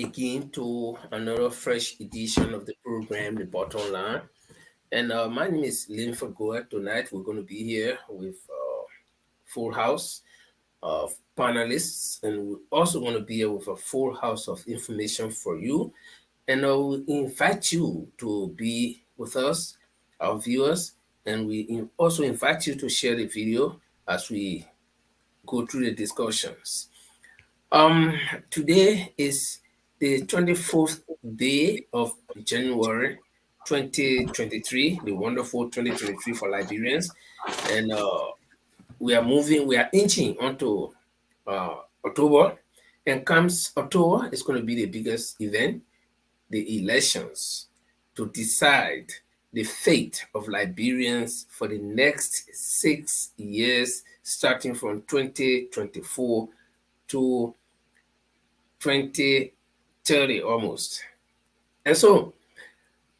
again to another fresh edition of the program, The Bottom Line. And my name is Linford Goa. Tonight we're going to be here with full house of panelists, and we're also going to be here with a full house of information for you. And we invite you to be with us, our viewers, and also invite you to share the video as we go through the discussions. Um, Today is the 24th day of January 2023, the wonderful 2023 for Liberians. And we are inching onto October. And comes October, it's going to be the biggest event, the elections, to decide the fate of Liberians for the next 6 years, starting from 2024 to 2030 almost. And so,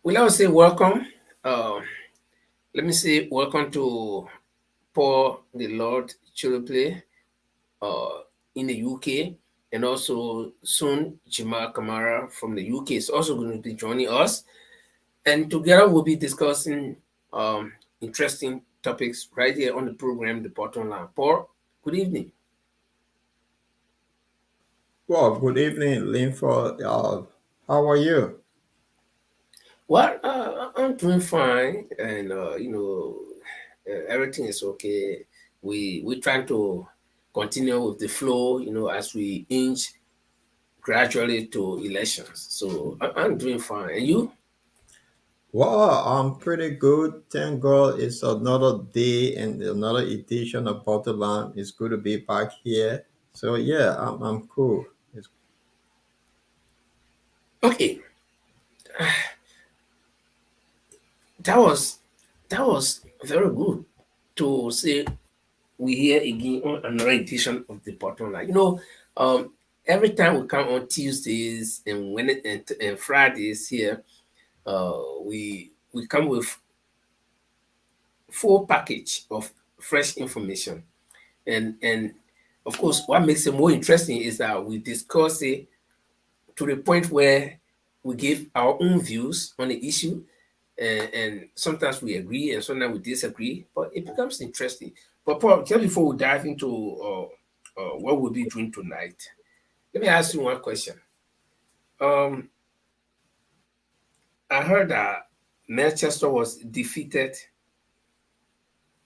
will I say welcome? Let me say welcome to Paul the Lord Chuluple in the UK, and also soon Jamal Kamara from the UK is also going to be joining us. And together we'll be discussing interesting topics right here on the program, The Bottom Line. Paul, good evening. Well, good evening, Linford. How are you? Well, I'm doing fine, and everything is okay. We trying to continue with the flow, as we inch gradually to elections. So I'm doing fine. And you? Well, I'm pretty good. Thank God it's another day and another edition of Borderland. It's good to be back here. So yeah, I'm cool. Okay, that was that was very good to say we here again on another edition of the bottom line. Every time we come on Tuesdays and and Fridays here, we come with full package of fresh information. And of course, what makes it more interesting is that we discuss it to the point where we give our own views on the issue, and sometimes we agree and sometimes we disagree, but it becomes interesting. But Paul, just before we dive into what we'll be doing tonight, let me ask you one question. Um, I heard that Manchester was defeated.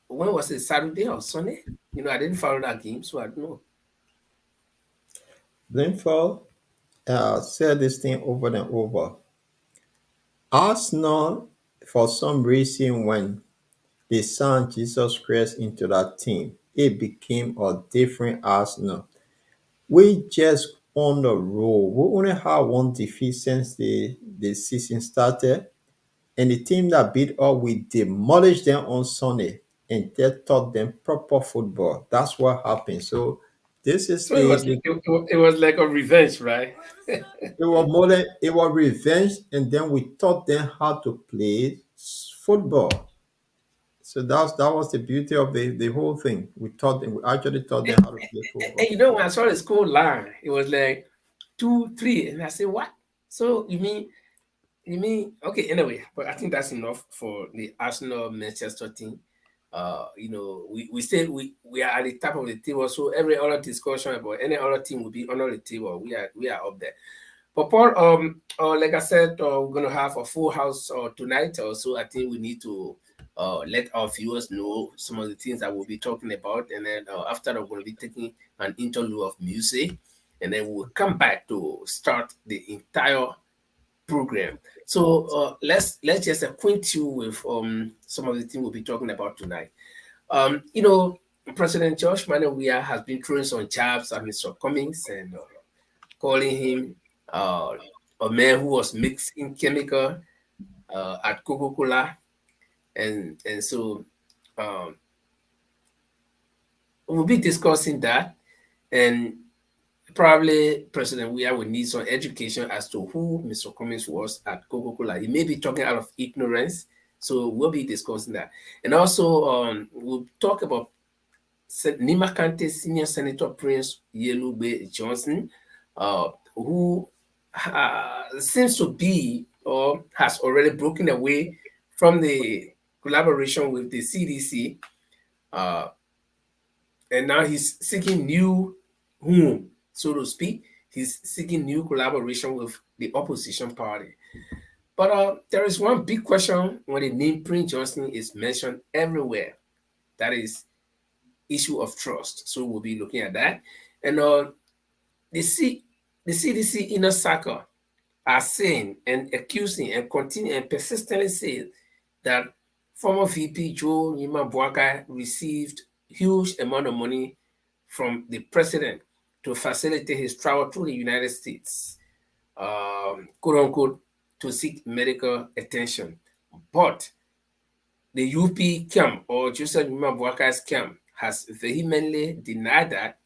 When was it? Saturday or Sunday? I didn't follow that game, so I don't know. Linford, said this thing over and over. Arsenal, for some reason, when they signed Jesus Christ into that team, it became a different Arsenal. We just on the roll. We only had one defeat since the season started. And the team that beat us, we demolished them on Sunday and they taught them proper football. That's what happened. So this is So it was it was like a revenge, right? it was more than it was revenge, and then we taught them how to play football. So that was the beauty of the whole thing. We actually taught them how to play And football. when I saw the score line, it was like 2-3, and I said, "What?" So you mean okay? Anyway, but I think that's enough for the Arsenal Manchester team. We said we are at the top of the table, so every other discussion about any other team will be under the table. We are up there. But Paul, like I said, we're gonna have a full house tonight. So I think we need to let our viewers know some of the things that we'll be talking about, and then after that, we're gonna be taking an interlude of music, and then we'll come back to start the entire program. So let's just acquaint you with some of the things we'll be talking about tonight. Um, you know, President Josh Weah has been throwing some jabs at Mr. Cummings and calling him uh, a man who was mixing chemical at Coca-Cola, and so um, we'll be discussing that, and probably President Weah will need some education as to who Mr. Cummings was at Coca-Cola. He may be talking out of ignorance, so we'll be discussing that. And also, we'll talk about Nima Kante Senior Senator Prince Yelube Johnson, who seems to be or has already broken away from the collaboration with the CDC, uh, and now he's seeking new whom, so to speak. He's seeking new collaboration with the opposition party. But there is one big question when the name Prince Johnson is mentioned everywhere. That is issue of trust. So we'll be looking at that. And the, C, the CDC inner circle are saying and accusing and continue and persistently saying that former VP Joe Nima Boakai received huge amount of money from the president to facilitate his travel to the United States, quote unquote, to seek medical attention. But the UP camp or Joseph Nima Boakai's camp has vehemently denied that,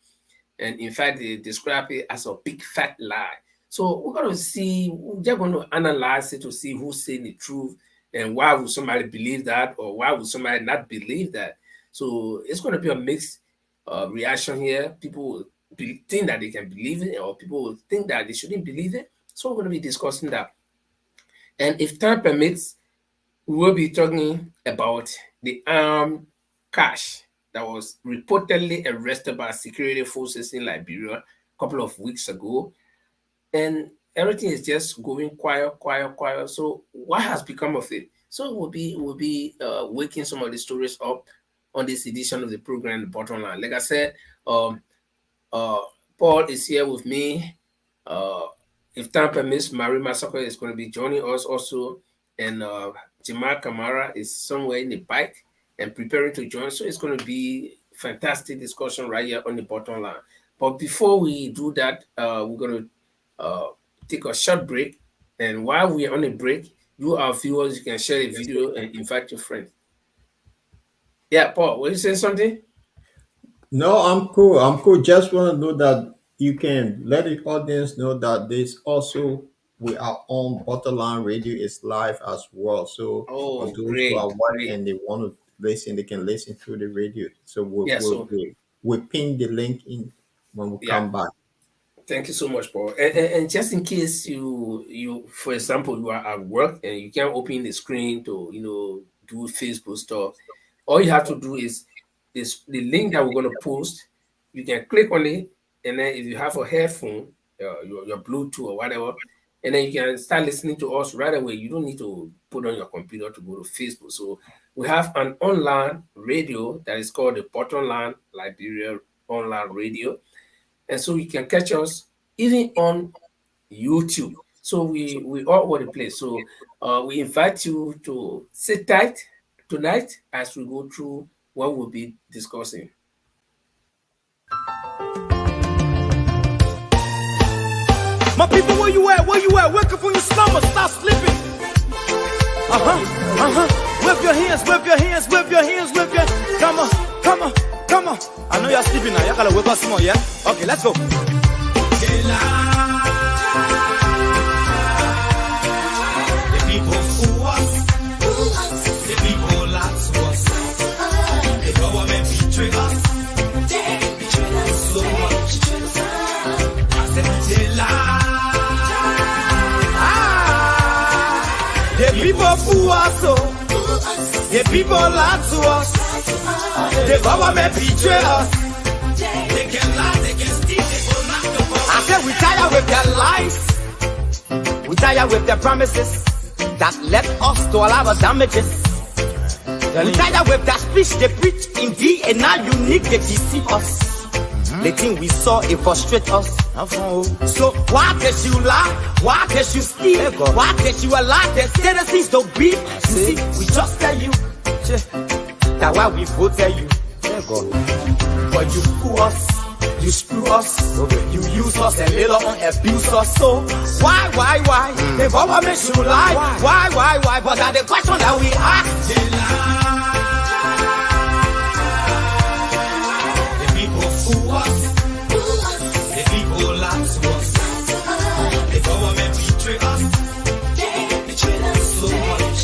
and in fact, they describe it as a big fat lie. So we're going to see, we're just going to analyze it to see who's saying the truth and why would somebody believe that or why would somebody not believe that. So it's going to be a mixed reaction here. People will think that they can believe it, or people will think that they shouldn't believe it. So we're going to be discussing that. And if time permits, we will be talking about the armed cash that was reportedly arrested by security forces in Liberia a couple of weeks ago. And everything is just going quiet, quiet, quiet. So what has become of it? So we'll be waking some of the stories up on this edition of the program, The Bottom Line. Like I said, Paul is here with me. If time permits, Marie Masako is going to be joining us also. And Jamal Kamara is somewhere in the bike and preparing to join. So it's going to be fantastic discussion right here on The Bottom Line. But before we do that, we're going to take a short break. And while we are on a break, you, our viewers, you can share the video and invite your friends. Yeah, Paul, were you saying something? No, I'm cool. I'm cool. Just want to know that you can let the audience know that this also we are on Borderline Radio is live as well. So for Oh, those who are great, watching great. and they want to listen, they can listen through the radio. So Yeah, so we'll ping the link in when we yeah. come back. Thank you so much, Paul. And just in case you, for example, you are at work and you can't open the screen to, do Facebook stuff, all you have to do is the link that we're going to post. You can click on it, and then if you have a headphone, your Bluetooth or whatever, and then you can start listening to us right away. You don't need to put on your computer to go to Facebook. So we have an online radio that is called the Bottom Line Liberia Online Radio. And so you can catch us even on YouTube. So we all over the place. So we invite you to sit tight tonight as we go through what we'll be discussing. My people, where you at? Where you at? Wake up from your slumber, stop sleeping. Wave your hands, wave your hands, wave your hands, wave your. Come on, come on, come on. I know you're sleeping now. You gotta wake up some more, yeah? Okay, let's go. The people who us, the people lie to us, the government betray us, they betray us so much. I said they lie. The people who us, the people lie to us, the government betray us. They can lie, they can steal, they will not know. I said we tired with their lies, we tired with their promises that led us to all our damages. We tired with that speech they preach indeed, and now unique they deceive us. The thing we saw, it frustrate us. So why can't you lie? Why can't you steal? Why can't you allow the citizens to be? You see, we just tell you that why we vote tell you. But you fool us, you screw us, you use us and later on abuse us. So why? The government should lie. Why? But that's the question that we ask. The people fool us, the people lie to us, the government betray us, they betray us so much.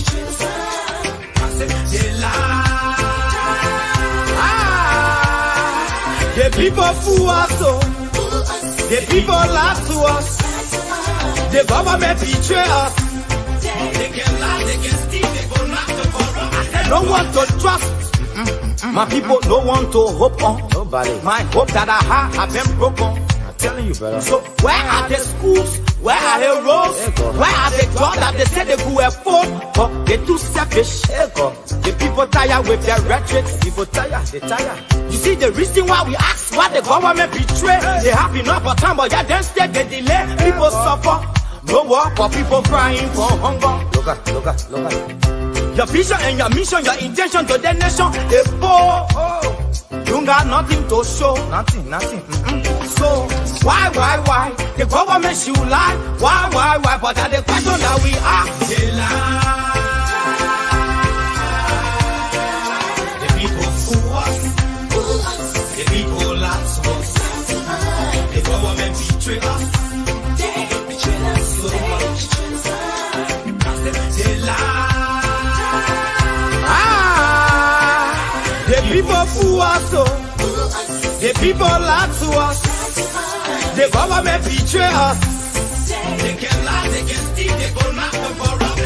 I said they lie. The people fool us, the people lie to us, The government betray us. They can lie, they can steal, they go knock the corrupt. I said no one to trust. My people no one to hope on. Nobody. My hope that I have been broken. I'm telling you, brother. So where are the schools? Where are the roads? Where are the jobs that they say they could afford? But they too selfish. The people tired with their rhetoric. People tired, they tired. You see the reason why we ask why the government betray. They have enough of time, but yeah, then still they delay. People suffer. No work for people crying for hunger. Look at. Your vision and your mission, your intention to the nation, they poor. You got nothing to show. Nothing. So, why? The government should lie. Why? But that's the question that we ask. They lie. The people fool us. The people lie to us. The government betray us. They lie. The people fool us, the people lie to us, the government betray us. They can lie, they can steal, they go knock the corrupt.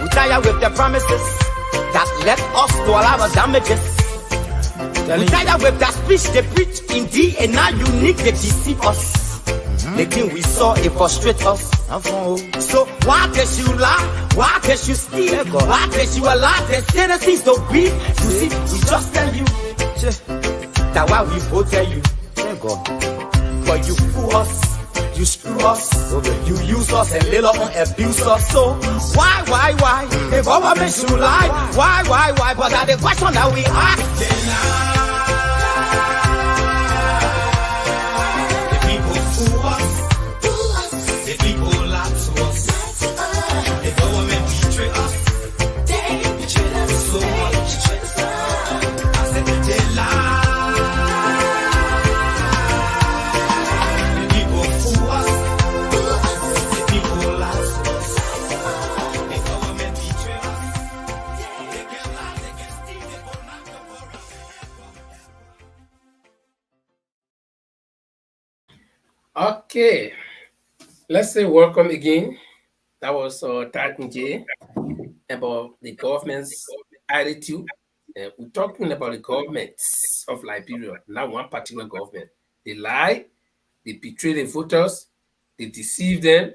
We tired with their promises that led us to all our damages. We tired with that speech they preach indeed, and now unique they deceive us. The thing we saw it frustrate us. So why can you lie? Why can you steal? Why can you allow the citizens to be? You see, we just tell you that why we vote tell you. But you fool us. You screw us, you use us and later on abuse us. So why? The government should lie. Why? But that's the question that we ask. The people fool us. The people lie to us. The government betray us. So much. I said they lie. Okay, let's say welcome again. That was Titan J about the government's attitude. We're talking about the governments of Liberia, not one particular government. They lie, they betray the voters, they deceive them,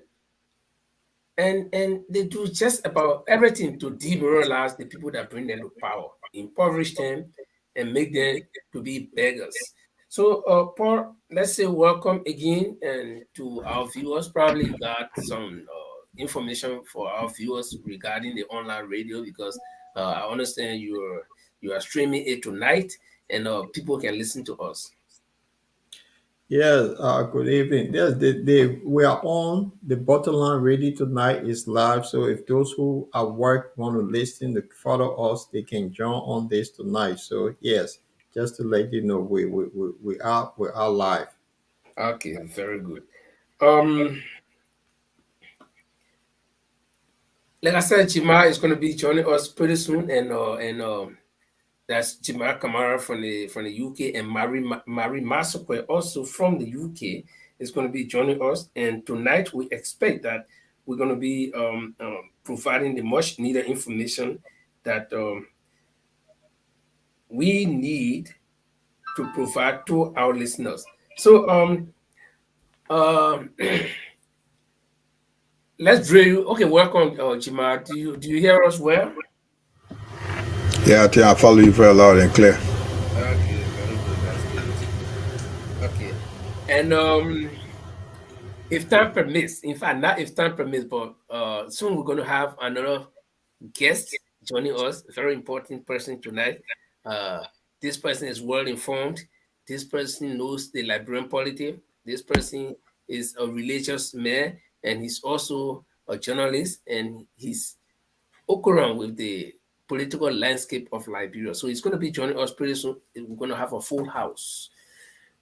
and they do just about everything to demoralize the people that bring them to power, impoverish them, and make them to be beggars. So, Paul, let's say welcome again, and to our viewers. Probably you got some information for our viewers regarding the online radio, because I understand you are streaming it tonight, and people can listen to us. Yes, good evening. Yes, we are on the bottom line ready tonight is live. So if those who are work want to listen to follow us, they can join on this tonight. So yes, just to let you know, we are live. Okay, very good. Um, like I said, Jima is going to be joining us pretty soon, and that's Jima Kamara from the UK, and Marie Masakwe also from the UK is going to be joining us. And tonight we expect that we're going to be providing the much needed information that we need to provide to our listeners. So um, let's drill. Okay, welcome, Jima. Do you hear us well? Yeah, I think I follow you very loud and clear. Okay, very good. That's good. Okay, and if time permits, in fact, not if time permits, but soon we're going to have another guest joining us. A very important person tonight. Uh, this person is well informed. This person knows the Liberian polity. This person is a religious man, and he's also a journalist, and he's around with the political landscape of Liberia. So he's going to be joining us pretty soon. We're going to have a full house.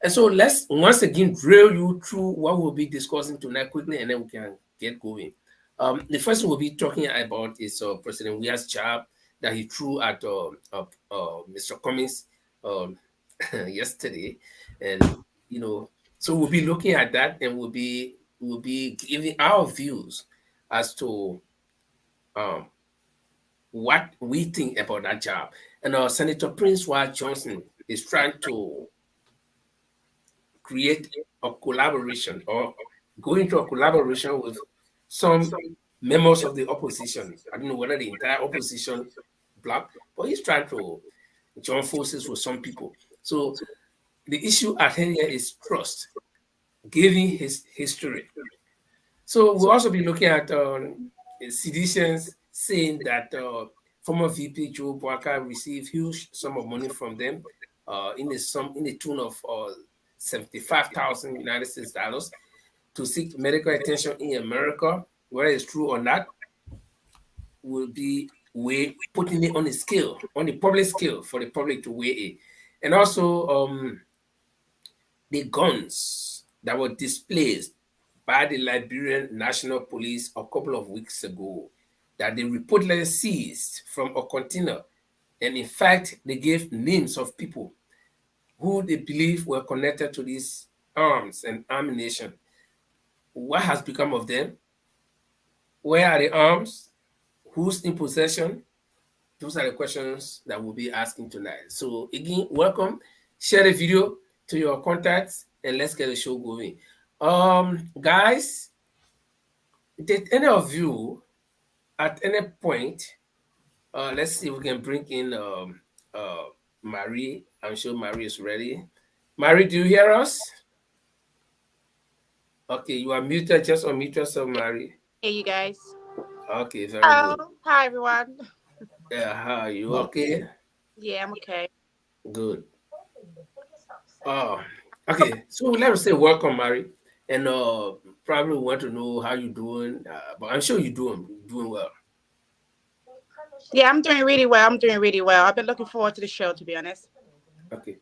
And so let's once again drill you through what we'll be discussing tonight quickly, and then we can get going. The first thing we'll be talking about is President Weah's jab that he threw at Mr. Cummings um, yesterday, and you know, so we'll be looking at that, and we'll be giving our views as to um, what we think about that job. And Senator Prince Ward Johnson is trying to create a collaboration or go into a collaboration with some members of the opposition. I don't know whether the entire opposition bloc, but he's trying to join forces with some people. So the issue at hand here is trust, given his history. So we'll also be looking at seditions saying that former VP Joe Boakai received huge sum of money from them in the tune of 75,000 United States dollars to seek medical attention in America. Whether it's true or not, will be putting it on the scale, on the public scale for the public to weigh it. And also the guns that were displayed by the Liberian National Police a couple of weeks ago that they reportedly seized from a container. And in fact, they gave names of people who they believe were connected to these arms and ammunition. What has become of them? Where are the arms? Who's in possession? Those are the questions that we'll be asking tonight. So again, welcome. Share the video to your contacts and let's get the show going. Guys, did any of you at any point, let's see if we can bring in Marie. I'm sure Marie is ready. Marie, do you hear us? Okay, you are muted. Just unmute yourself, Marie. Hey, you guys. Okay, very Hello. good. Hi, everyone. Yeah, how are you? Okay, Yeah, I'm okay. good. Oh, okay. So let us say welcome, Marie, and probably want to know how you doing. But I'm sure you're doing well. Yeah, I'm doing really well. I'm doing really well. I've been looking forward to the show, to be honest. Okay.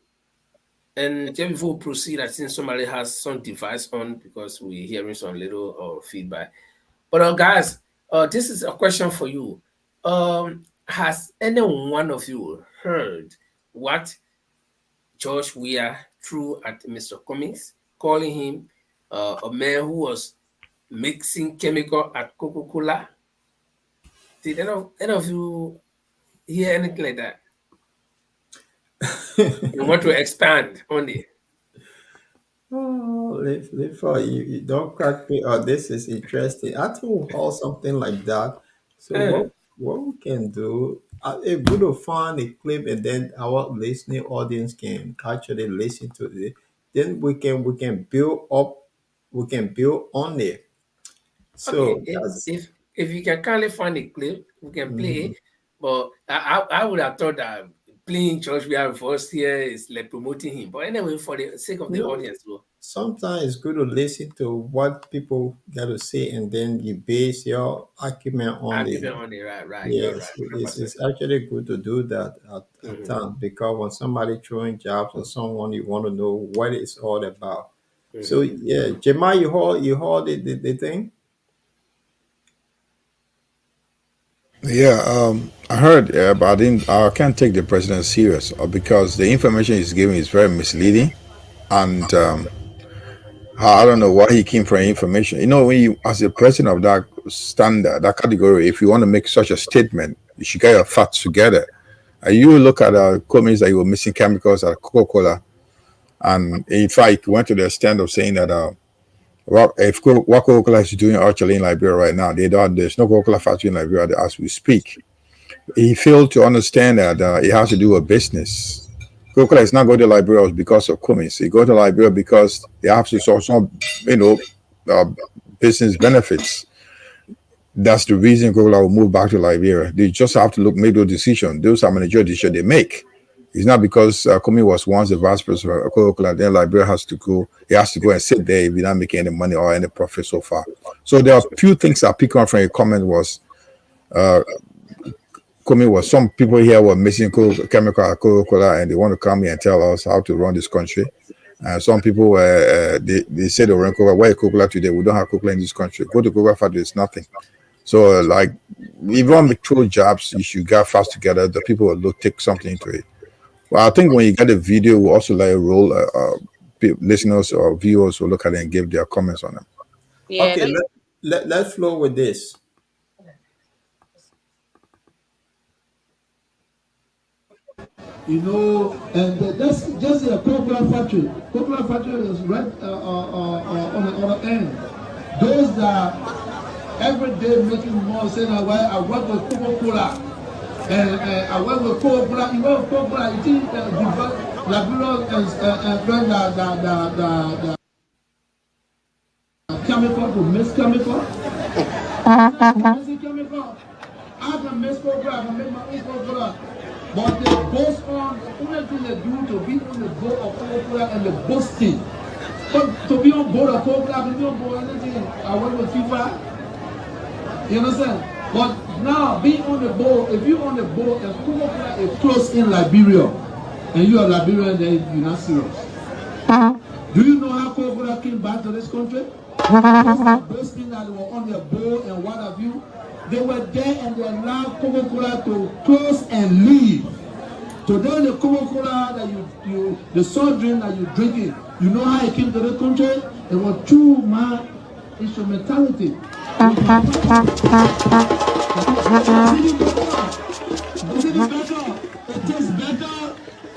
And just before we proceed, I think somebody has some device on because we're hearing some little feedback. But guys, this is a question for you. Has any one of you heard what George Weah threw at Mr. Cummings, calling him a man who was mixing chemical at Coca-Cola? Did any of you hear anything like that? You want to expand on it? Oh, for you don't crack me. Oh, this is interesting. I think all something like that. So Uh, what we can do? If we to find a clip and then our listening audience can actually listen to it, then we can build up. We can build on it. okay, So that's. if you can kindly find a clip, we can play Mhm. it. But I would have thought that playing George Weah first here is like promoting him. But anyway, for the sake of the No, audience, well, sometimes it's good to listen to what people got to say and then you base your argument on I'll it. give it on the right. You're right, Yes, it's 100%. actually good to do that at Hmm. times because when somebody throwing jobs or someone you want to know what it's all about. So Hmm. yeah, Jemai, you hold the thing. Yeah, I heard, but I can't take the president serious because the information he's giving is very misleading, and I don't know why he came for information. You know, when you, as a president of that standard, that category, if you want to make such a statement, you should get your facts together. You look at comments that you were missing chemicals at Coca-Cola, and in fact, went to the extent of saying that what Coca-Cola is doing actually in Liberia right now, they don't. There's no Coca-Cola factory in Liberia as we speak. He failed to understand that it has to do with business. Coca-Cola is not going to Liberia because of Cummings. They go to Liberia because they have to solve some, you know, uh, business benefits. That's the reason Coca-Cola will move back to Liberia. They just have to make those decisions. Those are managerial decisions they make. It's not because Cummings was once the vice president of Coca-Cola, then Liberia has to go. He has to go and sit there if he's not making any money or any profit so far. So there are a few things I pick up from your comment was coming was some people here were missing chemical at Coca-Cola and they want to come here and tell us how to run this country. Some people they say the Coca, why Coca today? We don't have Coca in this country. Go to Coca factory, it's nothing. So like, if you want to throw jobs, you should get fast together. The people will look, take something into it. Well, I think when you get a video, we also like a role. Listeners or viewers will look at it and give their comments on them. Yeah, Okay, let's flow with this. And that's just a coconut factory. Coconut factory is right on the other end. Those that every day making more saying, I work with Coca-Cola. And I work with Coca-Cola. You work with Coca-Cola, you think Liberian and friend the chemical to mix chemical. Mixing chemical. I can mix Coca-Cola, I can make my own Coca-Cola. But they boast on the only thing they do to be on the board of Coca-Cola and the boasting. But to be on board of Coca-Cola, to be on board anything, I work with FIFA. You understand? But now being on the board, if you're on the board and Coca-Cola is close in Liberia, and you are Liberian, then you're not serious. Do you know how Coca-Cola came back to this country? Those things that were on their board and what have you, they were there and they allowed Coca-Cola to close and leave. Today the Coca-Cola that the soft drink that you're drinking, you know how it came to the country? It was through my instrumentality.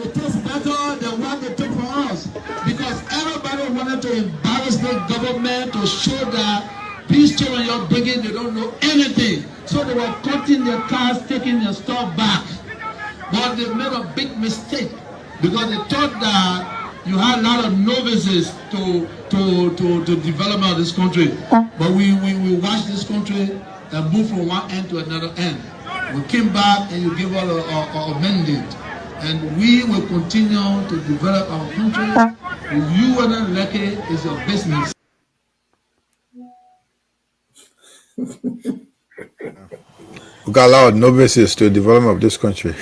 It tastes better than what they took for us. Because everybody wanted to embarrass the government to show that these children you're bringing, they don't know anything. So they were cutting their cars, taking their stuff back. But they made a big mistake because they thought that you had a lot of novices to development of this country. But we watched this country and move from one end to another end. We came back and you give us a mandate. And we will continue to develop our country. If you want to like it, it's your business. We got a lot of novices to the development of this country.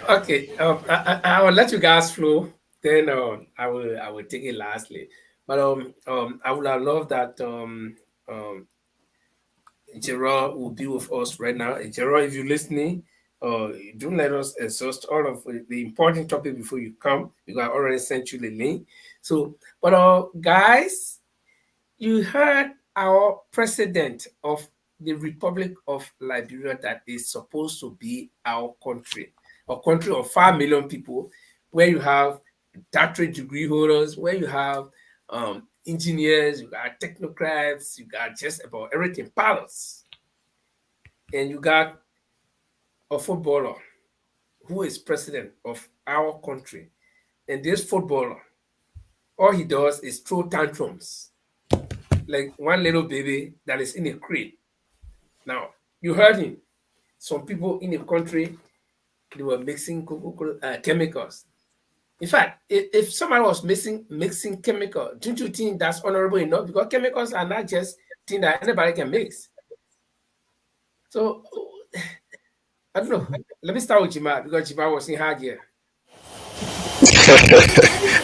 Okay, I will let you guys flow. Then I will take it lastly. But I would have loved that Gerard will be with us right now. Gerard, if you're listening, don't let us exhaust all of the important topic before you come, because I already sent you the link. So, but guys, you heard our president of the Republic of Liberia that is supposed to be our country, a country of 5 million people, where you have doctorate degree holders, where you have engineers, you got technocrats, you got just about everything, pilots, and you got a footballer who is president of our country. And this footballer, all he does is throw tantrums like one little baby that is in a crate. Now, you heard him. Some people in the country, they were mixing chemicals. In fact, if somebody was mixing chemical, don't you think that's honorable enough? Because chemicals are not just things that anybody can mix. So, I don't know. Let me start with Jima, because Jima was in hard here.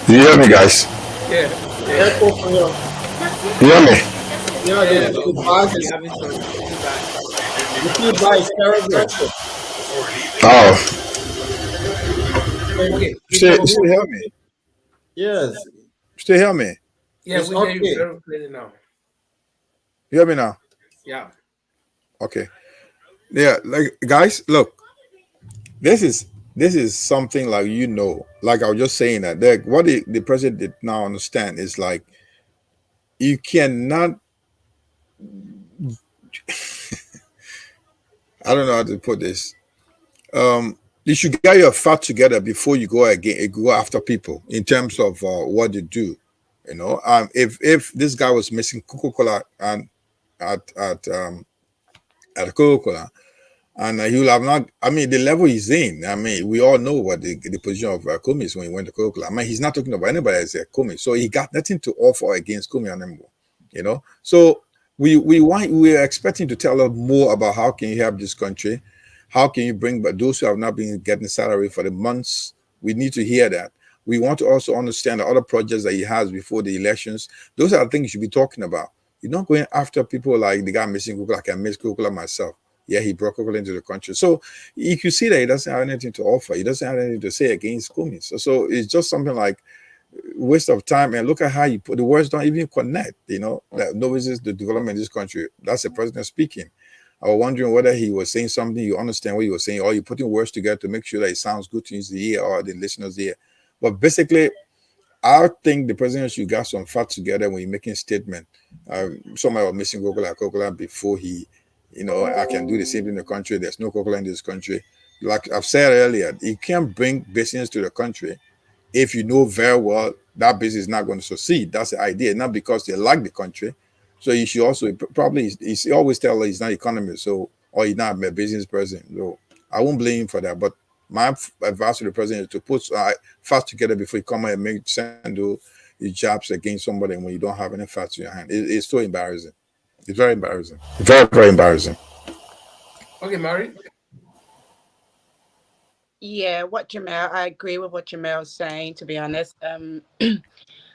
Do you hear me, guys? Yeah. Echo from your, You hear me? yeah, the feedback is, Having some feedback. the feedback is terrible. Oh, Okay. you still hear me? Yes, Still hear me? Yeah, it's we hear you okay. very clearly now. You hear me now? Yeah. Okay. Yeah, like guys, look, this is something like, like I was just saying that what the president did now understand is like, you cannot I don't know how to put this. You should get your thought together before you go after people in terms of what you do. If this guy was missing Coca-Cola and at Coca-Cola, and he will have not. I mean, the level he's in. I mean, we all know what the position of Kumi is when he went to Coca-Cola. I mean, he's not talking about anybody as a Kumi, so he got nothing to offer against Kumi anymore. So we're expecting to tell us more about how can you help this country, how can you bring back those who have not been getting salary for the months. We need to hear that. We want to also understand the other projects that he has before the elections. Those are the things you should be talking about. You're not going after people like the guy missing Coco, like I miss Coco myself. Yeah, he brought Coco into the country. So you can see that he doesn't have anything to offer. He doesn't have anything to say against Cummings. So it's just something like waste of time. And look at how you put the words don't even connect. That nobody's the development in this country. That's the president speaking. I was wondering whether he was saying something, you understand what he was saying, or you're putting words together to make sure that it sounds good to his ear or the listener's ear. But basically, I think the president should get some facts together when he's making a statement. Somebody was missing coca before he, I can do the same thing in the country. There's no coca in this country. Like I've said earlier, you can't bring business to the country if you know very well that business is not going to succeed. That's the idea, not because they like the country. So you should also probably he's always tell he's not economist, so or he's not a business person. So I won't blame him for that. But my advice to the president is to put facts together before you come and send your jabs against somebody when you don't have any facts in your hand. It's so embarrassing. It's very embarrassing. Very, very embarrassing. Okay, Mary. Yeah, what Jamel, I agree with what Jamel is saying, to be honest.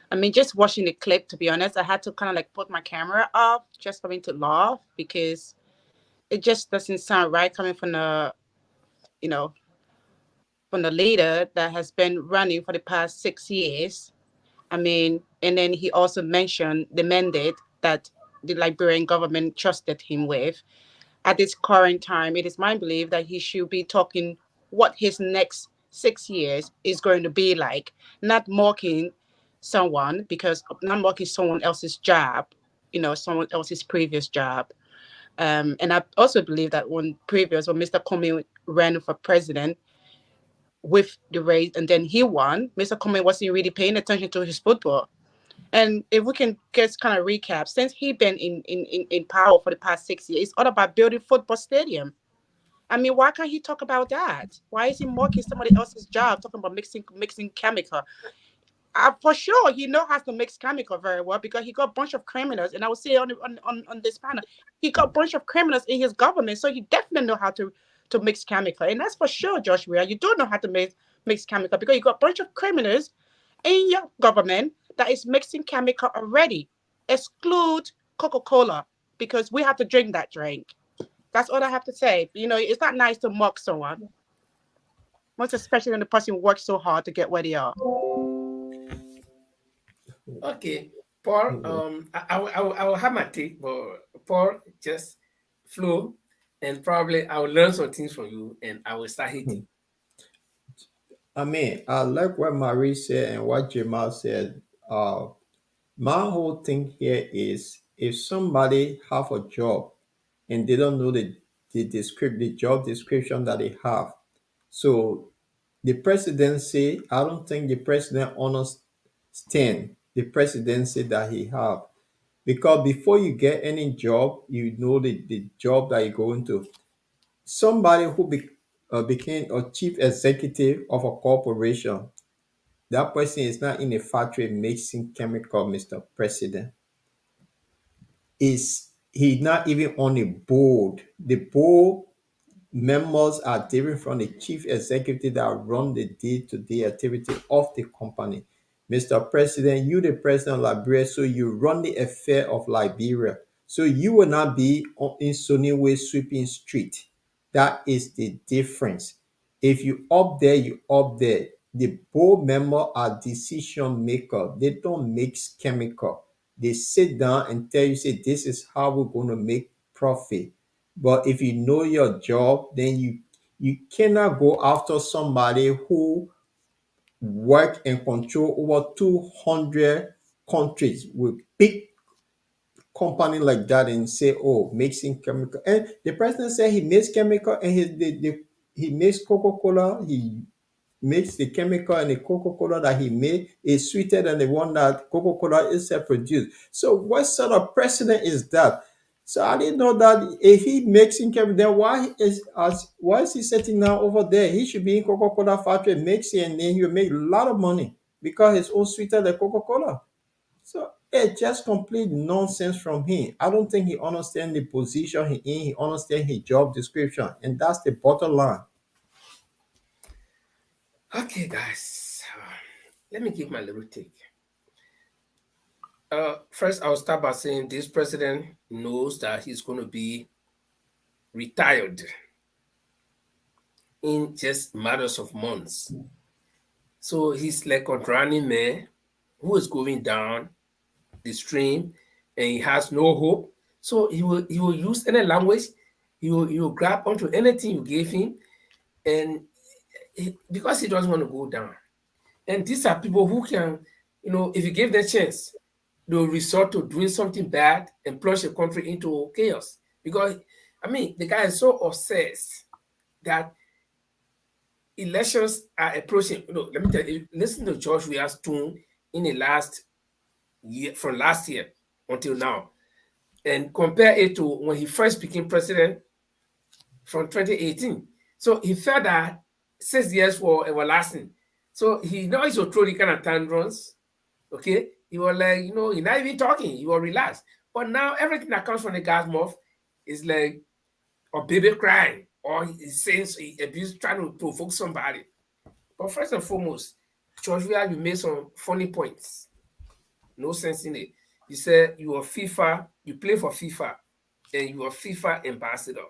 I mean, just watching the clip, to be honest, I had to kind of like put my camera off just for me to laugh because it just doesn't sound right coming from you know, from the leader that has been running for the past 6 years. I mean, and then he also mentioned the mandate that the Liberian government trusted him with. At this current time, it is my belief that he should be talking what his next 6 years is going to be like, not mocking someone because not mocking someone else's job, someone else's previous job. And I also believe that when Mr. Comey ran for president with the race and then he won, Mr. Comey wasn't really paying attention to his football. And if we can just kind of recap, since he been in power for the past 6 years, it's all about building football stadium. I mean, why can't he talk about that? Why is he mocking somebody else's job, talking about mixing chemical? For sure, he knows how to mix chemical very well because he got a bunch of criminals, and I will say on this panel, he got a bunch of criminals in his government, so he definitely know how to mix chemical, and that's for sure, Josh Weah. You do know how to mix chemical because you got a bunch of criminals in your government that is mixing chemical already. Exclude Coca-Cola because we have to drink that drink. That's all I have to say. It's not nice to mock someone, most especially when the person works so hard to get where they are. Okay, Paul. I will have my take, but Paul just flow, and probably I will learn some things from you, and I will start hitting. I mean, I like what Marie said and what Jamal said. My whole thing here is if somebody have a job and they don't know the job description that they have. So the presidency, I don't think the president understand the presidency that he have. Because before you get any job, you know the job that you're going to. Somebody who became a chief executive of a corporation, that person is not in a factory mixing chemical, Mr. President. Is he not even on a board? The board members are different from the chief executive that run the day-to-day activity of the company. Mr. President, you the president of Liberia, so you run the affair of Liberia. So you will not be in Sunny Way sweeping street. That is the difference. If you up there, you up there. The board member are decision maker. They don't mix chemical. They sit down and tell you, say, this is how we're going to make profit. But if you know your job, then you cannot go after somebody who work and control over 200 countries with big company like that and say, oh, mixing chemical. And the president said he makes chemical and he makes Coca-Cola. He makes the chemical and the Coca-Cola that he made is sweeter than the one that Coca-Cola itself produced. So what sort of precedent is that? So I didn't know that if he makes in chemical, then why is he sitting now over there? He should be in Coca-Cola factory mixing and then he'll make a lot of money because it's all sweeter than Coca-Cola. So it's just complete nonsense from him. I don't think he understands the position he in. He understands his job description, and that's the bottom line. Okay, guys. let me give my little take. First, I'll start by saying this president knows that he's going to be retired in just matters of months. So he's like a drowning man who is going down the stream and he has no hope. So he will use any language, he will grab onto anything you gave him, and because he doesn't want to go down. And these are people who can, if you give them a chance, they'll resort to doing something bad and plunge the country into chaos. Because, I mean, the guy is so obsessed that elections are approaching. Let me tell you, listen to George Weah's tune in the last year, from last year until now, and compare it to when he first became president from 2018. So he felt that 6 years were everlasting. So he knows to throw the kind of tantrums. Okay, he was like, he's not even talking. He was relaxed. But now everything that comes from the guy's mouth is like a baby crying, or he's saying he abuse, trying to provoke somebody. But first and foremost, George Weah, you made some funny points. No sense in it. You said you are FIFA, you play for FIFA, and you are FIFA ambassador.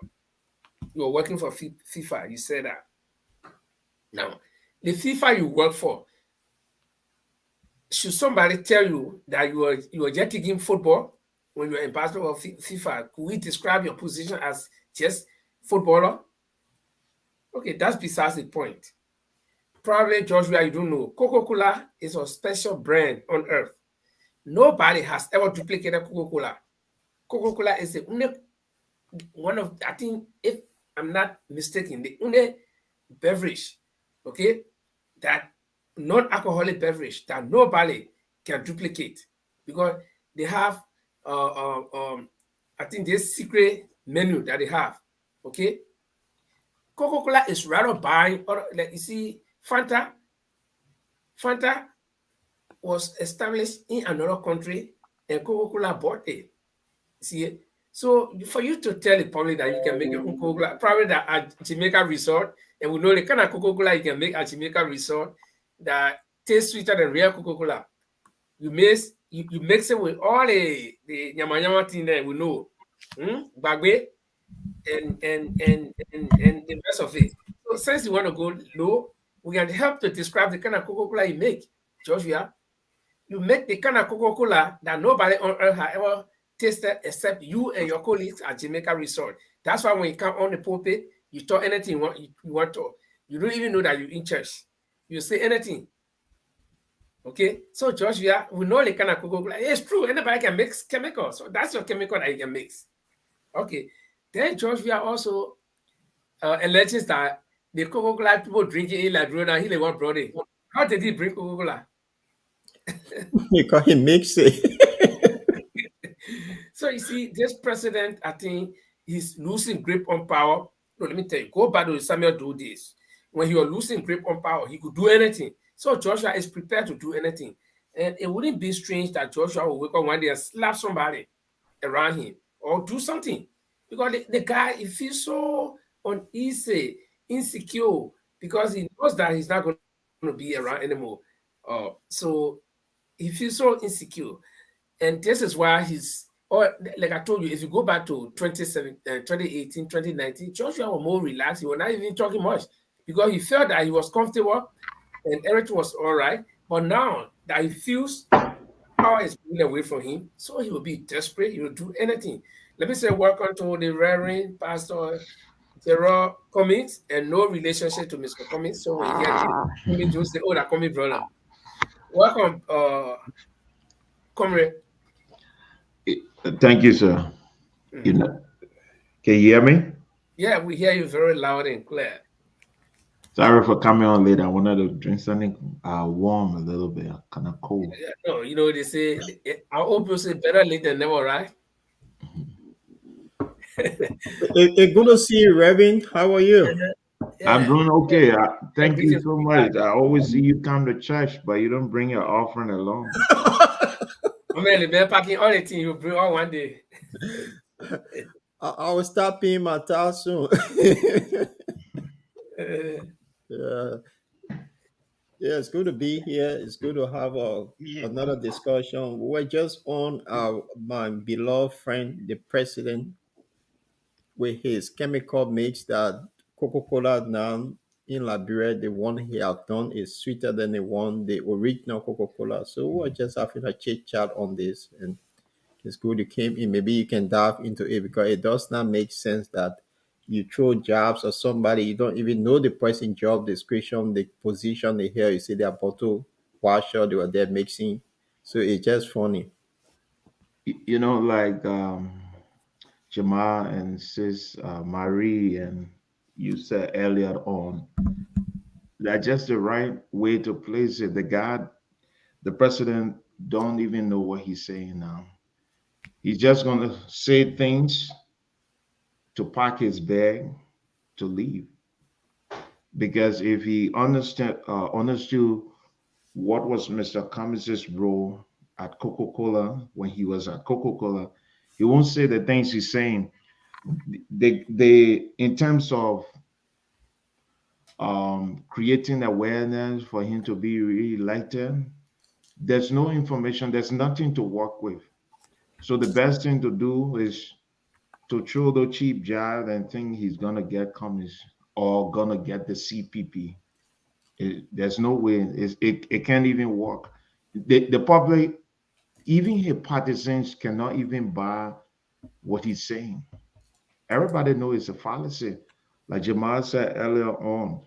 You are working for FIFA. You said that. Now, the FIFA you work for, should somebody tell you that you are just taking football when you're ambassador of FIFA? Could we describe your position as just footballer? Okay, that's besides the point. Probably, George, you don't know. Coca-Cola is a special brand on earth. Nobody has ever duplicated Coca-Cola. Coca-Cola is the only one of, I think, if I'm not mistaken, the only beverage, okay, that non-alcoholic beverage that nobody can duplicate, because they have, I think, this secret menu that they have, okay. Coca-Cola is rather buying, or like you see, Fanta was established in another country, and Coca-Cola bought it. See, so for you to tell the public that you can make your own Coca-Cola, probably that at Jamaica Resort, and we know the kind of Coca-Cola you can make at Jamaica Resort that tastes sweeter than real Coca-Cola. You mix it with all the nyama thing that we know, bagwe, and the rest of it. So since you want to go low, we can help to describe the kind of Coca-Cola you make, Joshua. You make the kind of Coca-Cola that nobody on earth has ever tasted except you and your colleagues at Jamaica Resort. That's why when you come on the pulpit, you talk anything you want to. You don't even know that you're in church. You say anything. Okay? So, Joshua, we know the kind of Coca-Cola. It's true. Anybody can mix chemicals. So that's your chemical that you can mix. Okay. Then Joshua also alleges that the Coca-Cola people drinking in Liberian, he was brought in. How did he bring Coca-Cola? Because he makes it. So you see, this president, I think, he's losing grip on power. No, let me tell you, go back to Samuel do this. When he was losing grip on power, he could do anything. So Joshua is prepared to do anything. And it wouldn't be strange that Joshua will wake up one day and slap somebody around him or do something. Because the guy, he feels so uneasy, insecure, because he knows that he's not going to be around anymore. So he feels so insecure. And this is why or like I told you, if you go back to 2018, 2019, Joshua was more relaxed. He was not even talking much because he felt that he was comfortable and everything was all right. But now that he feels power is moving away from him, so he will be desperate. He will do anything. Let me say welcome to the Reverend Pastor Gerald Cummings, and no relationship to Mr. Cummings. So when you hear Cummings, you say, oh, that Cummings brother. Welcome, comrade. Thank you, sir. You know, can you hear me? Yeah, we hear you very loud and clear. Sorry for coming on late. I wanted to drink something warm a little bit, kind of cold. Yeah, no, they say, our old people say better late than never, right? It's good to see you, Reverend. How are you? Yeah. I'm doing okay. Thank you Greetings so to much. God. I always see you come to church, but you don't bring your offering along. Oh man, the man packing all the things you bring on one day. I will start paying my tax soon. Uh, Yeah. Yeah, it's good to be here. It's good to have Yeah. another discussion. We were just on my beloved friend, the president, with his chemical mix that Coca-Cola now in Liberia, the one he have done is sweeter than the original Coca-Cola. So we were just having a chit chat on this, and it's good you came in. Maybe you can dive into it because it does not make sense that you throw jobs or somebody you don't even know the person job description, the position they hear. You see their bottle washer, they were there mixing. So it's just funny. You know, like Jamal and Sis Marie, and you said earlier on, that's just the right way to place it. The president, don't even know what he's saying now. He's just going to say things to pack his bag to leave. Because if he understood what was Mr. Cummings' role at Coca-Cola when he was at Coca-Cola, he won't say the things he's saying. They in terms of creating awareness for him to be re-elected, there's no information, there's nothing to work with. So the best thing to do is to throw the cheap jab and think he's gonna get Cummings or gonna get the CPP. There's no way. It can't even work. The public, even his partisans, cannot even buy what he's saying. Everybody knows it's a fallacy. Like Jamal said earlier on,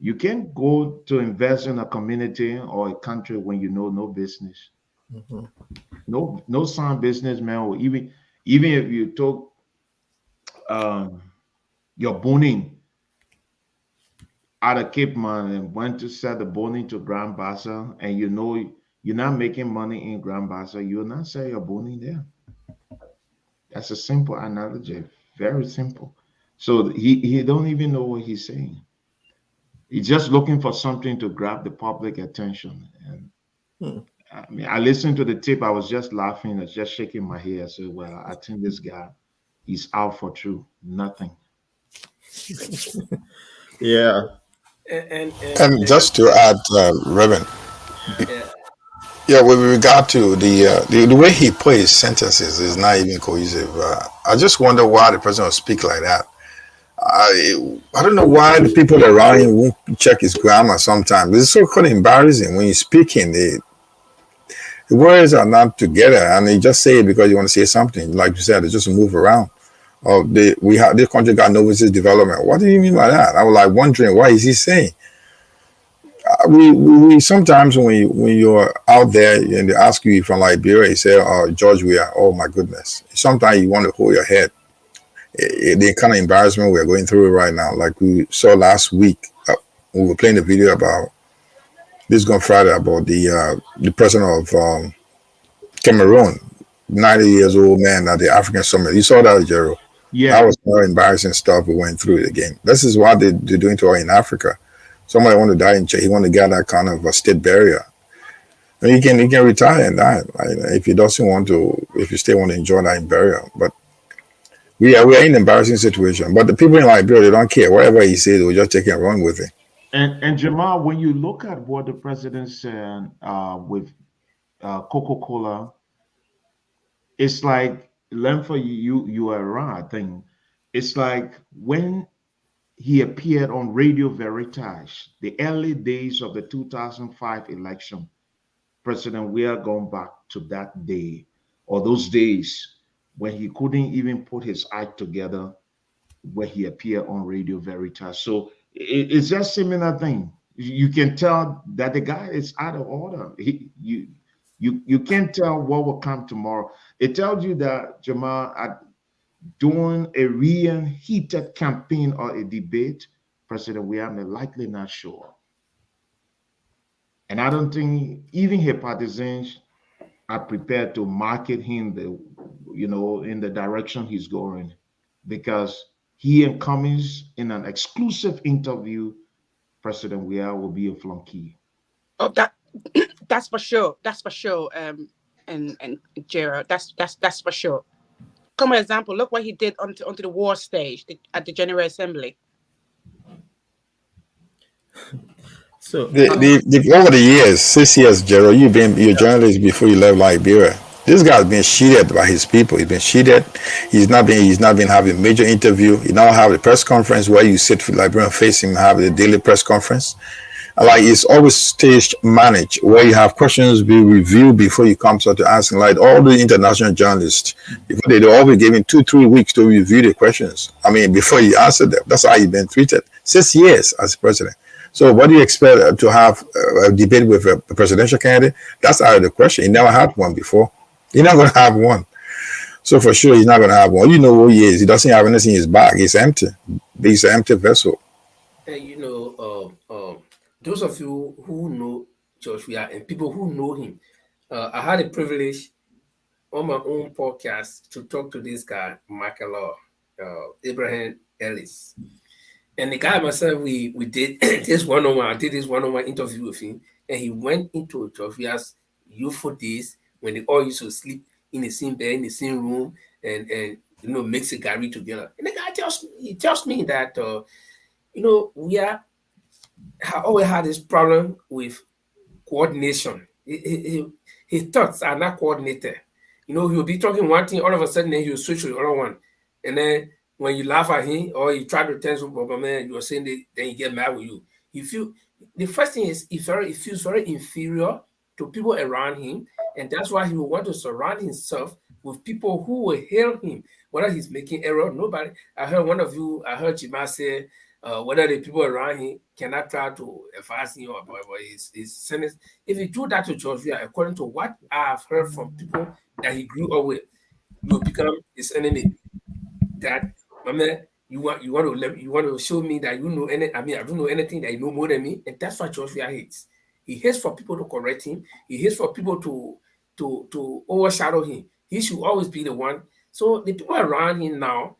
you can't go to invest in a community or a country when you know no business. Mhm. No sound businessman, or even if you took um, your boning out of Cape Man and went to sell the boning to Grand Bassa, and you know you're not making money in Grand Bassa, you'll not sell your boning there. That's a simple analogy, very simple. So he don't even know what he's saying. He's just looking for something to grab the public attention. And Hmm. I mean, I listened to the tape. I was just laughing. I was just shaking my head. I said, "Well, I think this guy, he's out for true. Nothing." Yeah. And And just to add, Reverend, yeah, yeah, with regard to the way he plays sentences is not even cohesive. I just wonder why the president will speak like that. I don't know why the people around him won't check his grammar sometimes. It's so kind of embarrassing when he's speaking. The words are not together, and they just say it because you want to say something. Like you said, they just move around. Oh, we have this country got no business development. What do you mean by that? I was like wondering why is he saying? We sometimes when you're out there and they ask you from Liberia, you say, "Oh, George, we are." Oh my goodness! Sometimes you want to hold your head. The kind of embarrassment we're going through right now, like we saw last week, we were playing the video about this gone Friday about the president of Cameroon, 90 years old man at the African summit. You saw that, Gerald. That Yeah, was more embarrassing stuff we went through again. This is what they're doing to us in Africa. Somebody want to die in jail, he want to get that kind of a state barrier. And he can retire and die. Right? If he doesn't want to, if you still want to enjoy that burial. But we are in an embarrassing situation. But the people in Liberia, they don't care. Whatever he says, they'll just take it and run with it. and Jamal, when you look at what the president said with Coca-Cola, it's like learn for you are right. I think it's like when he appeared on Radio Veritas, the early days of the 2005 election. President Weah going back to that day or those days when he couldn't even put his act together when he appeared on Radio Veritas. So it's just similar thing. You can tell that the guy is out of order. You can't tell what will come tomorrow. It tells you that Jamal, at during a real heated campaign or a debate, President Weah may likely not show up. And I don't think even his partisans are prepared to market him in the direction he's going, because he and Cummings in an exclusive interview, President Weah will be a flunky. Oh, that's for sure. That's for sure. And Gerald, that's for sure. Come an example. Look what he did onto the war stage at the General Assembly. So, Over the years, 6 years, Gerald, you've been you're a journalist before you left Liberia. This guy's been cheated by his people. He's been cheated. He's not been having major interview. He now have a press conference where you sit for Liberian face him have a daily press conference. Like it's always staged managed where you have questions be reviewed before you come to asking like all the international journalists before they always giving 2 3 weeks to review the questions. I mean before you answer them. That's how you've been treated. 6 years as president. So what do you expect to have a debate with a presidential candidate? That's out of the question. He never had one before. He's not going to have one. So for sure, he's not going to have one. You know who he is. He doesn't have anything in his bag. He's empty. He's an empty vessel. And those of you who know George Weah and people who know him, I had a privilege on my own podcast to talk to this guy, Michael Abraham Ellis. And the guy myself, we did this one-on-one. I did this one-on-one interview with him, and he went into George Weah's youthful days when they all used to sleep in the same bed, in the same room, and mix a gari together. And the guy tells me that we always had this problem with coordination. His thoughts are not coordinated. He'll be talking one thing, all of a sudden, then he'll switch to the other one. And then when you laugh at him or you try to tell some man, you're saying that, then he get mad with you. The first thing is he feels very inferior to people around him. And that's why he will want to surround himself with people who will hail him, whether he's making error. Nobody. I heard Jima say, whether the people around him cannot try to advise him or his sentence. If you do that to George Weah, according to what I've heard from people that he grew up with, you will become his enemy. That my man, you want to show me that you know I don't know anything that you know more than me, and that's what George Weah hates. He hates for people to correct him. He hates for people to overshadow him. He should always be the one. So the people around him now,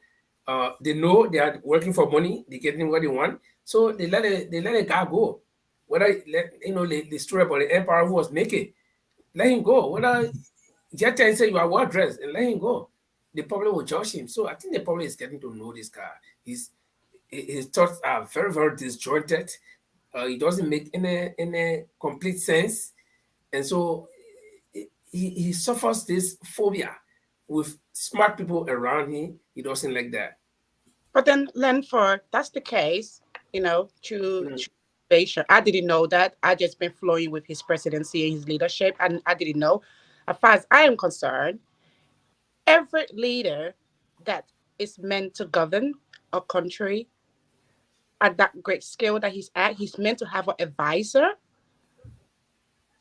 they know they are working for money. They getting what they want. So they let a guy go. Whether the story about the emperor who was naked, let him go. Whether Jetta and say you are well dressed and let him go, the public will judge him. So I think the public is getting to know this guy. His thoughts are very, very disjointed. He doesn't make any complete sense, and so he suffers this phobia with smart people around him. He doesn't like that. But then, Lenford, that's the case, to invasion. I didn't know that. I just been flowing with his presidency and his leadership, and I didn't know. As far as I am concerned, every leader that is meant to govern a country at that great scale that he's meant to have an advisor.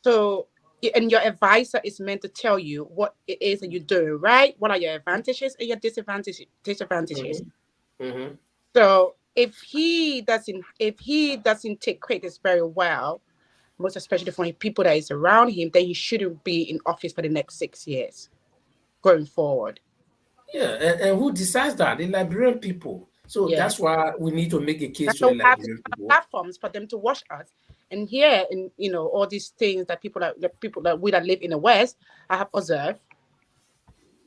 So, and your advisor is meant to tell you what it is that you're doing right, what are your advantages and your disadvantages. Mm-hmm. So if he doesn't take credit very well, most especially from the people that is around him, then he shouldn't be in office for the next 6 years going forward. Yeah, and who decides that? The Liberian people. So Yeah. that's why we need to make a case That's to why the we have Liberian people. platforms for them to watch us. And here, in all these things that the people that we that live in the West, I have observed,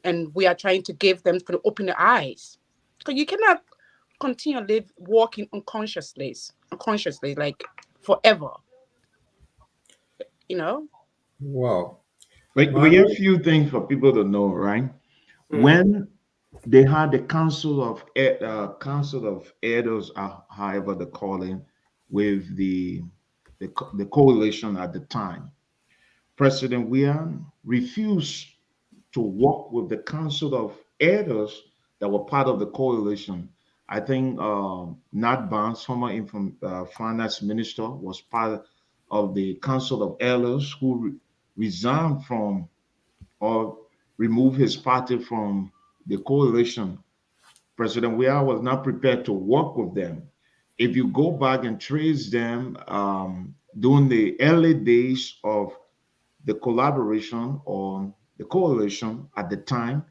and we are trying to give them to open their eyes, because you cannot continue walking unconsciously, like forever. You know. wow. We have few things for people to know, right? When they had the council of elders, however they call it, with the coalition at the time, President Weah refused to work with the council of elders that were part of the coalition. I think Nat Barnes, former finance minister, was part of the council of elders who resigned from or removed his party from the coalition. President Weah was not prepared to work with them. If you go back and trace them during the early days of the collaboration or the coalition at the time,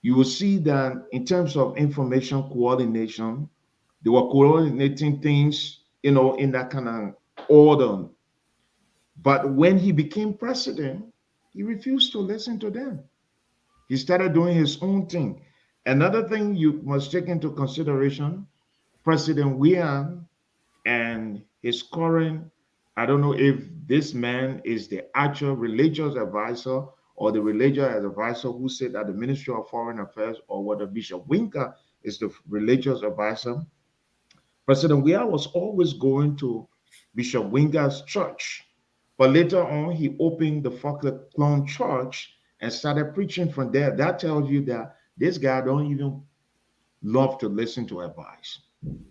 you will see that in terms of information coordination, they were coordinating things, in that kind of order. But when he became president, he refused to listen to them. He started doing his own thing. Another thing you must take into consideration, President Weah and his current I don't know if this man is the actual religious advisor or the religious advisor who said at the Ministry of Foreign Affairs, or whether Bishop Winker is the religious advisor. President Weah was always going to Bishop Winker's church, but later on he opened the Falkland Church and started preaching from there. That tells you that this guy don't even love to listen to advice.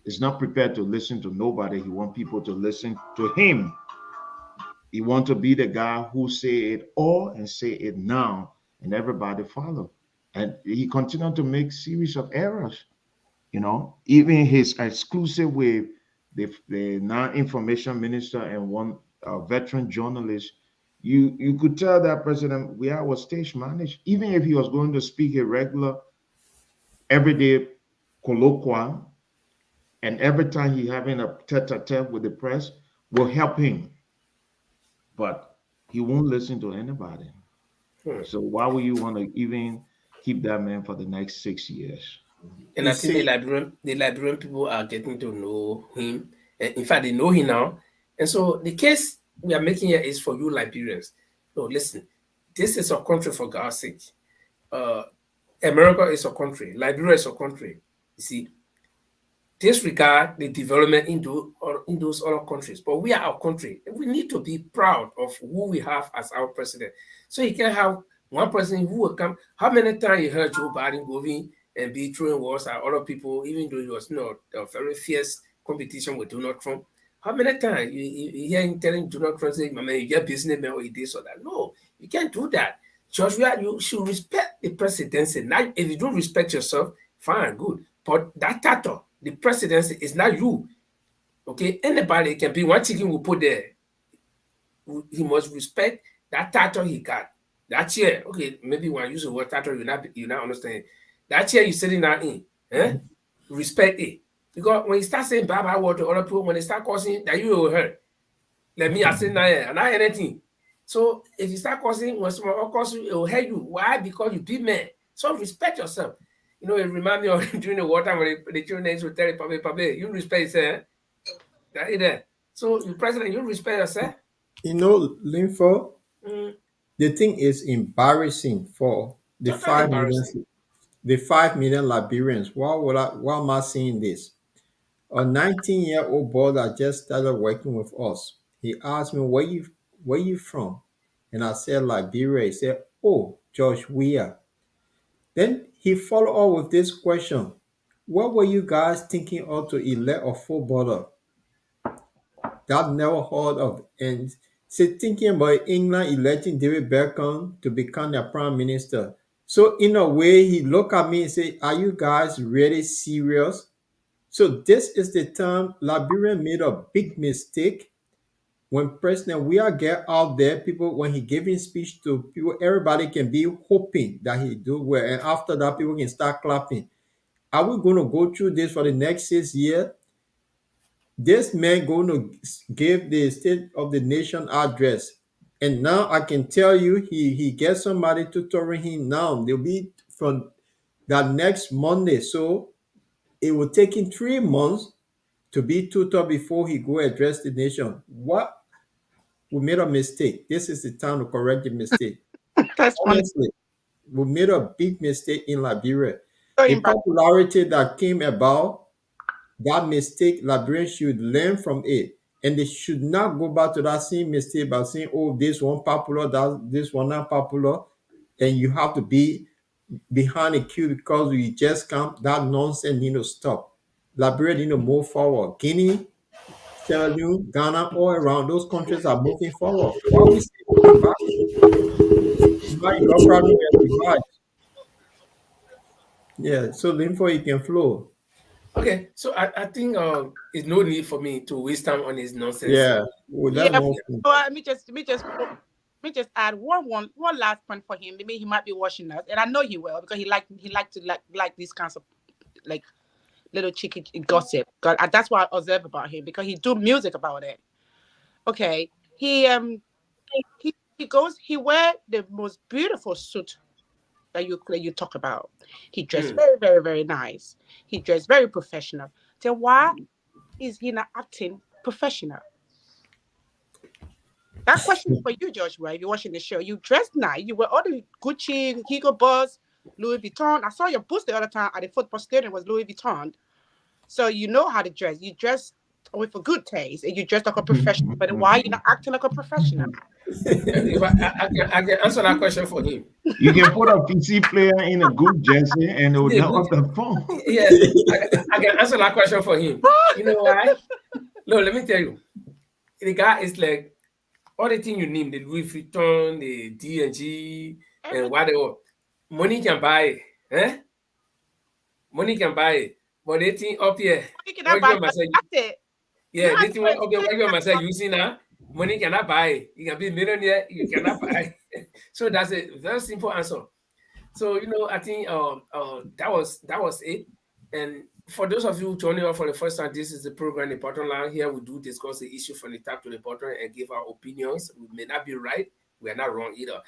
He's not prepared to listen to nobody. He wants people to listen to him. He want to be the guy who say it all and say it now, and everybody follow. And he continued to make series of errors. Even his exclusive with the non-information minister and one veteran journalist, you could tell that President Weah was stage managed. Even if he was going to speak a regular, everyday colloquial, and every time he having a tete-a-tete with the press, will help him, but he won't listen to anybody. Hmm. So why would you want to even keep that man for the next 6 years? And You I think see, the Liberian people are getting to know him. And in fact, they know him now. And so the case we are making here is for you Liberians. No, listen, this is a country for God's sake. Uh, America is a country. Liberia is a country. You see, disregard the development in those other countries. But we are our country. We need to be proud of who we have as our president. So you can have one president who will come. How many times you heard Joe Biden going and be throwing words at other people, even though he was not a very fierce competition with Donald Trump? How many times you hear him telling Donald Trump, say, man, you get businessman or this or that? No, you can't do that. George, you should respect the presidency. Now, if you don't respect yourself, fine, good. But that title, the presidency, is not you. Okay, anybody can be one chicken we put there. He must respect that title he got. That chair, okay, maybe when I use the word title, you not understand. That chair you sitting down in, respect it. Because when you start saying bad bad word to other people, when they start causing that you will hurt. Let me I say now, and not anything. So if you start causing when someone cause you, it will hurt you. Why? Because you be man. So respect yourself. It remind me of during the war time when the children will tell you, Pape, you respect yourself. That is there. So you president, you respect yourself. Linford, Mm, the thing is embarrassing for the that's not 5 million, embarrassing. Liberians. Why am I saying this? A 19-year-old boy that just started working with us. He asked me, where you from? And I said, Liberia. He said, oh, George Weah. Then he followed up with this question. What were you guys thinking of to elect a footballer that never heard of? And say thinking about England electing David Beckham to become their prime minister. So in a way, he looked at me and said, are you guys really serious? So this is the time Liberia made a big mistake. When President Weah get out there, people when he giving speech to people, everybody can be hoping that he do well, and after that, people can start clapping. Are we going to go through this for the next 6 years? This man going to give the State of the Nation address, and now I can tell you, he gets somebody tutoring him now. They'll be from that next Monday, so it will take him 3 months to be tutored before he go address the nation. What we made a mistake. This is the time to correct the mistake. That's funny. Honestly, we made a big mistake in Liberia. So The embarrassing. popularity that came about, that mistake, Liberians should learn from it. And they should not go back to that same mistake by saying, oh, this one popular, this one not popular. And you have to be behind a queue because we just can't, that nonsense need to stop. Liberia need to move forward. Guinea, Sierra Leone, Ghana, all around, those countries are moving forward. Why we still going back? Now you got problem with device. Yeah, so the info you can flow. Okay, so I think it's no need for me to waste time on his nonsense. Yeah, well, that's Yeah. no Yeah. fun. So let me just add one last point for him. Maybe he might be watching us, and I know he will because he like to like these kinds of like little cheeky gossip. That's what I observe about him because he do music about it. Okay, he wear the most beautiful suit that you talk about. He dressed Mm. very very very nice. He dressed very professional. So why is he not acting professional? That question is for you, Joshua. If you're watching the show, you dressed nice. You were all the Gucci, Hugo Boss, Louis Vuitton. I saw your boots the other time at the football stadium was Louis Vuitton. So you know how to dress. You dress with a good taste, and you dress like a professional. But why you not acting like a professional? If I can answer that question for him. You can put a PC player in a good jersey and it will Yeah, not good. perform. Yes, I can answer that question for him. You know why? No, let me tell you. The guy is like all the thing you name, the Louis Vuitton, the D&G, and Everything whatever. Money can buy it. Eh? Money can buy it. But they think up here, you cannot what buy, you but must say, that's it. You yeah, have they to think wait. up here, what you must say, using now, money cannot buy it. You can be a millionaire, you cannot buy it. So that's a very simple answer. So I think that was it. And for those of you joining us for the first time, this is the program, the bottom line. Here we do discuss the issue from the top to the bottom and give our opinions. We may not be right, we are not wrong either.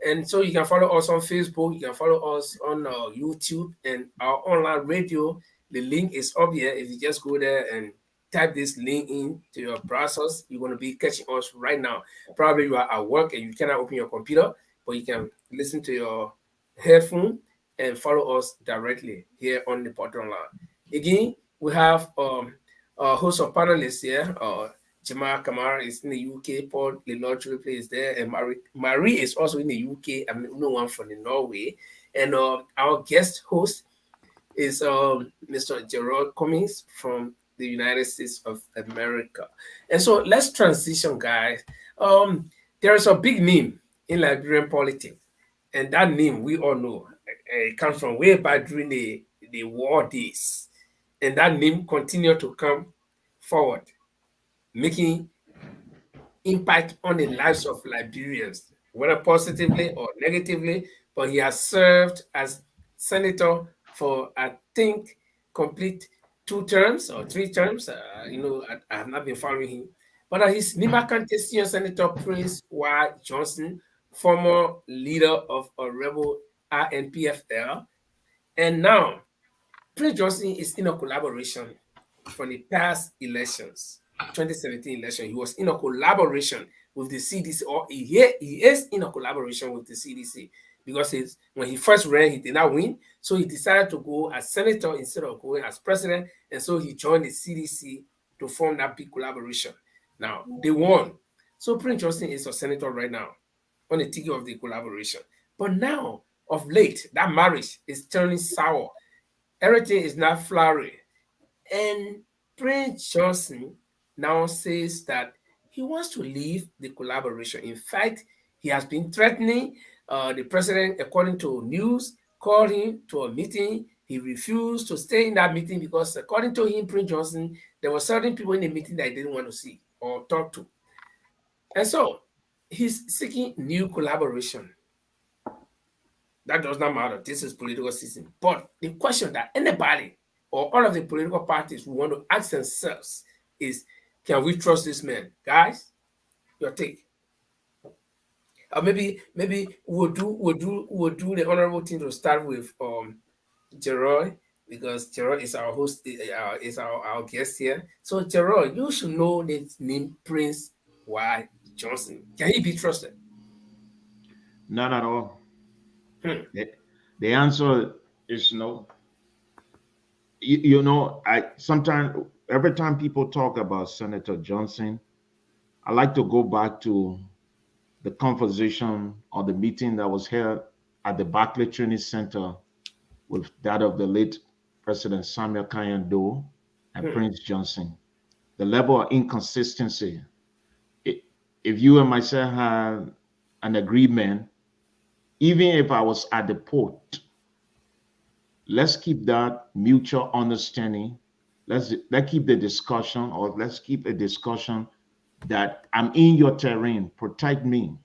And so you can follow us on Facebook, you can follow us on YouTube and our online radio. The link is up here. If you just go there and type this link in to your browsers, you're going to be catching us right now. Probably you are at work and you cannot open your computer, but you can listen to your headphone and follow us directly here on the bottom line. Again, we have a host of panelists here. Jamal Kamara is in the UK, Paul Lilotri is there, and Marie is also in the UK. I mean, no one from the Norway. And our guest host is Mr. Gerald Cummings from the United States of America. And so let's transition, guys. There is a big name in Liberian politics, and that name we all know it comes from way back during the war days, and that name continued to come forward, making impact on the lives of Liberians, whether positively or negatively. But he has served as senator for, I think, complete 2 terms or 3 terms. I have not been following him. But his Nimakante Senior Senator Prince Y. Johnson, former leader of a rebel RNPFL, and now Prince Johnson is in a collaboration from the past elections, 2017 election. He was in a collaboration with the CDC, or he is in a collaboration with the CDC because when he first ran, he did not win. So he decided to go as senator instead of going as president. And so he joined the CDC to form that big collaboration. Now, they won. So Prince Johnson is a senator right now on the ticket of the collaboration. But now, of late, that marriage is turning sour. Everything is not flowery. And Prince Johnson now says that he wants to leave the collaboration. In fact, he has been threatening the president, according to news, called him to a meeting. He refused to stay in that meeting because, according to him, Prince Johnson, there were certain people in the meeting that he didn't want to see or talk to. And so he's seeking new collaboration. That does not matter. This is political season. But the question that anybody or all of the political parties want to ask themselves is, can we trust this man? Guys, your take. Maybe we'll do the honorable thing to start with Gerard, because Gerard is our host, is our guest here. So Gerard, you should know his name, Prince Y. Johnson. Can he be trusted? Not at all. Hmm. The answer is no. I sometimes every time people talk about Senator Johnson, I like to go back to the conversation or the meeting that was held at the Barclay Training Center with that of the late President Samuel Kanyando and Hmm. Prince Johnson. The level of inconsistency. I- If you and myself had an agreement, even if I was at the port, let's keep that mutual understanding. Let's keep the discussion, or let's keep a discussion that I'm in your terrain. Protect me,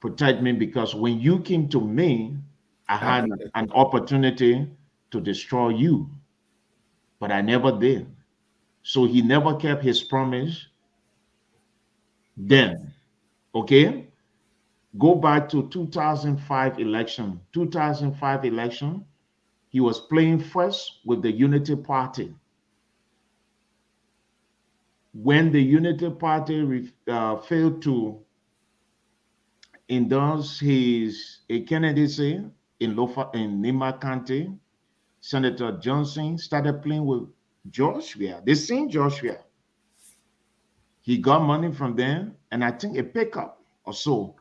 because when you came to me, I I had protect an you. opportunity to destroy you, but I never did. So he never kept his promise Hmm. then. Okay? Go back to 2005 election. 2005 election, he was playing first with the Unity Party. when the Unity Party failed to endorse his a candidacy in Nima County, Senator Johnson started playing with Joshua. The same Joshua. He got money from them, and I think a pickup or so,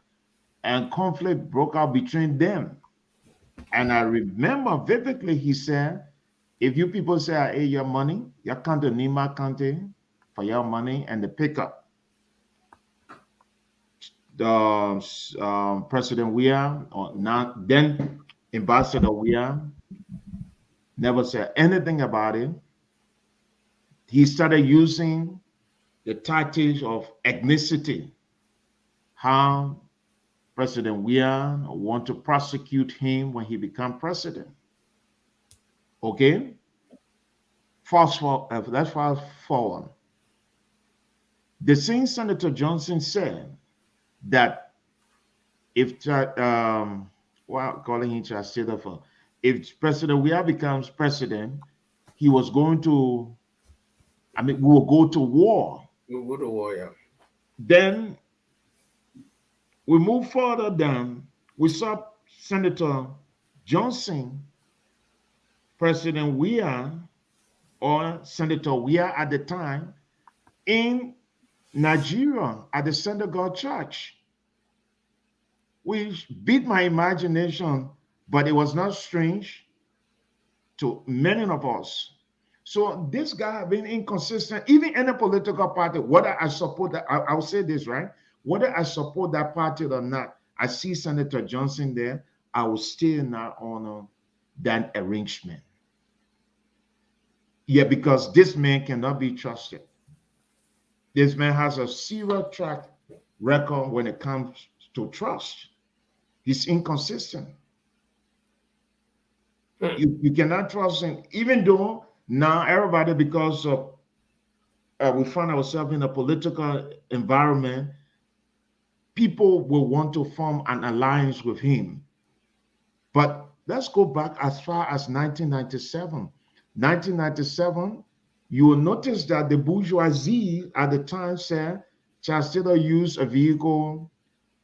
and conflict broke out between them. And I remember vividly he said, if you people say I owe your money, you come to Nima County for your money and the pickup. The President Weah, or not then Ambassador Weah, never said anything about it. He started using the tactics of ethnicity, how President Weah want to prosecute him when he become president. Okay, let's fast forward. The same Senator Johnson said that if calling him for if President Weah becomes president, he was going to, I mean, we will go to war. You go to war, yeah. Then we move further down. We saw Senator Johnson, President Weah, or Senator Weah at the time, in Nigeria at the Synagogue Church, which beat my imagination, but it was not strange to many of us. So this guy have been inconsistent, even in a political party, whether I support that, I'll say this, right? Whether I support that party or not, I see Senator Johnson there, I will still not honor that arrangement. Yeah, because this man cannot be trusted. This man has a serious track record when it comes to trust. He's inconsistent. You cannot trust him, even though now everybody, because of we find ourselves in a political environment, people will want to form an alliance with him. But let's go back as far as 1997. 1997, you will notice that the bourgeoisie at the time said Chancellor used a vehicle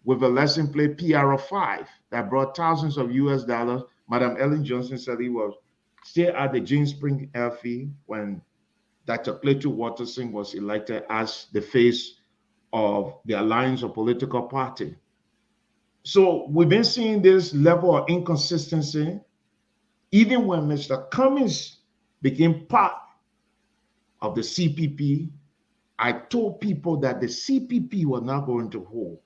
with a license plate PR5 that brought thousands of US dollars. Madam Ellen Johnson said he was still at the Gene Spring Airfield when Dr. Clayton Watterson was elected as the face of the Alliance of Political Party. So we've been seeing this level of inconsistency. Even when Mr. Cummings became part of the CPP, I told people that the CPP was not going to hold.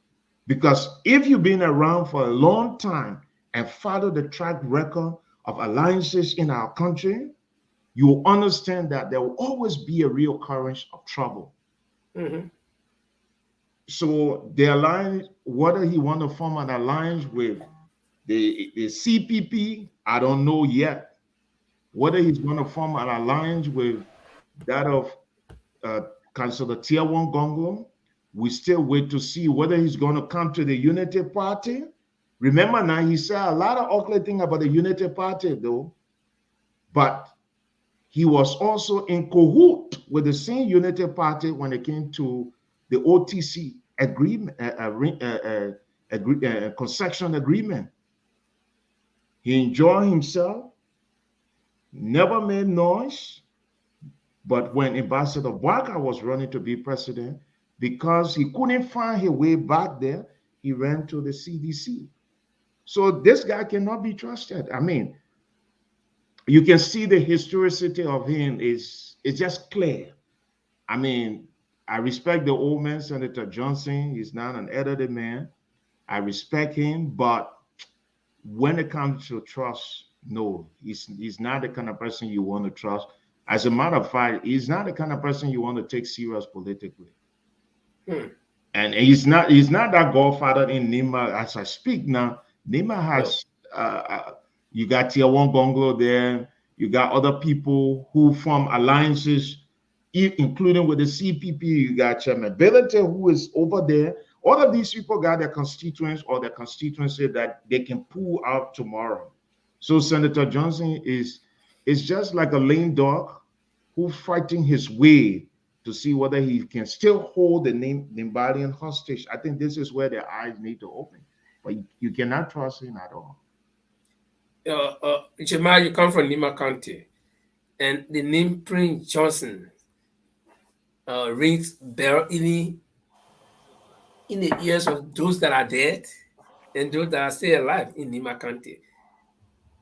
Because if you've been around for a long time and follow the track record of alliances in our country, you will understand that there will always be a reoccurrence of trouble. Mm-hmm. So the alliance, whether he want to form an alliance with the CPP, I don't know yet. Whether he's going to form an alliance with that of Councillor Tiawan Gongo, we still wait to see whether he's going to come to the Unity Party. Remember now, he said a lot of ugly things about the Unity Party, though, but he was also in cahoot with the same Unity Party when it came to the OTC agreement, concession agreement. He enjoyed himself, never made noise, but when Ambassador Boakai was running to be president, because he couldn't find his way back there, he ran to the CDC. So this guy cannot be trusted. I mean, you can see the historicity of him is just clear. I mean, I respect the old man, Senator Johnson. He's not an elderly man. I respect him, but when it comes to trust, no, he's not the kind of person you want to trust. As a matter of fact, he's not the kind of person you want to take serious politically. And he's not that godfather in Nima as I speak now. Nima has you got Tiawan Gonglo there, you got other people who form alliances, including with the CPP. You got Chairman Bellante, who is over there. All of these people got their constituents or their constituency that they can pull out tomorrow. So Senator Johnson is just like a lame dog who's fighting his way to see whether he can still hold the name Liberian hostage. I think this is where their eyes need to open. But you cannot trust him at all. Jamal, you come from Nima County, and the name Prince Johnson rings bell in the ears of those that are dead and those that are still alive in Nima County.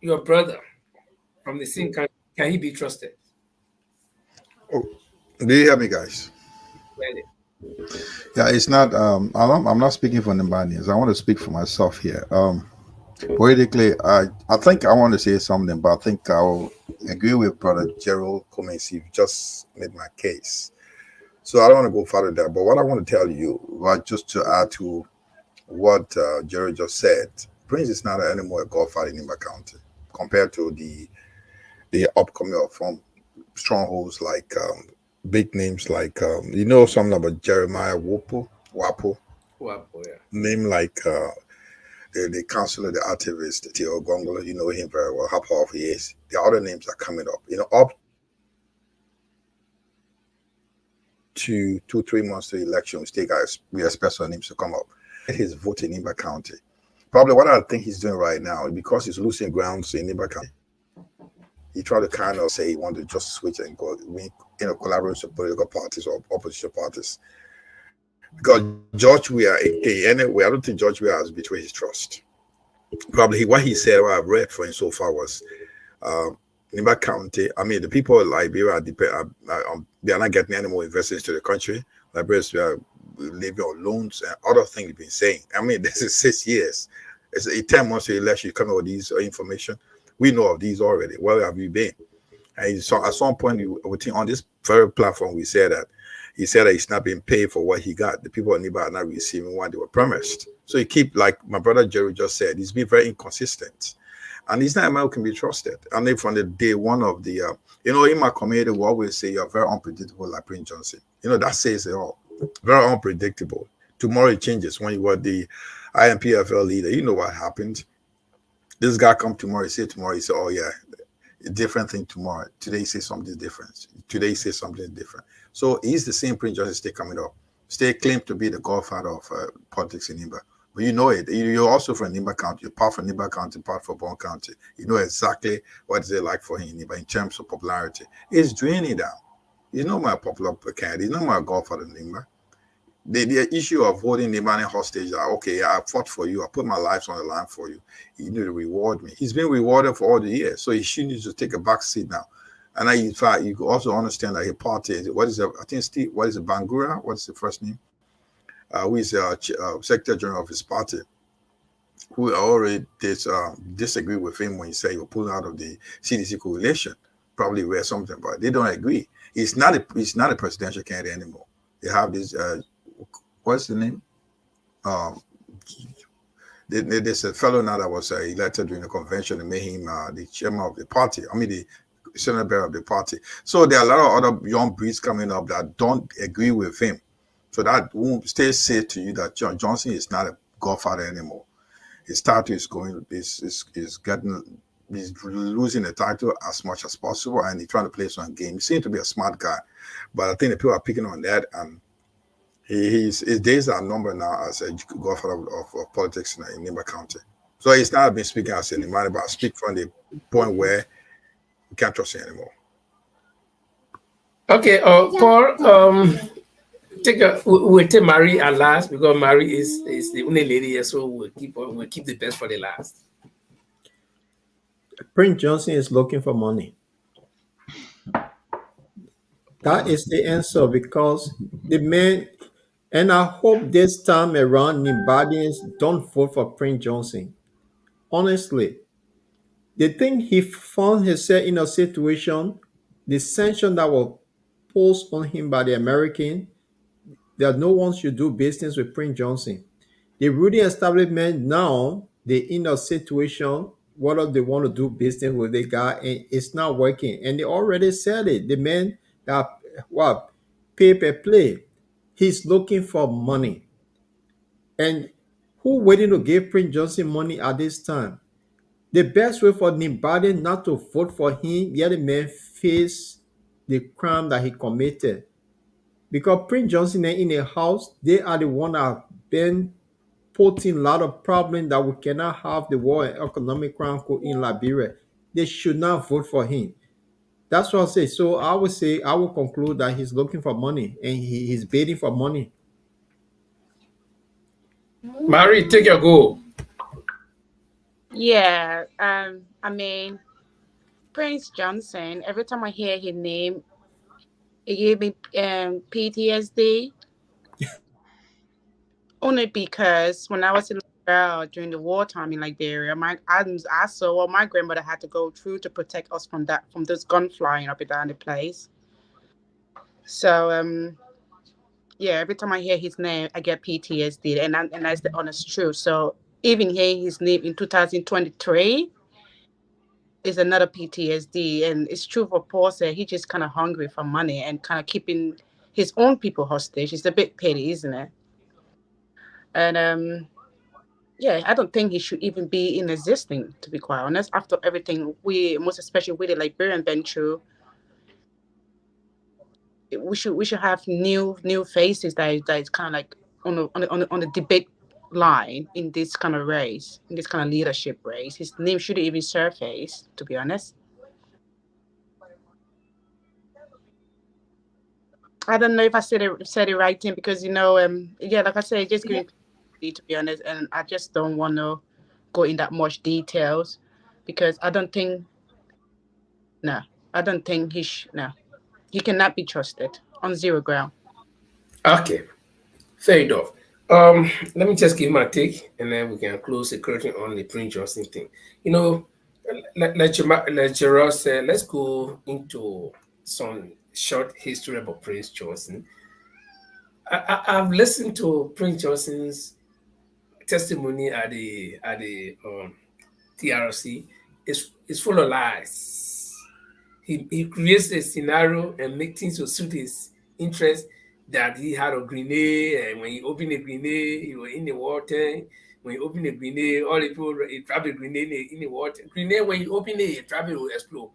Your brother from the same country, can he be trusted? Oh, do you hear me, guys? Really? Yeah, it's not. I'm not speaking for the Nibanians. I want to speak for myself here. Politically, I think I want to say something, but I think I'll agree with Brother Gerald Cummings. You've just made my case. So I don't want to go further there. But what I want to tell you, right, just to add to what Gerald just said, Prince is not anymore a godfather in Nimba County compared to the upcoming or from strongholds like big names like something about Jeremiah Wapo, Well, yeah. name like the counselor, the activist, Theo Gongola, you know him very well, how powerful he is. The other names are coming up. Up to 2-3 months to the election, we expect some names to come up. His vote in Nimba County. Probably what I think he's doing right now, because he's losing grounds in Nimba County, he tried to kind of say he wanted to just switch and go, collaborate with political parties or opposition parties. Because George Weah, anyway, I don't think George Weah has betrayed his trust. Probably what he said, what I've read for him so far was, Nimba County, I mean, the people of Liberia they are not getting any more investments to the country. Liberians are living on loans and other things you've been saying. I mean, this is 6 years. It's 10 months to the election. You come up with these information. We know of these already. Where have you been? And so at some point, on this very platform, he said that he's not being paid for what he got. The people in Niba are not receiving what they were promised. So he keep, like my brother Jerry just said, he's been very inconsistent. And he's not a man who can be trusted. And then from the day one of the, in my community, we always say you're very unpredictable like Prince Johnson. That says it all. Very unpredictable. Tomorrow it changes. When you were the IMPFL leader, you know what happened. This guy come tomorrow, he say, oh yeah, a different thing tomorrow. Today he say something different. Today he say something different. So he's the same Prince Johnson still coming up. Still claimed to be the godfather of politics in Nimba. But you know it. You're also from Nimba County. You're part from Nimba County, part from Bon County. You know exactly what is it like for him in Nimba in terms of popularity. He's draining down. He's not my popular candidate. He's not my godfather in Nimba. The issue of holding Nimba hostage, okay, I fought for you. I put my life on the line for you. You need to reward me. He's been rewarded for all the years. So he should need to take a back seat now. And in fact, you can also understand that his party, what is Bangura? What is the first name? Who is Secretary General of his party, who already disagree with him when he said he was pulling out of the CDC coalition. Probably read something, but they don't agree. He's not a presidential candidate anymore. They have this, what's the name? There's a fellow now that was elected during the convention and made him the chairman of the party. I mean, the Senate bearer of the party. So there are a lot of other young breeds coming up that don't agree with him. So that won't stay safe to you that John Johnson is not a godfather anymore. His title is he's losing the title as much as possible, and he's trying to play some game. He seems to be a smart guy, but I think the people are picking on that, and his days are numbered now as a godfather of politics in Nimba County. So he's not been speaking as any man, but speak from the point where we can't trust him anymore. Okay, Paul, we'll take Marie at last because Marie is the only lady here, so we'll keep the best for the last. Prince Johnson is looking for money. That is the answer because the man, and I hope this time around, Nibadians don't vote for Prince Johnson. Honestly, they think he found himself in a situation, the sanction that was posed on him by the American, that no one should do business with Prince Johnson. The ruling establishment now, they in a situation whether they want to do business with the guy and it's not working. And they already said it. The man that pay per play, he's looking for money. And who waiting to give Prince Johnson money at this time? The best way for anybody not to vote for him, yet the man face the crime that he committed. because Prince Johnson in a house, they are the one that have been putting a lot of problem that we cannot have the World Economic Council in Liberia. They should not vote for him. That's what I say. So I would say I will conclude that he's looking for money and he's bidding for money. Mary, take your go. Yeah. I mean, Prince Johnson. Every time I hear his name, it gave me PTSD. Only because when I was a little girl during the wartime in Liberia, I saw what my grandmother had to go through to protect us from those gun flying up and down the place. So yeah, every time I hear his name, I get PTSD, and that's the honest truth. So even hearing his name in 2023 is another PTSD, and it's true for Paul said he just kind of hungry for money and kind of keeping his own people hostage. It's a bit petty, isn't it? And yeah, I don't think he should even be in existing, to be quite honest. After everything we, most especially with the Liberian been through, we should have new faces that is kind of like on the debate line in this kind of race, in this kind of leadership race. His name shouldn't even surface, to be honest. I don't know if I said it right thing because yeah, like I said, it just giving to be honest, and I just don't want to go in that much details because no, I don't think no, he cannot be trusted on zero ground. Okay, fair enough. Let me just give my take, and then we can close the curtain on the Prince Johnson thing. You know, like Gerard said, let's go into some short history about Prince Johnson. I've listened to Prince Johnson's testimony at the TRC. It's full of lies. He creates a scenario and make things to suit his interest, that he had a grenade, and when he opened a grenade, he was in the water. When you open a grenade, all the people he drop a grenade in the water. Grenade, when you open it, you drop it will explode.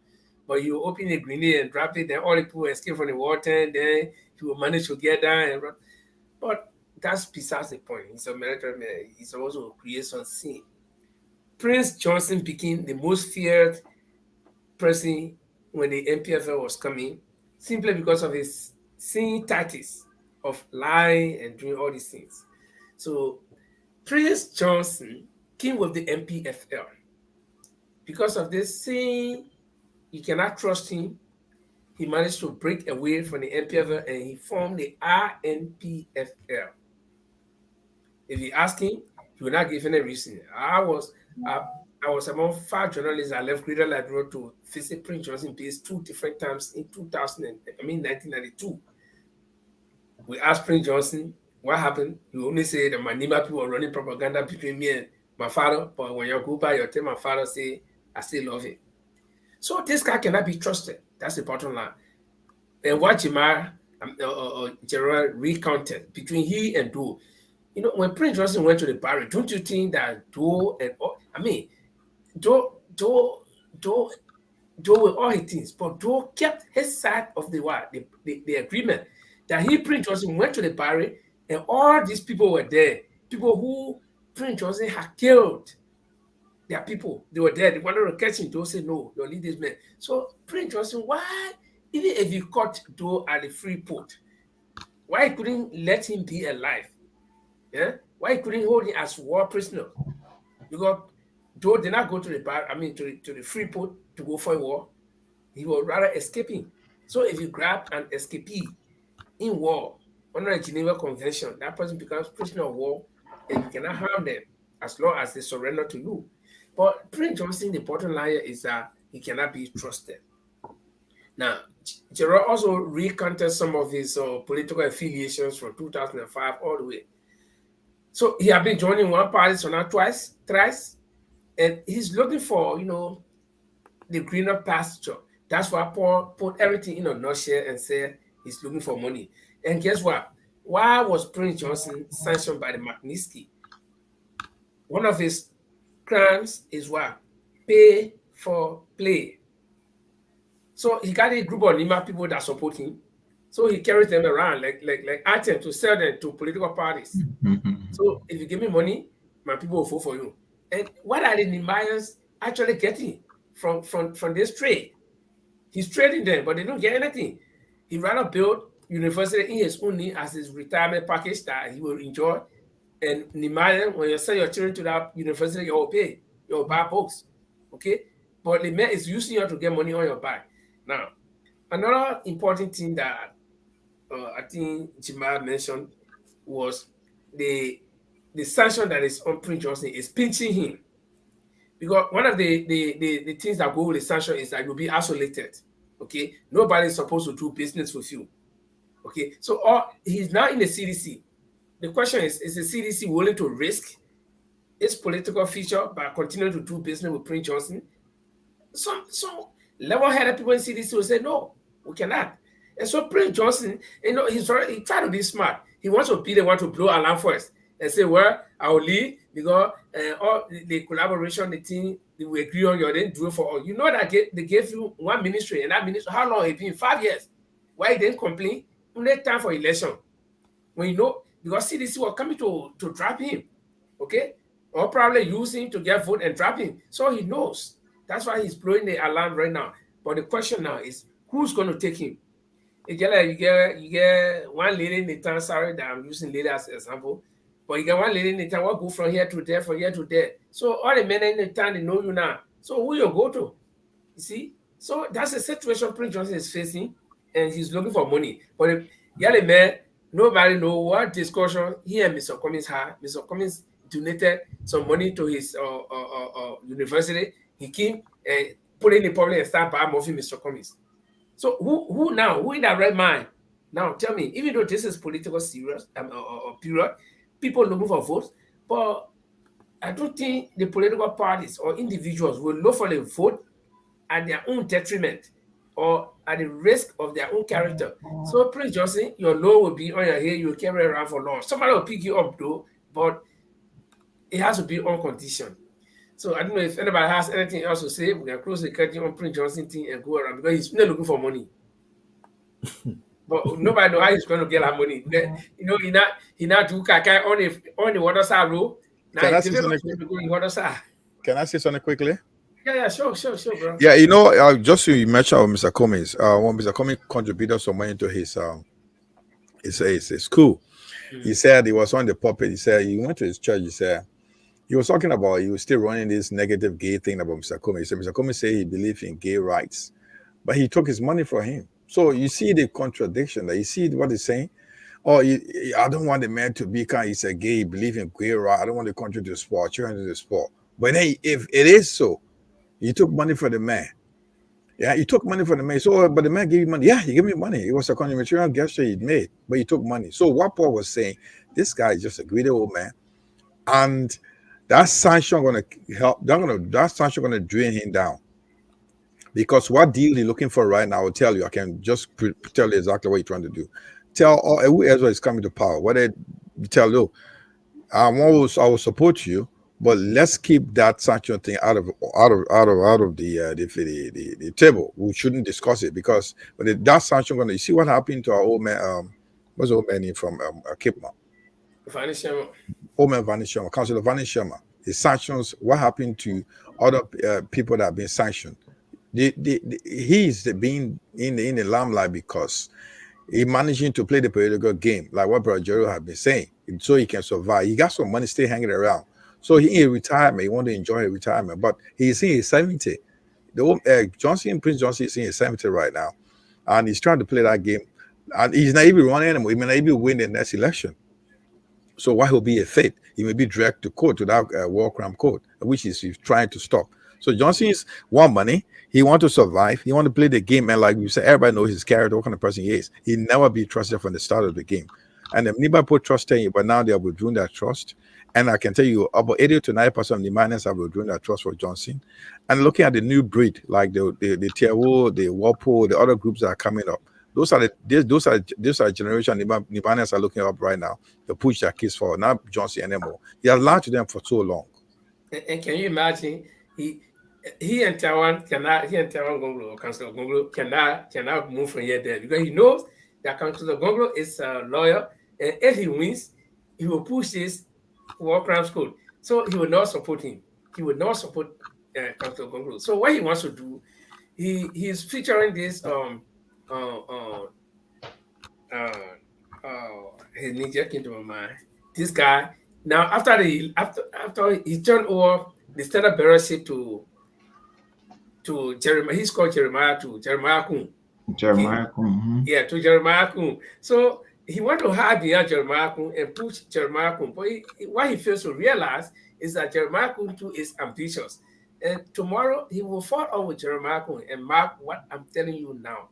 But you open a grenade and drop it, then all the people escape from the water, and then he will manage to get down and run. But that's besides the point. He's a military man. He's also create some scene. Prince Johnson became the most feared person when the MPFL was coming, simply because of his sin tactics of lying and doing all these things. So Prince Johnson came with the MPFL. Because of this saying you cannot trust him, he managed to break away from the MPFL and he formed the RNPFL. If you ask him, he will not give any reason. I was among 5 journalists that left Greater Liberia to visit Prince Johnson base 2 different times in 1992. We asked Prince Johnson what happened. He only said that my Nima people were running propaganda between me and my father. But when you go by, you tell my father, say, I still love him. So this guy cannot be trusted. That's the bottom line. And what Gerard recounted between he and Doe. When Prince Johnson went to the barrel, don't you think that Doe and Doe with all his things, but Doe kept his side of the agreement that Prince Johnson went to the barrel and all these people were there. People who Prince Johnson had killed their people. They were there. They wanted to catch him. Doe said, no, you'll leave this man. So Prince Johnson, why, even if you caught Doe at the free port, why couldn't let him be alive? Yeah? Why couldn't hold him as war prisoner? Because Doe did not go to to the free port to go for a war. He was rather escaping. So if you grab an escapee in war under the Geneva Convention, that person becomes prisoner of war and you cannot harm them as long as they surrender to you. But Prince Johnson, the bottom line is that he cannot be trusted. Now, Gerard also recounted some of his political affiliations from 2005 all the way. So he had been joining one party, so now thrice, and he's looking for, the greener pasture. That's why Paul put everything in a nutshell and said he's looking for money. And guess what? Why was Prince Johnson sanctioned by the Magnitsky? One of his crimes is what? Pay for play. So he got a group of Lima people that support him. So he carries them around like items to sell them to political parties. So if you give me money, my people will vote for you. And what are the Nehemiahs actually getting from this trade? He's trading them, but they don't get anything. He rather build university in his own name as his retirement package that he will enjoy. And Nehemiah, when you send your children to that university, you will pay, you will buy books. Okay? But the man is using you to get money on your back. Now, another important thing that I think Jima mentioned was the the sanction that is on Prince Johnson is pinching him. Because one of the things that go with the sanction is that you'll be isolated. Okay, nobody's supposed to do business with you. Okay, so he's now in the CDC. The question is the CDC willing to risk its political future by continuing to do business with Prince Johnson? Some level-headed people in CDC will say no, we cannot. And so Prince Johnson, he tried to be smart. He wants to be the one to blow alarm first and say, well, I will leave because all the collaboration, the thing we agree on, you didn't do it for all. You know that they gave you one ministry, and that ministry, how long it been? 5 years. Why you didn't complain? Only time for election. When you know, because CDC were coming to drop him, okay? Or probably use him to get vote and drop him. So he knows. That's why he's blowing the alarm right now. But the question now is, who's going to take him? You get one lady in the town, sorry that I'm using lady as an example, but you get one lady in the town, what go from here to there, from here to there. So all the men in the town, they know you now. So who you go to? You see? So that's the situation Prince Johnson is facing, and he's looking for money. But the man, nobody know what discussion he and Mr. Cummings had. Mr. Cummings donated some money to his university. He came and put in the public and start buying muffin Mr. Cummings. So who now? Who in that right mind? Now tell me, even though this is political serious period, people looking for votes, but I don't think the political parties or individuals will look for the vote at their own detriment or at the risk of their own character. So Prince Johnson, your loan will be on your head, you'll carry around for long. Somebody will pick you up though, but it has to be on condition. So I don't know if anybody has anything else to say. We can close the curtain on Prince Johnson thing and go around because he's not looking for money. But nobody knows how he's going to get that money. He not do kakai on the water side road. Now Can I it's say difficult something? to go in water side. Can I say something quickly? Yeah, sure, bro. Yeah, just so you mentioned Mr. Cummings, when Mr. Cummings contributed some money to his school, he said he was on the pulpit. He said he went to his church. He said he was talking about he was still running this negative gay thing about Mr. Cummings. He said Mr. Cummings said he believed in gay rights, but he took his money from him. So you see the contradiction there. You see what he's saying? Oh, I don't want the man to be kind. He's a gay. He believes in gay rights. I don't want the country to sport, children to the sport. But hey, if it is so, you took money from the man. Yeah, you took money from the man. So, but the man gave you money. Yeah, he gave me money. It was a material gesture he made, but he took money. So what Paul was saying, this guy is just a greedy old man, and that sanction going to help. That sanction going to drain him down. Because what deal he's looking for right now, I will tell you. I can just tell you exactly what he's trying to do. Tell whoever is coming to power, whether you tell, look, I will support you, but let's keep that sanction thing out of the table. We shouldn't discuss it because when that sanction you see what happened to our old man. What's the old man name from Cape Mount? Old man Vanish Sharma, Councillor Vanish Sharma. The sanctions. What happened to other people that have been sanctioned? He's being in the limelight because he managing to play the political game, like what Brother Jero have been saying, so he can survive. He got some money still hanging around. So he in retirement, he want to enjoy his retirement, but he's in his 70. The old, Prince Johnson is in his 70 right now, and he's trying to play that game, and he's not even running anymore. He may not even win the next election. So why he'll be a fate? He may be dragged to court, to that war crime court, which he's trying to stop. So Johnson is want money. He want to survive. He want to play the game, and like you said, everybody knows his character, what kind of person he is. He never be trusted from the start of the game. And if anybody put trust in you, but now they are withdrawing that trust. And I can tell you, about 80 to 90% of the miners have withdrawn that trust for Johnson. And looking at the new breed, like the Tiawo, the Wapo, the other groups that are coming up, those are generation the miners are looking up right now. They push their kids forward, not Johnson anymore. He has lied to them for so long. And can you imagine he and Taiwan Gonglo, Councillor Gonglo cannot move from here there because he knows that Councillor Gonglo is a lawyer, and if he wins, he will push this war crime school. So he will not support him. He will not support Councillor Gonglo. So what he wants to do, he's featuring this uh uh uh his name just came to my mind. This guy now after he turned over the standard bearership to Jeremiah. He's called Jeremiah Kun. Okay, Jeremiah. Mhm. yeah, to Jeremiah Kun. So he want to hide behind Jeremiah Kun and push Jeremiah Kun. But what he fails to realize is that Jeremiah Kun too is ambitious. And tomorrow he will fall on with Jeremiah Kun and mark what I'm telling you now.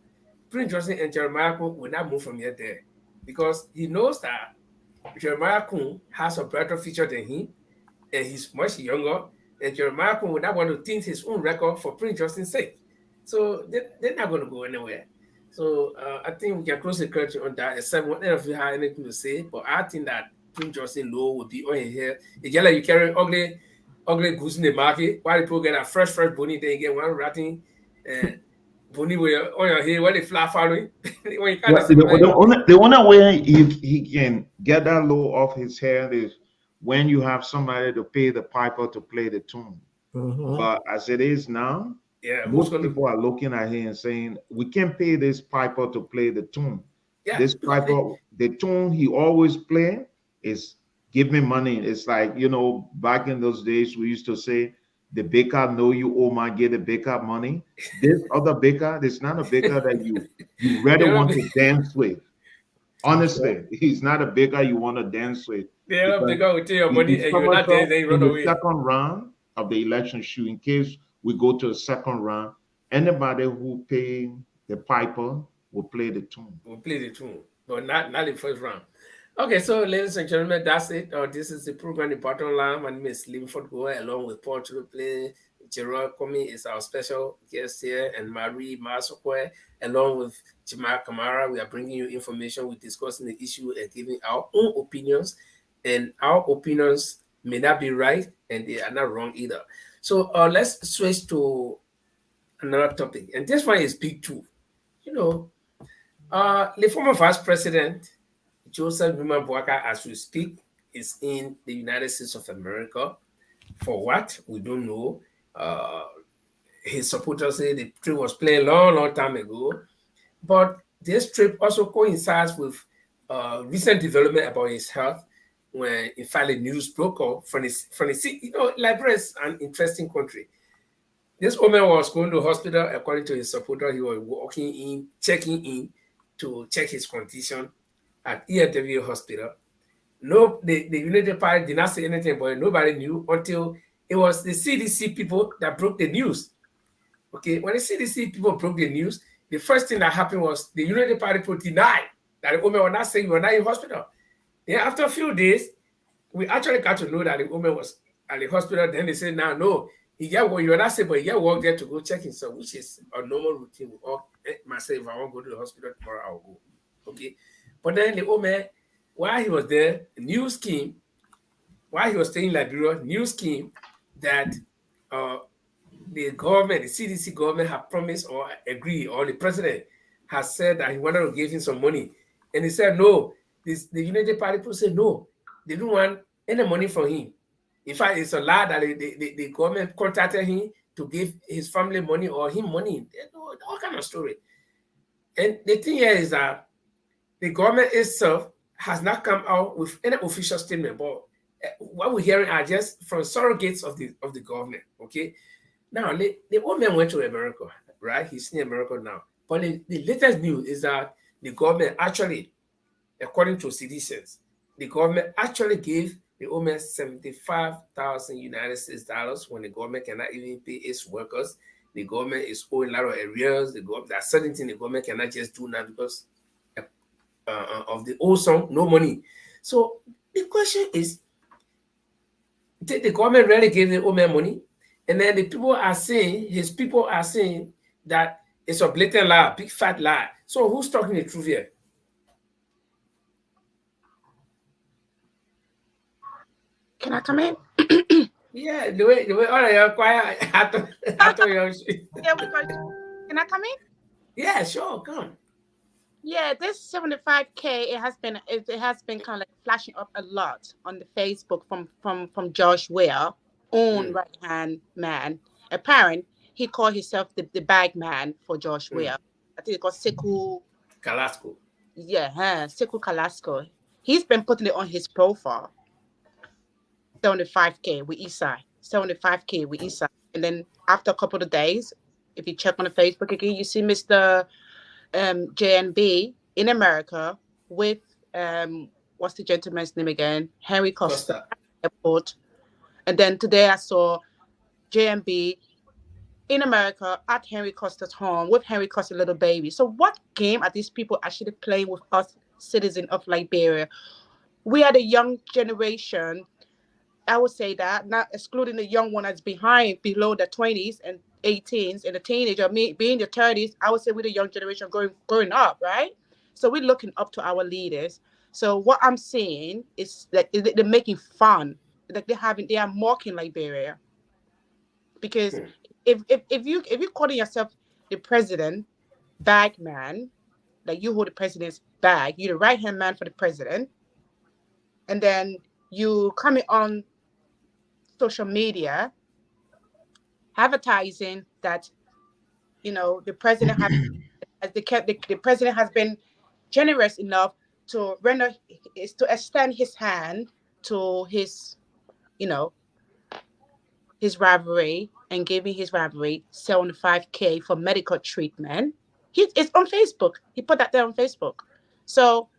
Prince Johnson and Jeremiah Kun will not move from here there because he knows that Jeremiah Kun has a brighter future than him and he's much younger. And Jeremiah Kun would not want to tint his own record for Prince Justin's sake. So they're not going to go anywhere. So I think we can close the curtain on that, except one of you have anything to say. But I think that Prince Justin Low will be on here. It's just like you carry ugly goose in the market, while people get a fresh bony, then you get one ratting bony on your head when they fly following. When you Well, can't see the way. the only way he can get that low off his head is when you have somebody to pay the piper to play the tune. Mm-hmm. But as it is now, Yeah, who's most going to? people are looking at him and saying, we can't pay this piper to play the tune. Yeah, This because piper, the tune he always play is give me money. It's like, back in those days, we used to say, the baker know you owe my get the baker money. This other baker, it's not a baker that you really the want other to dance with. Honestly, he's not a baker you want to dance with the other because bigger will take your he money and you're not there, so then you in run the away. second round of the election shoot, in case we go to a second round, anybody who pay the piper will play the tune. We'll play the tune, but not the first round. Okay, so ladies and gentlemen, that's it. This is the program, The Bottom Line. My name is Linford Goa, along with Paul Play. Gerard Comey is our special guest here, and Marie Masokwe, along with Jamal Kamara. We are bringing you information. We're discussing the issue and giving our own opinions. And our opinions may not be right, and they are not wrong either. So let's switch to another topic. And this one is big too. You know, the former vice president, Joseph Boakai, as we speak, is in the United States of America. For what? We don't know. Uh, his supporters say the trip was planned long time ago. But this trip also coincides with recent development about his health when, in fact, the news broke up from the city. Liberia is an interesting country. This woman was going to hospital, according to his supporter. He was checking in to check his condition at EFW Hospital. No, the United Party did not say anything about it. Nobody knew until it was the CDC people that broke the news. Okay, when the CDC people broke the news, the first thing that happened was the United Party people denied that the woman was not saying you were not in hospital. Then after a few days, we actually got to know that the woman was at the hospital. Then they said, "Now, no, you were not saying, but he got walk there to go check himself, which is a normal routine. Or myself, if I want to go to the hospital tomorrow, I'll go." Okay, but then the woman, while he was there, news came. While he was staying in Liberia, news came that the government, the CDC government, have promised or agreed, or the president has said that he wanted to give him some money. And he said, no. The United Party people said, no, they don't want any money from him. In fact, it's a lie that the government contacted him to give his family money or him money. All kind of story. And the thing here is that the government itself has not come out with any official statement, but what we're hearing are just from surrogates of the government. Okay. Now, the old man went to America, right? He's in America now. But the latest news is that the government actually, according to citizens, the government actually gave the old man 75,000 United States dollars when the government cannot even pay its workers. The government is owing a lot of arrears. There's certain things the government cannot just do now because of the old song, no money. So the question is, did the government really give the old man money? And then his people are saying that it's a blatant lie, big fat lie. So who's talking the truth here? Can I come in? Yeah, the way all of you quiet, I thought you Yeah, we got. Can I come in? yeah, sure, come. Yeah, this 75K, it has been kind of like flashing up a lot on the Facebook from Josh Weah, own Mm, right hand man. Apparent he called himself the bag man for Josh mm. Weah. I think it got Sekou, Carrasco. yeah, Sekou Kalasco. He's been putting it on his profile. 75K with Isai. 75K with Isai. And then after a couple of days, if you check on the Facebook again, you see Mr. JNB in America with what's the gentleman's name again? Henry Costa Costa. at the airport. And then today I saw JNB in America at Henry Costa's home with Henry Costa's little baby. So what game are these people actually playing with us citizens of Liberia? We are the young generation. I would say that, not excluding the young one that's behind, below the 20s and 18s, and the teenager, me being the 30s. I would say we're the young generation growing up, right? So we're looking up to our leaders. So what I'm seeing is that they're making fun, like they are mocking Liberia, because Mm. if you calling yourself the president bag man, like you hold the president's bag, you're the right hand man for the president, and then you coming on social media advertising that the president has the president has been generous enough to render is to extend his hand to you know his rivalry, and giving his rivalry 75K for medical treatment. It's on Facebook. He put that there on Facebook. So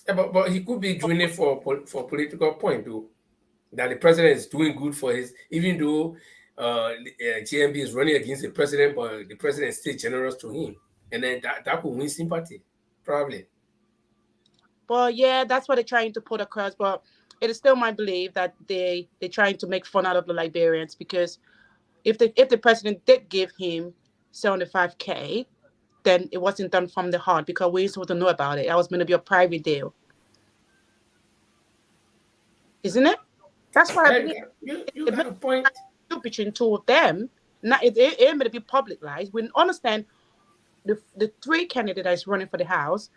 Yeah, but he could be doing it for political point though. That the president is doing good for his, even though GMB is running against the president, but the president is still generous to him, and then that could win sympathy, probably. well, yeah, that's what they're trying to put across, but it is still my belief that they're trying to make fun out of the Liberians, because if the president did give him 75K, then it wasn't done from the heart, because we ain't supposed to know about it. That was going to be a private deal, isn't it? That's why I Hey, believe you it got may a point. be between two of them. Not it may be public lies. We understand the three candidates running for the house,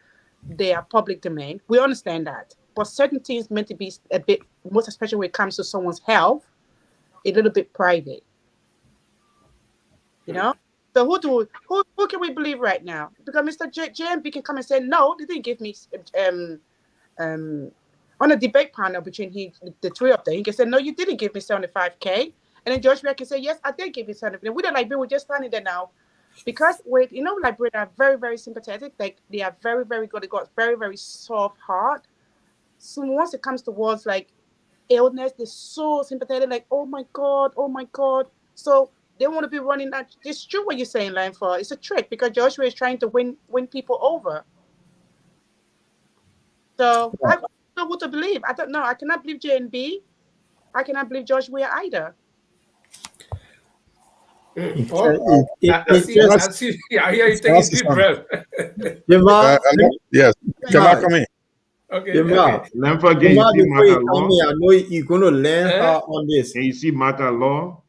they are public domain. We understand that, but certain things meant to be a bit, most especially when it comes to someone's health, a little bit private. You Hmm. know. So who can we believe right now? Because Mr. JMB can come and say no, they didn't give me um um on a debate panel between the three of them. He can say no, you didn't give me 75K, and then Josh Beck can say yes, I did give you 75K. We don't like we're just standing there now because with Liberians are very very sympathetic. Like they are very very good. They got very very soft heart. So once it comes towards like illness, they're so sympathetic, like, oh my God, oh my God. So they want to be running that. It's true what you're saying, Line for. It's a trick because Joshua is trying to win people over. So I don't know who to believe. I don't know. I cannot believe JNB. I cannot believe Joshua either. Hmm. It, Oh, I it see. Can I, I just, see. I hear you can I taking say deep something? breath. Jamal, Hello? Yes. Can I Jamal, come in? Okay, okay. Jamal, Learn for again. You Jamal, see before matter you come law. here, I know you're going to learn Uh, how on this. Can you see matter law?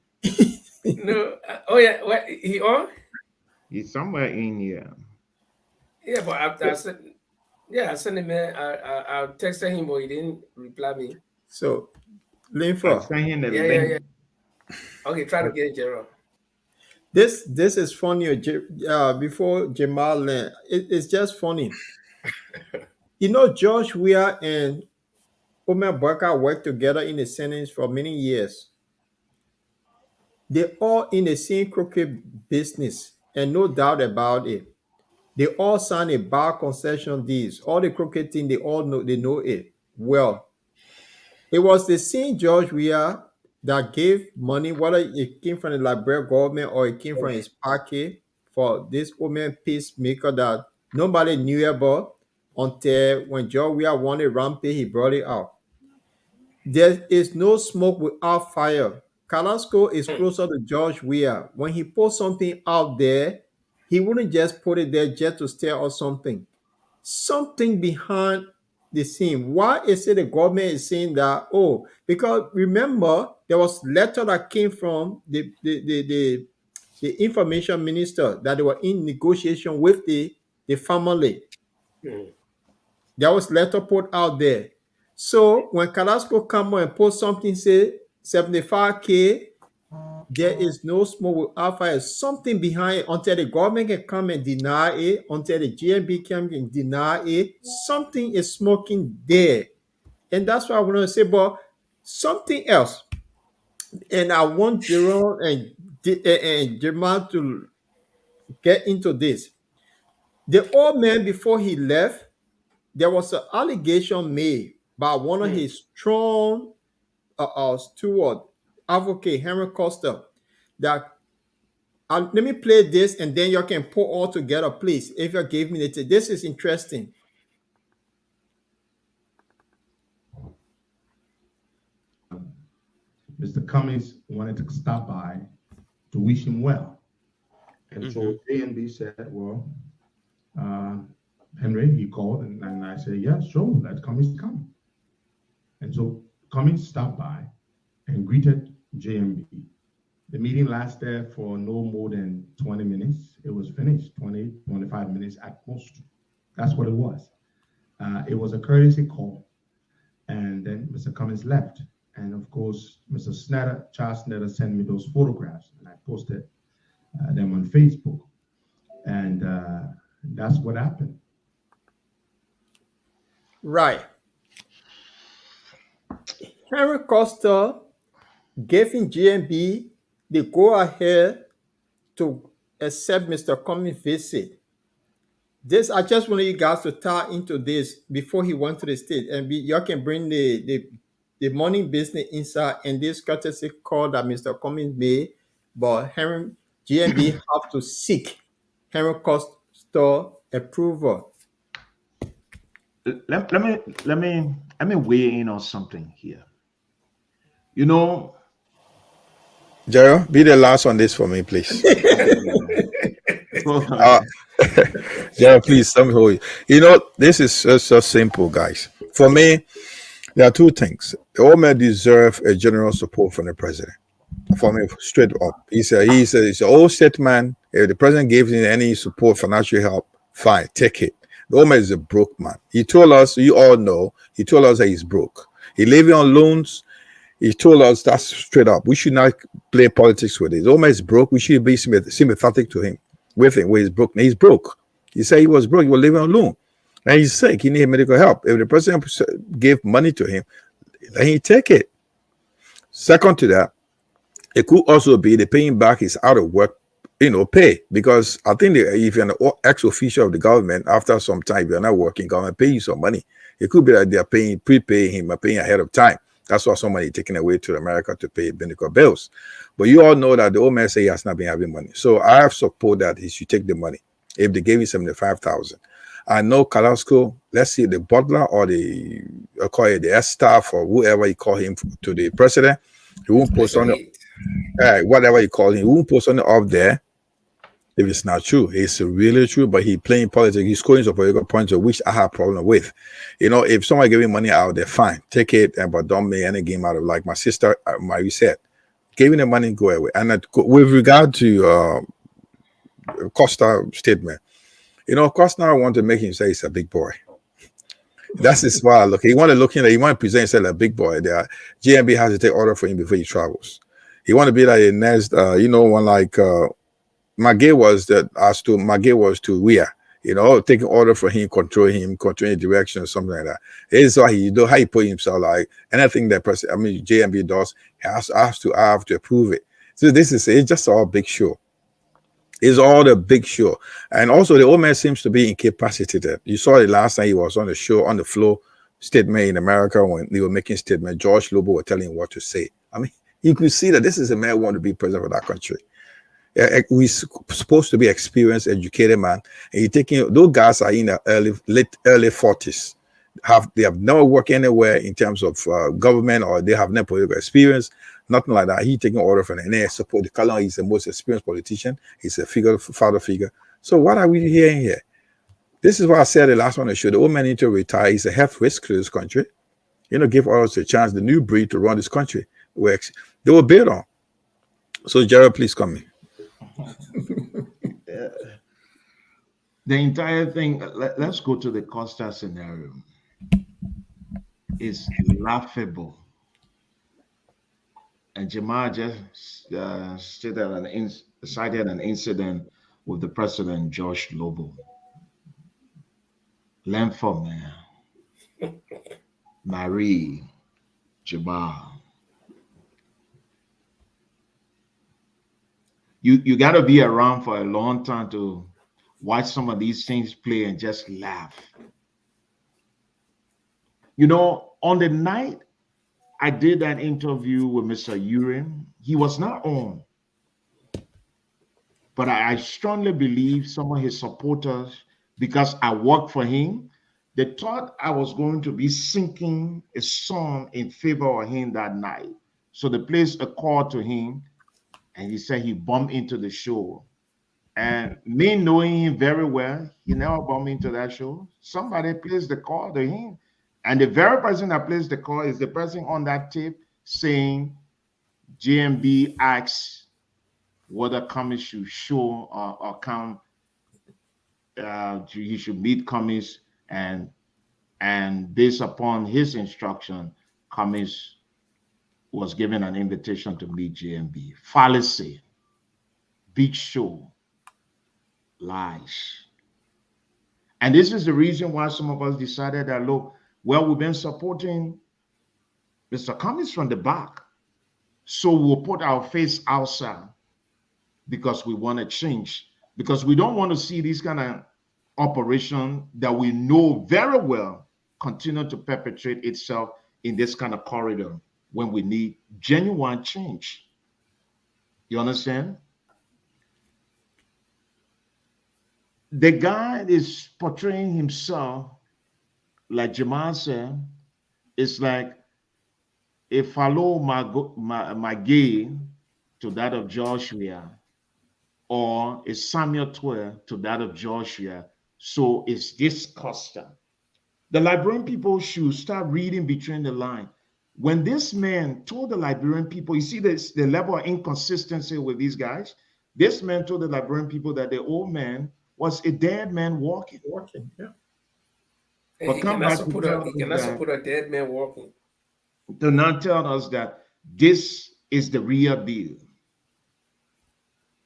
no. Oh yeah. What he on? He's somewhere in here. Yeah, but I said. Yeah, I sent him. I texted him, but he didn't reply me. So, I Linfa, sent him the Yeah, yeah, yeah. link. Okay, try to get Gerald. this is funny. Before Jamal learn, it's just funny. Josh Weah and Omer Barker worked together in the Senate for many years. They all in the same crooked business, and no doubt about it. They all signed a bar concession deals. All the crooked thing, they know it well. It was the same George Weah that gave money, whether it came from the Liberia government or it came from his pocket, for this woman peacemaker that nobody knew about until when George Weah wanted rampage, he brought it out. There is no smoke without fire. Carrasco is Hmm. closer to George Weah. When he put something out there, he wouldn't just put it there just to stir or something behind the scene. Why is it the government is saying that? Oh, because remember there was letter that came from the information minister that they were in negotiation with the the family. Mm. There was letter put out there. So when Carrasco come and post something, say 75K, there is no smoke with Alpha. Something behind it until the government can come and deny it, until the GMB can deny it. Something is smoking there. And that's what I want to say. But something else, and I want Jerome and Jamal to get into this. The old man, before he left, there was an allegation made by one of Mm. his strong steward, advocate Henry Costa, that let me play this and then you can put all together, please. If you give me the this is interesting. Mr. Cummings wanted to stop by to wish him well. And so JNB said, well, uh, Henry, he called and I said, yeah, sure, let Cummings come. And so Cummings stopped by and greeted JMB. The meeting lasted for no more than 20 minutes. It was finished, 20, 25 minutes at most. That's what it was. It was a courtesy call. And then Mr. Cummings left. And of course, Mr. Snetter, Charles Snetter sent me those photographs and I posted them on Facebook. And that's what happened. Right. Henry Costa giving GMB the go ahead to accept Mr. Cummings' visit. This I just want you guys to tie into this before he went to the state, and you can bring the money business inside and this courtesy call that Mr. Cummings made, but Henry GMB have to seek Henry Costa approval. Let me weigh in on something here. You know, Gerald, be the last on this for me, please. Gerald, please, let me hold you. You know, this is so simple, guys. For me, there are two things. The old man deserve a general support from the president. For me, straight up. He's an old state man. If the president gives him any support, financial help, fine, take it. The old man is a broke man. He told us, you all know, he told us that he's broke. He living on loans. He told us that's straight up. We should not play politics with it. The old man is broke. We should be sympathetic to him, with him, where he's broke. Now, he's broke. He said he was broke. He was living on loan. And he's sick. He needs medical help. If the president gave money to him, then he take it. Second to that, it could also be the paying back is out of work, pay. Because I think if you're an ex-official of the government, after some time, you're not working, government pay you some money. It could be that they're prepaying him or paying ahead of time. That's why somebody taken away to America to pay medical bills. But you all know that the old man say he has not been having money. So I have support that he should take the money. If they gave him 75,000. I know Carrasco, let's see, the butler or the S staff or whoever you call him to the president, he won't post on it, whatever you call him, he won't post on it up there if it's not true. It's really true, but he playing politics, he's scoring some political points, which I have a problem with. If somebody giving money out there, fine, take it, but don't make any game out of it. Like my sister, Mary said, giving the money, go away. And with regard to Costa statement, Costa want to make him say he's a big boy. That's his why I look. He want to present himself like a big boy. GMB has to take order for him before he travels. He want to be like the next, one like Magay was to Weah, taking order for him, controlling the direction or something like that. This is why how he put himself like anything that JMB does has to have to approve it. So it's just all big show. It's all the big show. And also the old man seems to be incapacitated. You saw it last time he was on the show, on the floor, statement in America when they were making statement. George Lobo was telling him what to say. You could see that this is a man who wants to be president of that country. We're supposed to be experienced, educated man. And you're taking, those guys are in the early 40s. They have never worked anywhere in terms of government, or they have no political experience. Nothing like that. He taking order from the support. The color, he's the most experienced politician. He's a father figure. So what are we hearing here? This is what I said the last one I showed. The old man need to retire. He's a health risk to this country. Give us a chance, the new breed to run this country. They will build on. So Jared, please come in. The entire thing, let's go to the Costa scenario, is laughable. And Jamal just cited an incident with the president, George Lobo. Lampham, man, Marie, Jamal. You got to be around for a long time to watch some of these things play and just laugh. You know, on the night I did that interview with Mr. Urin, he was not on, but I strongly believe some of his supporters, because I worked for him, they thought I was going to be singing a song in favor of him that night. So they placed a call to him, and he said he bumped into the show. And me knowing him very well, he never bumped into that show. Somebody placed the call to him. And the very person that placed the call is the person on that tape saying JMB asks whether Cummings should show or come, he should meet Cummings, and based upon his instruction, Cummings was given an invitation to meet JMB. Fallacy, big show, lies. And this is the reason why some of us decided that, look, well, we've been supporting Mr. Cummings from the back. So we'll put our face outside because we want to change. Because we don't want to see this kind of operation that we know very well continue to perpetrate itself in this kind of corridor when we need genuine change. You understand? The guy is portraying himself, like Jamal said, it's like a follow my gay to that of Joshua, or a Samuel 12 to that of Joshua. So it's this custom. The Liberian people should start reading between the lines. When this man told the Liberian people, you see this, the level of inconsistency with these guys. This man told the Liberian people that the old man was a dead man walking. Walking, yeah. And But come back to tell he us can also that, put a dead man walking. to not tell us that this is the real deal.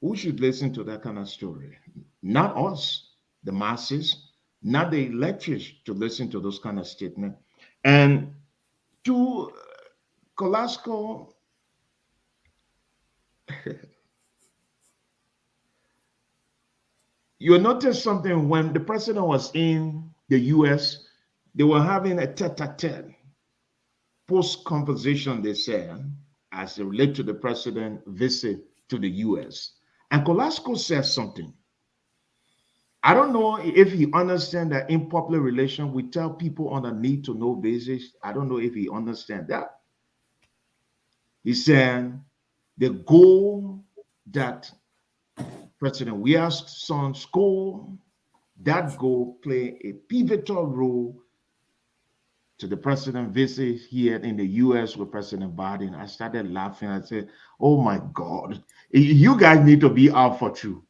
Who should listen to that kind of story? Not us, the masses, not the electors to listen to those kind of statements. And to Colasco, you notice something when the president was in the US, they were having a tete-a-tete post-conversation, they said, as it relates to the president visit to the US. And Colasco says something. I don't know if he understands that in public relations, we tell people on a need to know basis. I don't know if he understands that. He said the goal that President Weah's son scored, that goal play a pivotal role to the president visit here in the US with President Biden. I started laughing. I said, oh my God, you guys need to be out for true.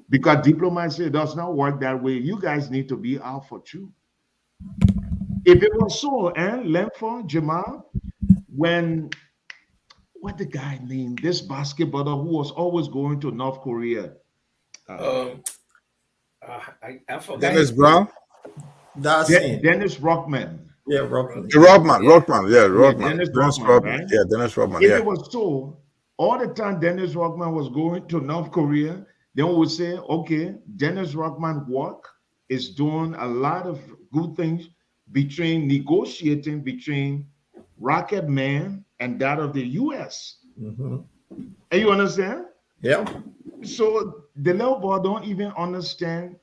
Because diplomacy does not work that way. You guys need to be out for true. If it was so, Lemford, Jamal, when, what the guy named, this basketballer who was always going to North Korea. I forgot Dennis his name. Brown? That's it. Dennis Rodman. Yeah, Rockman. Rodman, Yeah. Rodman, yeah, Yeah, Rodman. Dennis Dennis Rodman, Rodman. right? Yeah, Dennis Rodman, If yeah. it was so, all the time Dennis Rodman was going to North Korea, then we would say, okay, Dennis Rodman work is doing a lot of good things between negotiating between Rocket Man and that of the US. Mm-hmm. And you understand? Yeah. So the little boy don't even understand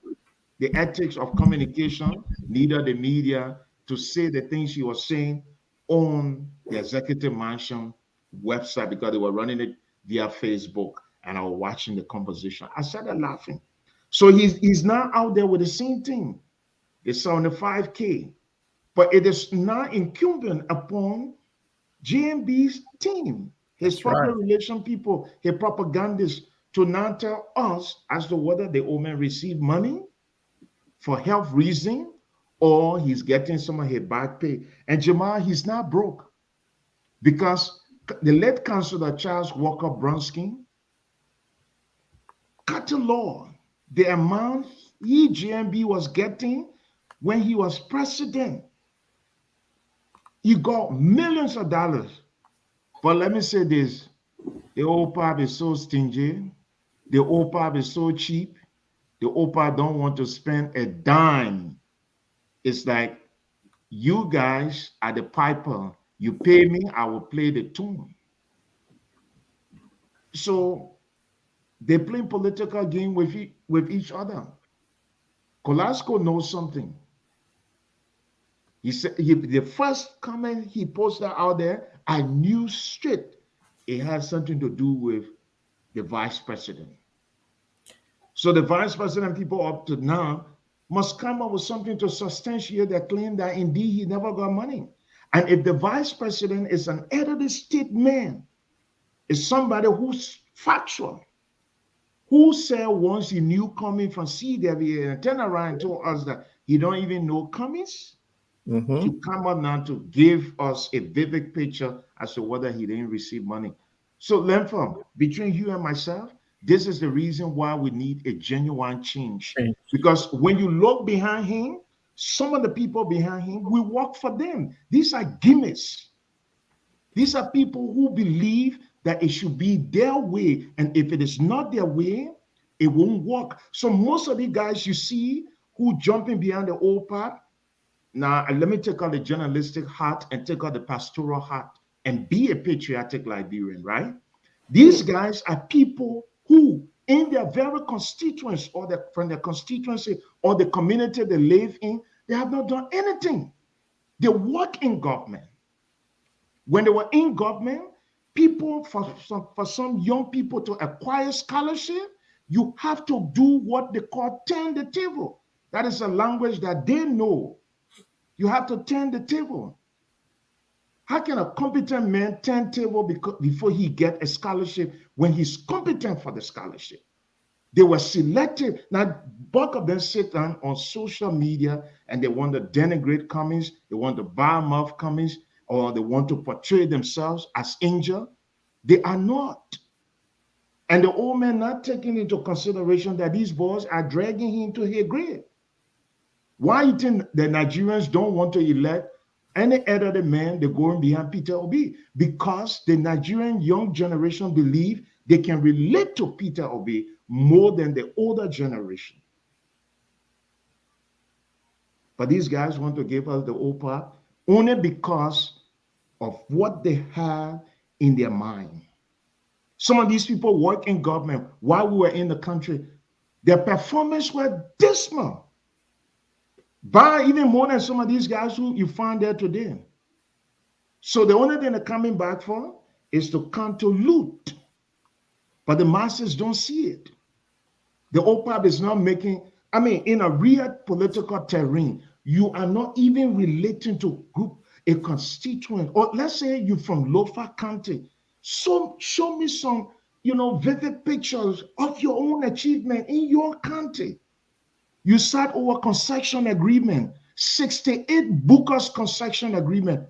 the ethics of communication, neither the media, to say the things he was saying on the executive mansion website because they were running it via Facebook and I was watching the conversation. I started laughing. So he's now out there with the same thing. It's on the 5K, but it is not incumbent upon GMB's team, his That's right. public relation people, his propagandists, to now tell us as to whether the old man received money for health reason, or he's getting some of his back pay. And Jamal, he's not broke because the late Councilor Charles Walker Bronsky cut the law. The amount GMB was getting when he was president, he got millions of dollars. But let me say this, the OPAB is so stingy, the OPAB is so cheap, the OPAB don't want to spend a dime. It's like, you guys are the piper. You pay me, I will play the tune. So they play political game with each other. Colasco knows something. He said the first comment he posted out there, I knew straight it had something to do with the vice president. So the vice president people up to now must come up with something to substantiate their claim that indeed he never got money. And if the vice president is an head of the state man, is somebody who's factual, who said once he knew coming from CWA and turned around and told us that he don't even know Cummings, to come up now to give us a vivid picture as to whether he didn't receive money. So, Lemfam, between you and myself, this is the reason why we need a genuine change. Because when you look behind him, some of the people behind him, we work for them. These are gimmicks. These are people who believe that it should be their way. And if it is not their way, it won't work. So most of the guys you see who jumping behind the old path, now let me take out the journalistic hat and take out the pastoral hat and be a patriotic Liberian, right? These guys are people who, in their very constituents or from their constituency or the community they live in, they have not done anything. They work in government. When they were in government, people, for some young people to acquire scholarship, you have to do what they call turn the table. That is a language that they know. You have to turn the table. How can a competent man turn table before he get a scholarship when he's competent for the scholarship? They were selected. Now, bulk of them sit down on social media and they want to denigrate Cummings, they want to badmouth Cummings, or they want to portray themselves as angel. They are not. And the old man not taking into consideration that these boys are dragging him to his grave. Why you think the Nigerians don't want to elect any other man? They're going behind Peter Obi because the Nigerian young generation believe they can relate to Peter Obi more than the older generation. But these guys want to give us the OPA only because of what they have in their mind. Some of these people work in government while we were in the country. Their performance were dismal. By even more than some of these guys who you find there today. So the only thing they're coming back for is to come to loot. But the masses don't see it. The OPAB is not making, in a real political terrain, you are not even relating to a constituent, or let's say you're from Lofa County. So show me some, vivid pictures of your own achievement in your county. You sat over concession agreement, 68 Booker's concession agreement.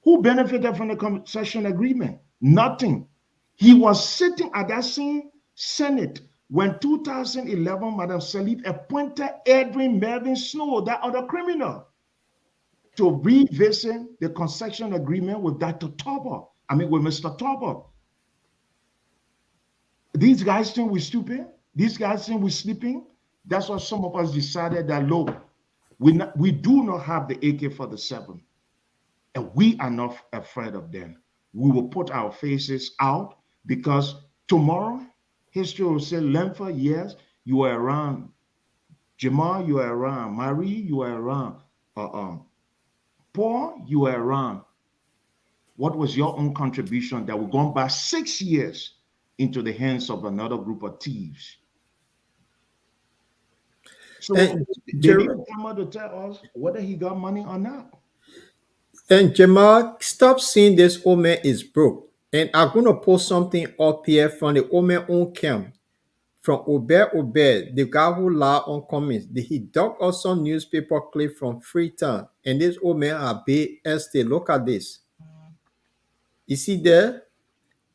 Who benefited from the concession agreement? Nothing. He was sitting at that same Senate when 2011, Madam Salif appointed Edwin Melvin Snow, that other criminal, to revisit the concession agreement with Dr. Tauber. With Mr. Tauber. These guys think we're stupid. These guys think we're sleeping. That's why some of us decided that, look, we do not have the AK-47, and we are not afraid of them. We will put our faces out because tomorrow, history will say, Lemfa, yes, you were around. Jamal, you were around. Marie, you were around. Paul, you were around. What was your own contribution that we're going back 6 years into the hands of another group of thieves? So they didn't come out to tell us whether he got money or not. And Jamal, stop saying this old man is broke. And I'm going to post something up here from the old man own camp. from Obed, the guy who lied on Cummings. He dug up some newspaper clip from Freetown, and this old man at Bay Estate. Look at this. You see there,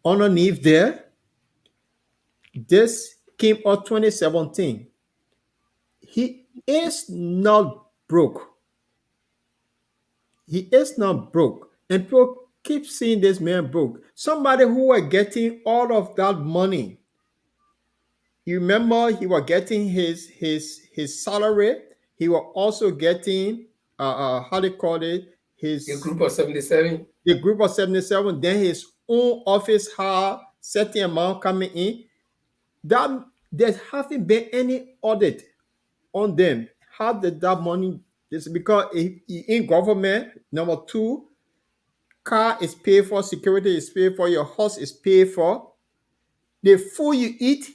underneath there, this came out 2017. He is not broke. He is not broke. And people keep seeing this man broke. Somebody who were getting all of that money. You remember he was getting his salary. He was also getting how they call it, A his group of 77. the group of 77, then his own office had certain amount coming in. That there haven't been any audit on them. How did that money? This because in government, number two, car is paid for, security is paid for, your house is paid for, the food you eat,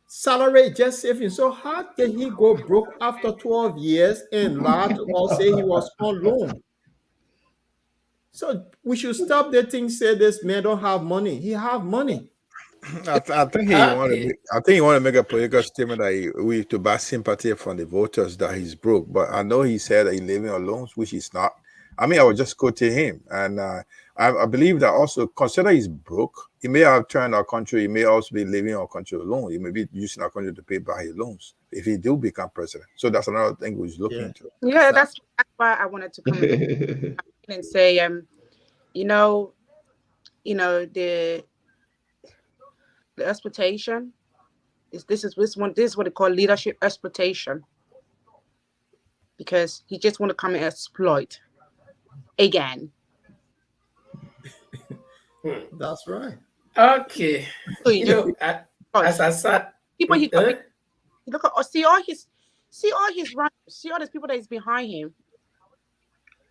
salary just saving. So how did he go broke after 12 years and lie to us say he was on loan? So we should stop the thing say this man don't have money. He have money. I think he wanted. Okay. I think he wanted to make a political statement that we to buy sympathy from the voters that he's broke. But I know he said that he's living on loans, which he's not. I mean, I would just quote to him, and I believe that also consider he's broke. He may have turned our country. He may also be living our country alone. He may be using our country to pay back his loans if he do become president. So that's another thing we're looking Yeah. into. Yeah, that's why I wanted to come in and say, you know, the exploitation this is what they call leadership exploitation, because he just want to come and exploit again. That's right. Okay. So he You just know, as because I sat, people he huh? look at see all his runners, see all these people that is behind him.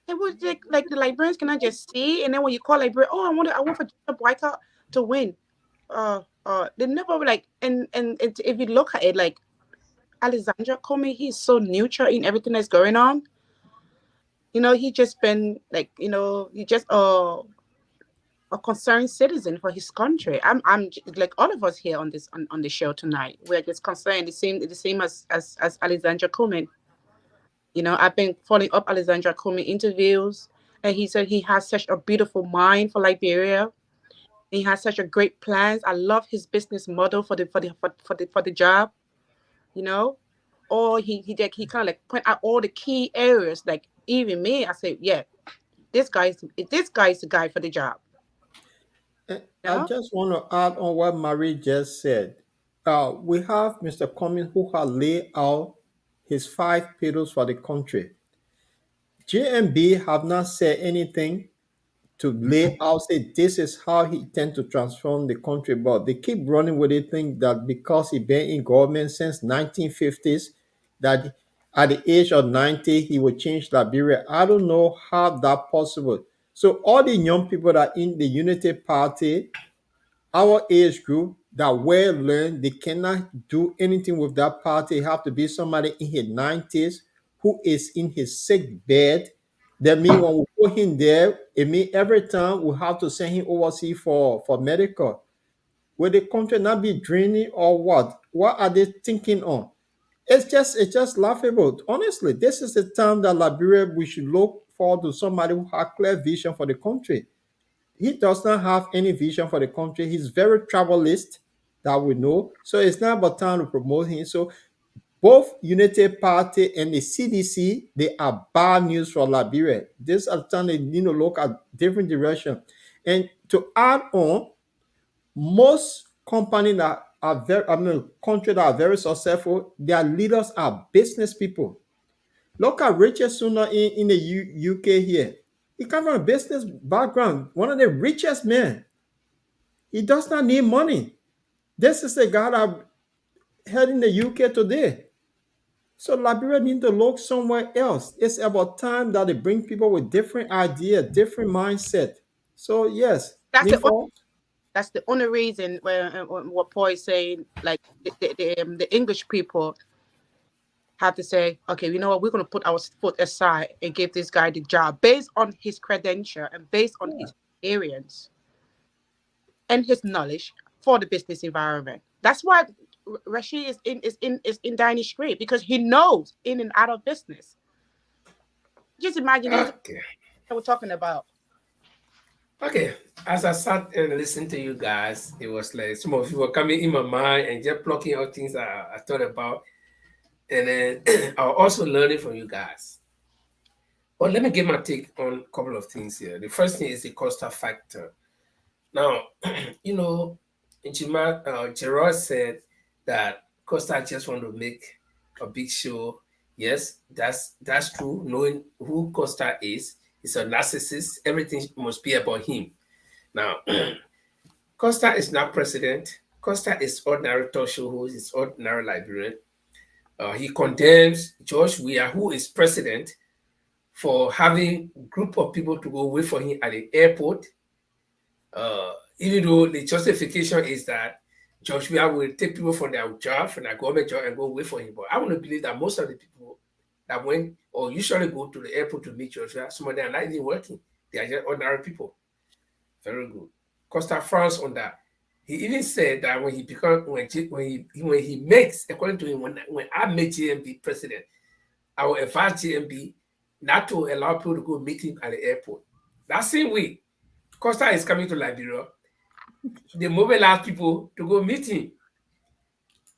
It was like the Liberians cannot just see, and then when you call Liberia, oh, I want for Boakai to win. They never like, and if you look at it, like Alexandra Comey, he's so neutral in everything that's going on. He just been like, he just a concerned citizen for his country. Like all of us here on the show tonight. We're just concerned the same as Alexandra Comey. I've been following up Alexandra Comey interviews, and he said he has such a beautiful mind for Liberia. He has such a great plans. I love his business model for the job. You know, or he kind of like point out all the key areas. Like even me, I say, yeah, this guy's the guy for the job. I You just want to add on what Marie just said. We have Mr. Cummings who has laid out his 5 pillars for the country. JMB have not said anything to lay out, say this is how he intend to transform the country, but they keep running with it, think that because he been in government since 1950s, that at the age of 90 he will change Liberia. I don't know how that possible. So all the young people that are in the Unity Party, our age group, that well learned, they cannot do anything with that party. It have to be somebody in his 90s who is in his sick bed. That means when we put him there, it means every time we have to send him overseas for medical. Will the country not be draining or what? What are they thinking on? It's just laughable. Honestly, this is the time that Liberia we should look forward to somebody who has clear vision for the country. He does not have any vision for the country. He's very travelist, that we know. So it's not about time to promote him. So both Unity Party and the CDC, they are bad news for Liberia. This are time they need to look at different direction. And to add on, most companies that are very, countries that are very successful, their leaders are business people. Look at Richard Sunak in the UK here. He comes from a business background, one of the richest men. He does not need money. This is the guy that heading the UK today. So Liberia need to look somewhere else. It's about time that they bring people with different ideas, different mindset. So yes, that's the Linford, that's the only reason when what Paul is saying. Like the English people have to say, okay, you know what, we're going to put our foot aside and give this guy the job based on his credential and based on his experience and his knowledge for the business environment. That's why Rashid is in Dining Street because he knows in and out of business. Just imagine these Okay. that we're talking about. Okay. As I sat and listened to you guys, it was like some of you were coming in my mind and just plucking out things I thought about. And then I was also learning from you guys. But let me give my take on a couple of things here. The first thing is the cost factor. Now, Gerard said that Costa just want to make a big show. Yes, that's true. Knowing who Costa is, he's a narcissist. Everything must be about him. Now, Costa is not president. Costa is ordinary talk show host. Is ordinary Liberian. He condemns George Weah, who is president, for having a group of people to go wait for him at the airport. Even though the justification is that Joshua will take people from their job, from their government job, and go wait for him. But I want to believe that most of the people that went or usually go to the airport to meet Joshua, some of them are not even working. They are just ordinary people. Very good. Costa France on that. He even said that when he makes, according to him, when I make GMB president, I will advise GMB not to allow people to go meet him at the airport. That same week, Costa is coming to Liberia. They mobilize people to go meet him.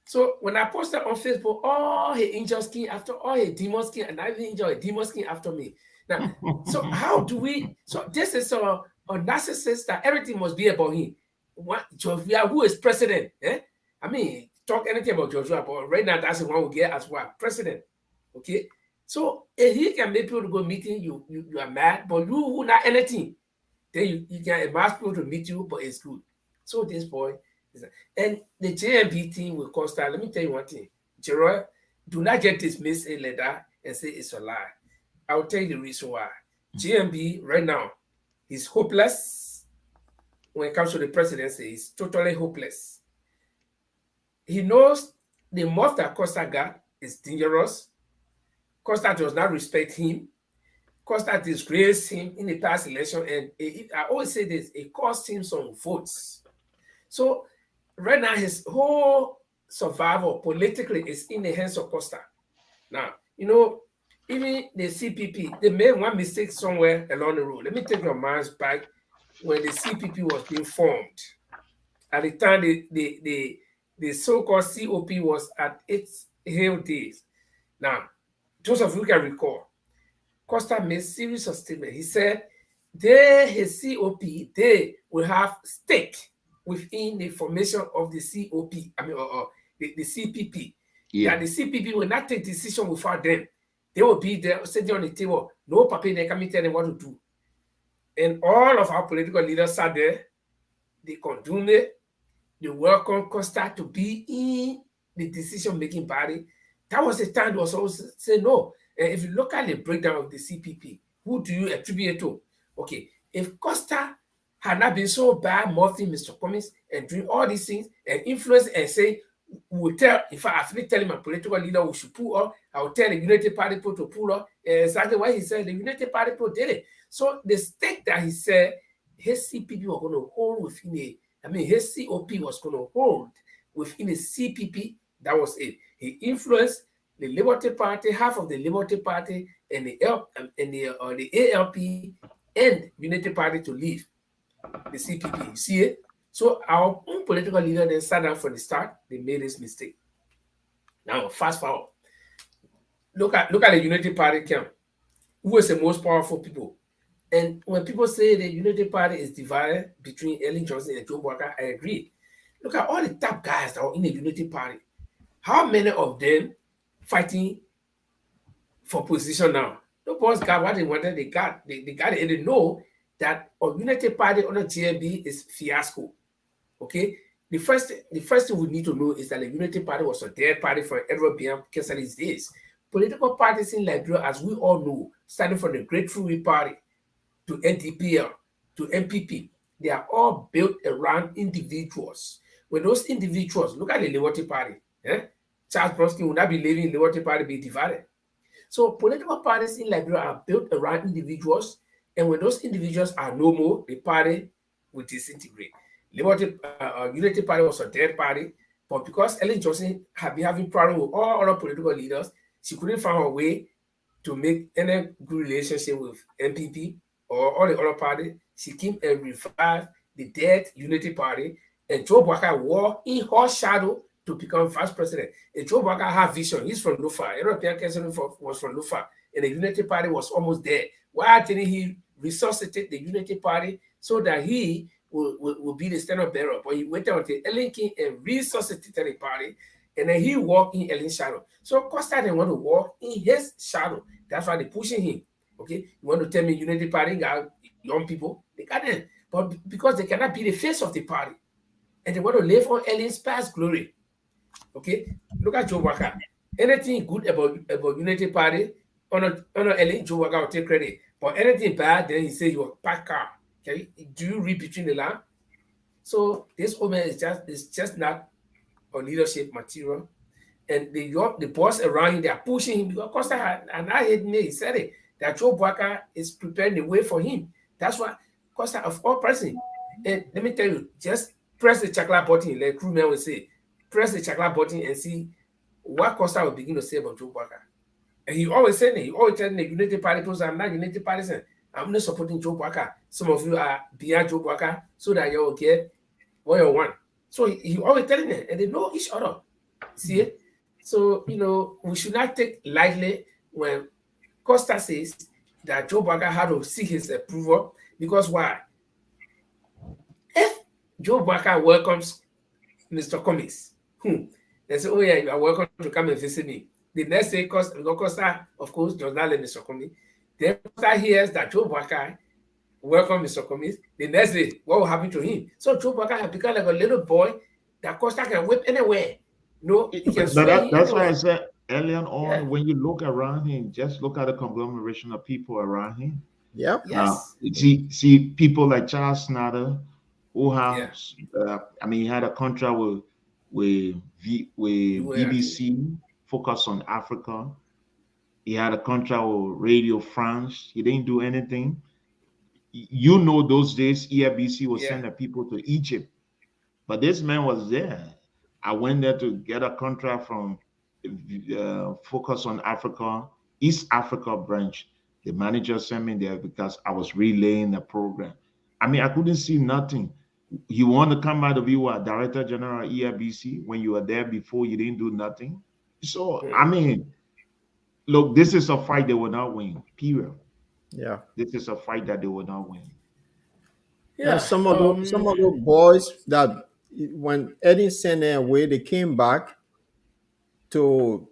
So when I posted on Facebook, all he angel skin after all he demon skin, and I even enjoy a demon skin after me. Now, so how do we? So this is a narcissist that everything must be about him. What Joshua, who is president? I mean, talk anything about Joshua, but right now that's the one we get as well, president. Okay, so if he can make people to go meeting you are mad, but you who not anything, then you can ask people to meet you, but it's good. So this boy, and the JMB thing will Costa. Let me tell you one thing, Gerard, do not get dismissed a letter and say it's a lie. I'll tell you the reason why. JMB right now, he's hopeless when it comes to the presidency. He's totally hopeless. He knows the most that Costa got is dangerous. Costa does not respect him. Costa disgraced him in the past election, and I always say this, it cost him some votes. So right now, his whole survival politically is in the hands of Costa. Now, even the CPP, they made one mistake somewhere along the road. Let me take your minds back when the CPP was being formed. At the time, the so-called COP was at its hale days. Now, those of you can recall, Costa made series of statements. He said, his COP, they will have stake within the formation of the COP, the CPP. Yeah. That the CPP will not take decision without them. They will be there sitting on the table. No paper, they can tell them what to do. And all of our political leaders sat there. They condoned it. They welcomed Costa to be in the decision-making body. That was the time they was also say no. And if you look at the breakdown of the CPP, who do you attribute it to? Okay, if Costa had not been so bad, mouthing Mr. Cummings and doing all these things and influence and say, we will tell, in fact, I've been telling my political leader we should pull up, I will tell the United Party people to pull up. Exactly what he said, the United Party people did it. So the stake that he said his CPP was going to hold within his COP was going to hold within the CPP, that was it. He influenced the Liberty Party, half of the Liberty Party, and the ALP and United Party to leave the CPP. You see it? So our own political leader then sat down from the start. They made this mistake. Now, fast forward. Look at the United Party camp. Who is the most powerful people? And when people say the United Party is divided between Ellen Johnson and Joe Boakai, I agree. Look at all the top guys that are in the United Party. How many of them fighting for position now? The boys got what they wanted. They got it, and they know that a United Party under GMB is fiasco. Okay, the first thing we need to know is that the Unity Party was a dead party for Edward Biam Kesali's days. Political parties in Liberia, as we all know, starting from the Great Free Party to NDPL to MPP, they are all built around individuals. When those individuals, look at the Liberty Party, Charles Bronski would not be leaving the Liberty Party be divided. So political parties in Liberia are built around individuals, and when those individuals are no more, the party will disintegrate. Unity Party was a dead party. But because Ellen Johnson had been having problems with all other political leaders, she couldn't find a way to make any good relationship with MPP or all the other parties. She came and revived the dead Unity Party, and Joe Boakai wore in her shadow to become vice president. And Joe Boakai had vision. He's from Lufa. European Council was from Lufa, and the Unity Party was almost there. Why didn't he resuscitate the Unity Party so that he will be the standard bearer? But he waited until Ellen came and resuscitated the party, and then he walked in Ellen's shadow. So Costa didn't want to walk in his shadow. That's why they're pushing him. Okay, you want to tell me Unity Party got young people? They got them, but because they cannot be the face of the party, and they want to live on Ellen's past glory. Okay, look at Joe Waka. Anything good about Unity Party, on Ellen, Joe Waka will take credit. But anything bad, then he say you're a pack car. Okay, do you read between the lines? So this woman is just not a leadership material. And the boss around him, they are pushing him because Costa had, and I hate me, he said it, that Joe Boakai is preparing the way for him. That's why Costa of all pressing. And let me tell you, just press the chocolate button, like crewmen will say, press the chocolate button and see what Costa will begin to say about Joe Boakai. And he always said it, he always telling the Unity Party people, I'm not Unity Party, I'm not supporting Joe Boakai. Some of you are behind Joe Boakai so that you will get what you want. So he always telling them, and they know each other. See it? So, we should not take lightly when Costa says that Joe Boakai had to seek his approval, because why? If Joe Boakai welcomes Mr. Cummings, they say, oh yeah, you are welcome to come and visit me. The next day, Costa, of course, does not let Mr. Cummings. Then Costa hears that Joe Boakai welcome Mr. Cummings. The next day, what will happen to him? So Joe Boakai has become like a little boy that Costa can whip anywhere. No, that's why I said earlier on, when you look around him, just look at the conglomeration of people around him. Yep. Yes. See people like Charles Snyder, who have, he had a contract with BBC, focused on Africa. He had a contract with Radio France. He didn't do anything. Those days, EFBC was sending people to Egypt, but this man was there. I went there to get a contract from Focus on Africa, East Africa branch. The manager sent me there because I was relaying the program. I couldn't see nothing. You want to come out of you a Director General EFBC when you were there before, you didn't do nothing. So, look, this is a fight they will not win, period. Yeah. This is a fight that they will not win. Yeah. Some of the boys that when Eddie sent them away, they came back to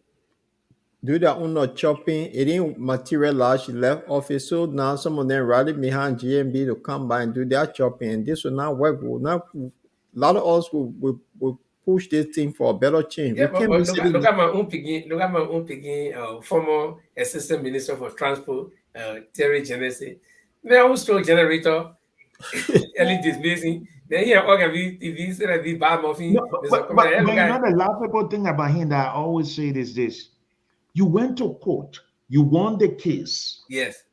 do their own chopping. It didn't materialize. She left office. So now some of them rallied behind GMB to come by and do their chopping. And this will not work. A lot of us will push this thing for a better change. Yeah, but look at my own picking, former assistant minister for transport, Terry Genesi. They always throw generator, early displacing. Then here, if he said that the bad muffin. But another laughable thing about him that I always say is this: you went to court, you won the case. Yes.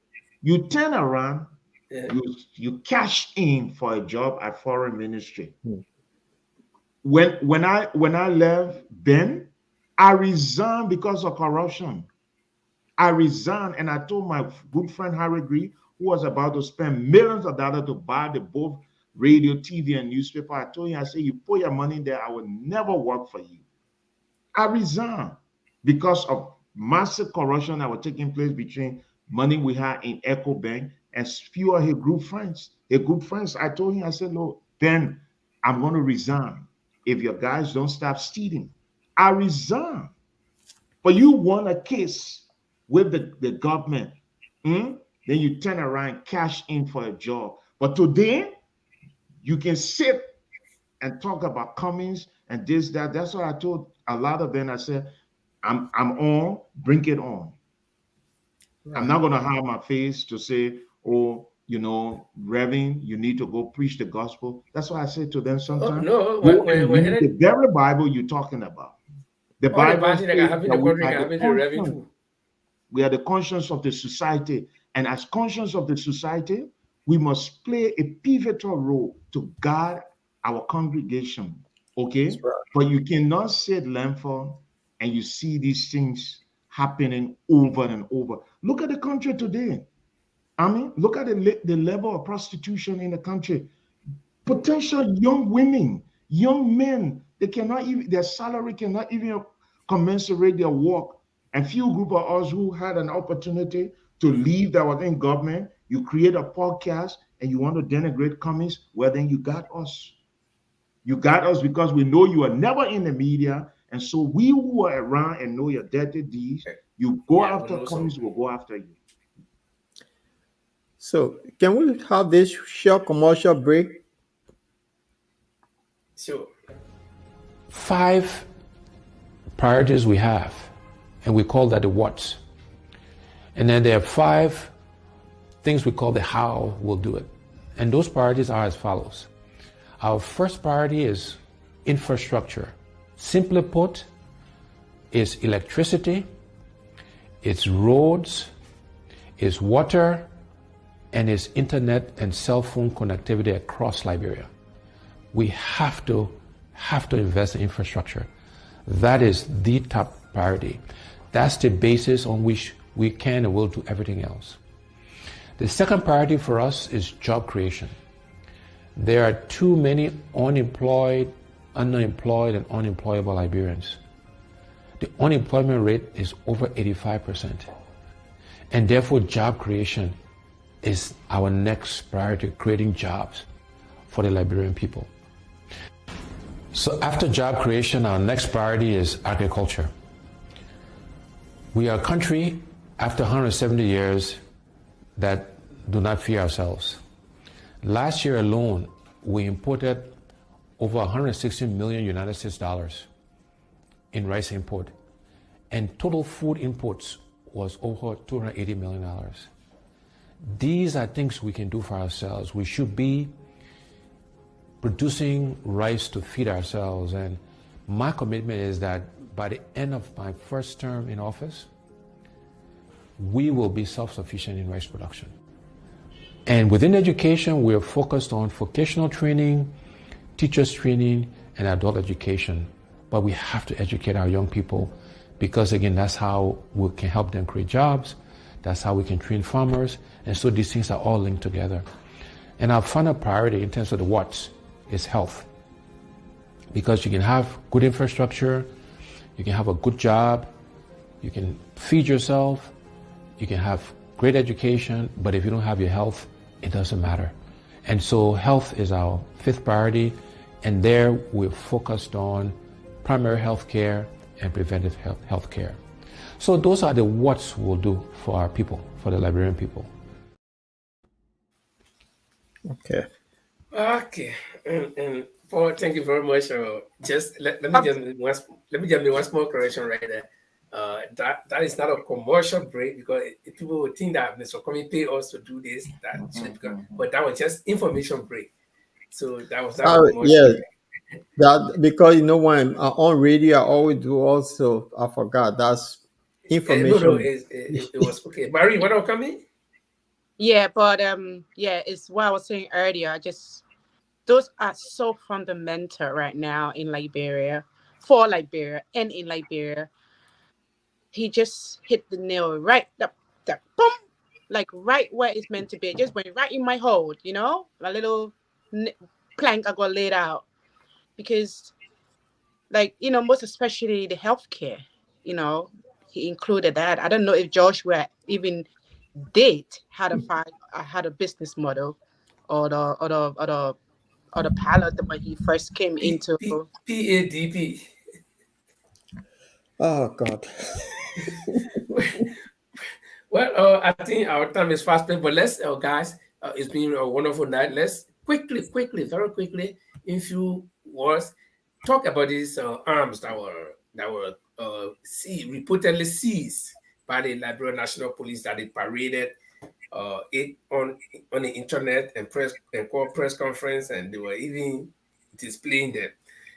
You turn around, you cash in for a job at foreign ministry. When I left Ben, I resigned because of corruption. I resigned, and I told my good friend Harry Green, who was about to spend millions of dollars to buy the both radio, TV, and newspaper. I told him, I said, you put your money there, I will never work for you. I resigned because of massive corruption that was taking place between money we had in Echo Bank and few of his group friends. I told him, I said, look, Ben, I'm going to resign if your guys don't stop stealing. I resign. But you won a case with the government. Then you turn around, cash in for a job. But today, you can sit and talk about Cummings and this, that. That's what I told a lot of them. I said, I'm on, bring it on. Right. I'm not going to hide my face to say, oh, Reverend, you need to go preach the gospel. That's why I say to them sometimes. The very Bible you're talking about. The Bible we are the conscience of the society. And as conscience of the society, we must play a pivotal role to guard our congregation That's Okay, right. but you cannot sit Lamphor and you see these things happening over and over. Look at the country today. I mean, look at the level of prostitution in the country. Potential young women, young men, they cannot even, their salary cannot even commensurate their work. And few group of us who had an opportunity to leave that was in government, you create a podcast and you want to denigrate Cummings, well, then you got us. You got us because we know you are never in the media. And so we who are around and know your dirty deeds, you go Yeah, we after know some. Cummings, will go after you. So, can we have this short commercial break? Sure. Five priorities we have, and we call that the what's. And then there are five things we call the how we'll do it. And those priorities are as follows. Our first priority is infrastructure. Simply put, it's electricity, it's roads, it's water, and it's internet and cell phone connectivity across Liberia. We have to invest in infrastructure. That is the top priority. That's the basis on which we can and will do everything else. The second priority for us is job creation. There are too many unemployed, underemployed, and unemployable Liberians. The unemployment rate is over 85%. And therefore, job creation is our next priority, creating jobs for the Liberian people. So after job creation, our next priority is agriculture. We are a country, after 170 years, that do not fear ourselves. Last year alone, we imported over 160 million United States dollars in rice import, and total food imports was over $280 million. These are things we can do for ourselves. We should be producing rice to feed ourselves, and my commitment is that by the end of my first term in office, we will be self-sufficient in rice production. And within education, we are focused on vocational training, teachers training, and adult education. But we have to educate our young people because, again, that's how we can help them create jobs. That's how we can train farmers. And so these things are all linked together. And our final priority in terms of the what's is health. Because you can have good infrastructure, you can have a good job, you can feed yourself, you can have great education, but if you don't have your health, it doesn't matter. And so health is our fifth priority, and there we're focused on primary health care and preventive health care. So those are the what's we'll do for our people, for the Liberian people. Okay. Okay. And Paul, thank you very much. Just let me just make one small correction right there. That is not a commercial break because people would think that Mr. Comey pay us to do this. But that was just information break. So that was not a commercial Yeah, break. that because when I'm on radio, I always do also. I forgot that's No, information. it was okay. Marie, what are coming? Yeah, but yeah, it's what I was saying earlier. Just those are so fundamental right now in Liberia, for Liberia and in Liberia. He just hit the nail right the boom, like right where it's meant to be. It just went right in my hold, a little n- plank I got laid out because, like, most especially the healthcare, you know, he included that. I don't know if Joshua even did had a find had a business model or the pilot when he first came into. PADP. Oh God. Well, I think our time is fast spent, but let's, guys, it's been a wonderful night. Let's quickly, very quickly, in few words, talk about these arms that were reportedly seized by the Liberian National Police that they paraded it on the internet and called press conference, and they were even displaying them.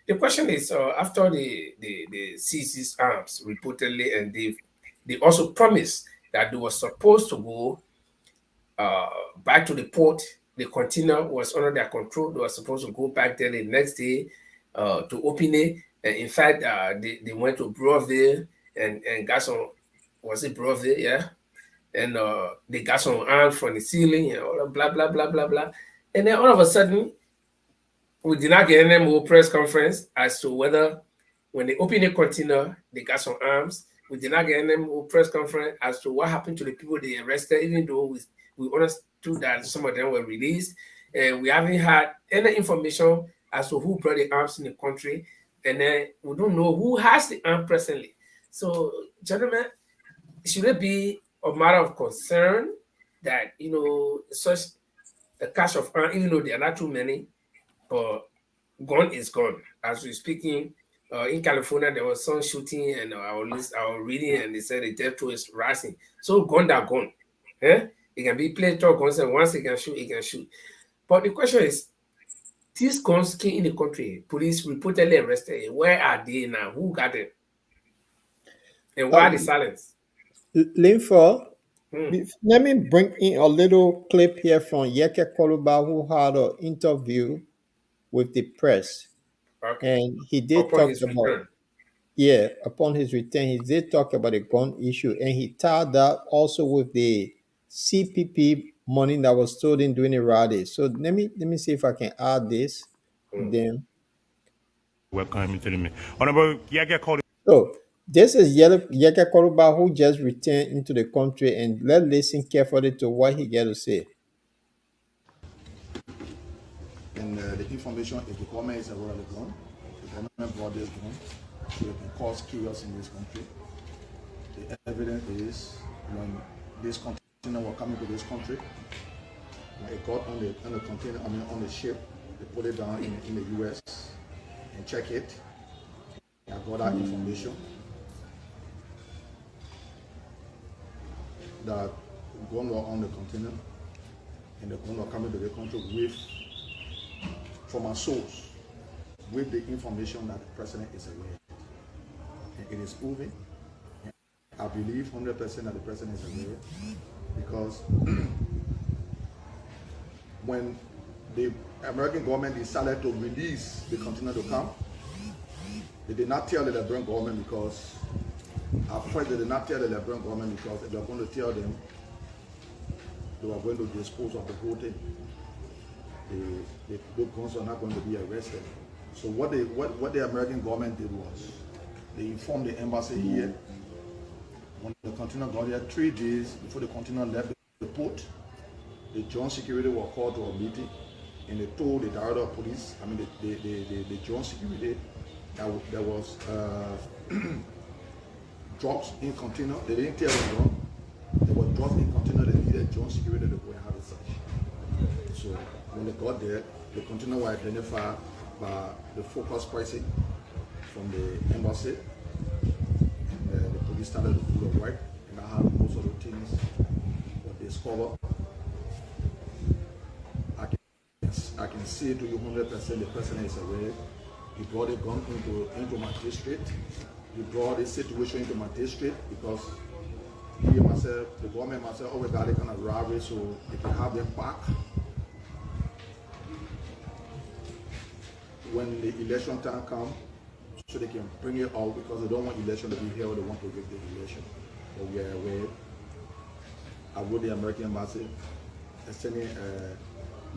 The question is, after the seized these arms reportedly, and they also promised that they were supposed to go back to the port. The container was under their control. They were supposed to go back there the next day. to open it. And in fact, they went to Broadville and got some, was it Broadville? Yeah. And they got some arms from the ceiling and all that, blah, blah, blah, blah, blah. And then all of a sudden, we did not get any more press conference as to whether when they opened the container, they got some arms. We did not get any more press conference as to what happened to the people they arrested, even though we understood that some of them were released. And we haven't had any information as to who brought the arms in the country. And then we don't know who has the arm presently. So, gentlemen, should it be a matter of concern that, such a cache of arms, even though there are not too many, but gun is gone. As we're speaking, in California, there was some shooting, and I was reading, and they said the death toll is rising. So guns are gone. Eh? It can be played guns, and once it can shoot, it can shoot. But the question is, these guns came in the country. Police reportedly arrested. Where are they now? Who got them? And why the silence? Linford, Hmm. let me bring in a little clip here from Yeke Koluba, who had an interview with the press. Okay. And he did Upon talk his about, return. yeah, upon his return, he did talk about the gun issue. And he tied that also with the CPP money that was stolen during the rally. So let me see if I can add this. Hmm. Then, Welcome to me. Honorable Yaga called. so this is Yeke Koluba, who just returned into the country. And let's listen carefully to what he got to say. And the information is the government is aware of the gun. The government brought this gun, so it can cause chaos in this country. The evidence is when this container was coming to this country, when it got on the container, on the ship, they put it down in the US and check it. I got that information that gun was on the container and the gun was coming to the country with, from a source, with the information that the president is aware. And it is moving. I believe 100% that the president is aware, because when the American government decided to release the container to come, they did not tell the Liberian government, because at first they did not tell the Liberian government, because if they were going to tell them, they were going to dispose of the whole thing. The guns are not going to be arrested. So what the American government did was, they informed the embassy here. When the container got here, 3 days before the container left the port, the joint security were called to a meeting, and they told the director of police, the joint security, that there was drugs in container. They didn't tell them, there were drugs in container. They needed joint security to go and have a search. So when they got there, the container was identified by the focus pricing from the embassy. And the police started to do the work, and I had most of the things what they discovered. I can say to you 100% the president is aware. He brought a gun into my district. He brought a situation into my district, because he myself, the government myself, always got a kind of robbery, so they can have them back when the election time comes, so they can bring it out, because they don't want election to be held, they want to rig the election. But we are aware. I wrote the American embassy, extending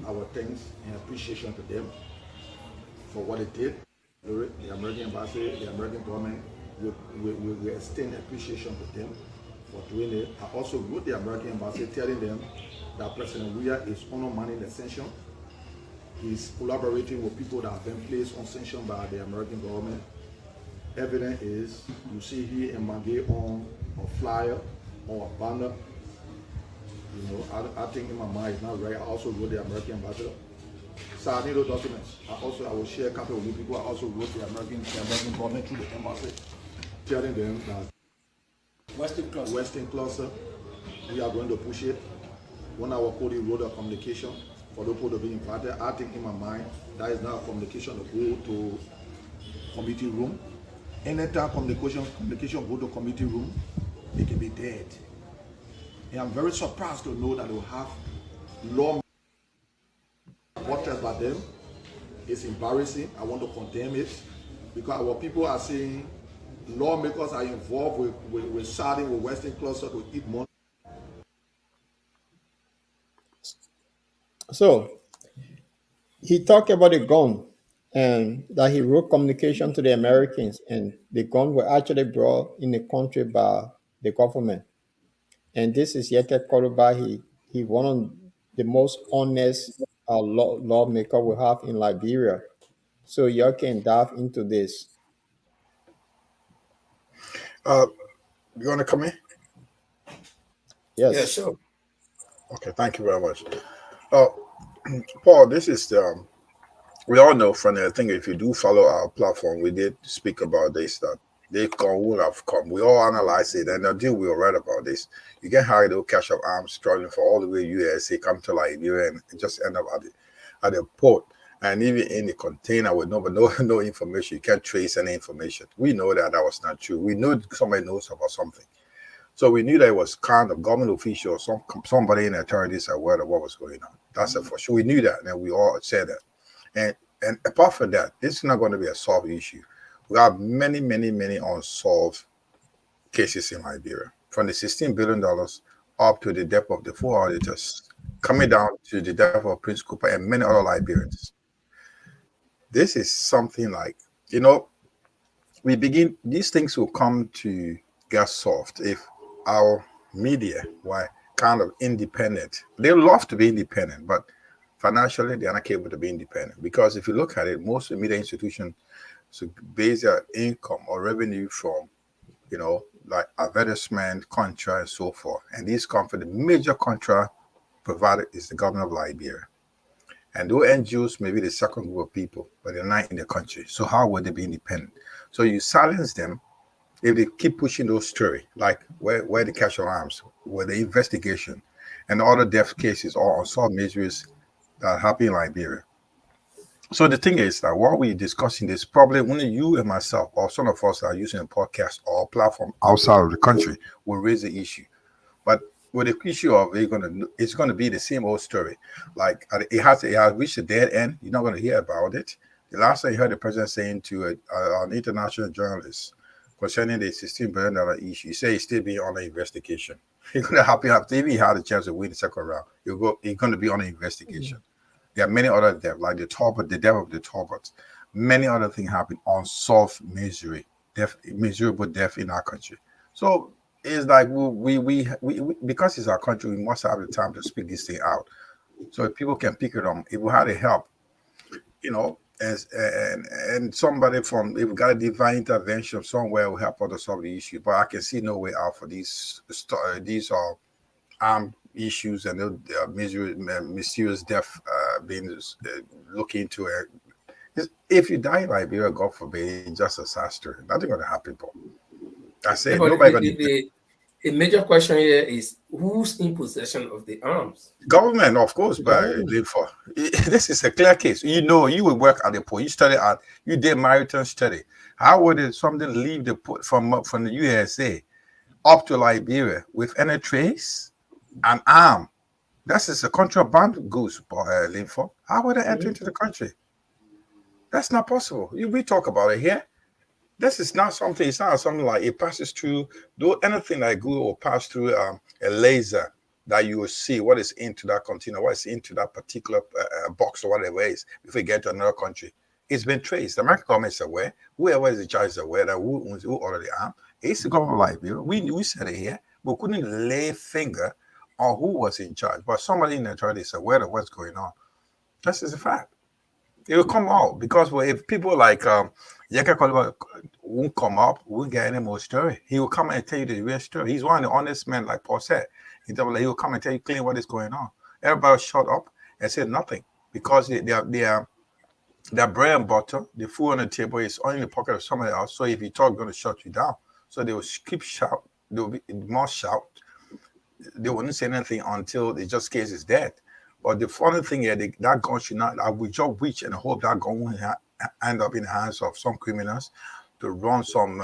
our thanks and appreciation to them for what they did. The American embassy, the American government, we extend appreciation to them for doing it. I also wrote the American embassy telling them that President Weah is undermining the sanction. He's collaborating with people that have been placed on sanction by the American government. Evidence is, you see here in Mangay on a flyer or a banner. You know, I think in my mind it's not right. I also wrote the American ambassador. So I need those documents. I will share a copy with people. I also wrote the American government through the embassy, telling them that Western cluster, we are going to push it. When our Cody wrote a communication for the people to be invited, I think in my mind that is not a communication to go to committee room. Anytime communication go to committee room, it can be dead. And I'm very surprised to know that they will have law watchers by them It's embarrassing. I want to condemn it because our people are saying lawmakers are involved with siding with Western cluster to eat money. So he talked about a gun and that he wrote communication to the Americans, and the gun were actually brought in the country by the government. And this is Yeke Koruba. He one of the most honest lawmaker we have in Liberia. So you can dive into this. Uh, you want to come in? Yeah, Yes. sure. Okay, thank you very much. Uh, Paul, this is we all know from the thing. If you do follow our platform, we did speak about this that they will have come. We all analyze it, and the deal we all read about this. You get hired, they'll catch up arms, traveling for all the way USA, come to Liberia, and just end up at the port. And even in the container with no information, you can't trace any information. We know that was not true. We know somebody knows about something. So we knew that it was kind of government official or somebody in the authorities aware of what was going on. That's a for sure. We knew that, and we all said that. And apart from that, this is not going to be a solved issue. We have many, many, many unsolved cases in Liberia, from the $16 billion up to the death of the four auditors, coming down to the death of Prince Cooper and many other Liberians. This is something like, these things will come to get solved if our media were kind of independent. They love to be independent, but financially they're not capable to be independent. Because if you look at it, most media institutions base their income or revenue from, like advertisement, contract, and so forth. And these come from the major contract provider is the government of Liberia. And those NGOs may be the second group of people, but they're not in the country. So how would they be independent? So you silence them if they keep pushing those stories, like where the cash arms, where the investigation, and other death cases or unsolved miseries that happen in Liberia. So the thing is that what we're discussing is probably only you and myself or some of us that are using a podcast or a platform outside of the country will raise the issue. But with the issue of it's gonna be the same old story. Like it has reached a dead end. You're not gonna hear about it. The last time you heard the president saying to an international journalist concerning the $16 billion issue, he said he's still being under investigation. He's gonna happy after even he had a chance to win the second round. He's gonna be under investigation. There are many other deaths, like the death of the Talbots. Many other things happen, unsolved miserable death in our country. So it's like we because it's our country, we must have the time to speak this thing out, so if people can pick it up. If we had to help, and somebody if we got a divine intervention somewhere will help us to solve the issue. But I can see no way out for these are armed issues and mysterious death being looked into it. If you die in Liberia, God forbid, it's just a disaster. Nothing gonna happen, Paul. I say But nobody gonna. the major question here is who's in possession of the arms? Government, of course, The but government. this is a clear case. You will work at the port. You did maritime study. How would something leave the port from the USA up to Liberia with any trace and arm? That is a contraband goods, Linford. How would it enter into the country? That's not possible. We talk about it here. This is not something. It's not something like it passes through. Do anything like Google will pass through a laser that you will see what is into that container, what is into that particular box or whatever it is before you get to another country. It's been traced. The American government is aware. Whoever is in charge is aware that who ordered the arm. It's the government of Liberia. We said it here. We couldn't lay finger on who was in charge, but somebody in the authority is aware of what's going on. That's just a fact. It will come out because if people like Yeka Koliba won't come up, we won't get any more story. He will come and tell you the real story. He's one of the honest men, like Paul said. He will come and tell you clearly what is going on. Everybody shut up and said nothing because their bread and butter, the food on the table is only in the pocket of somebody else. So if you talk, they're going to shut you down. So they will keep shout. They will more shout. They wouldn't say anything until the just case is dead. But the funny thing is, that gun should not. I would just reach and hope that gun will end up in the hands of some criminals to run some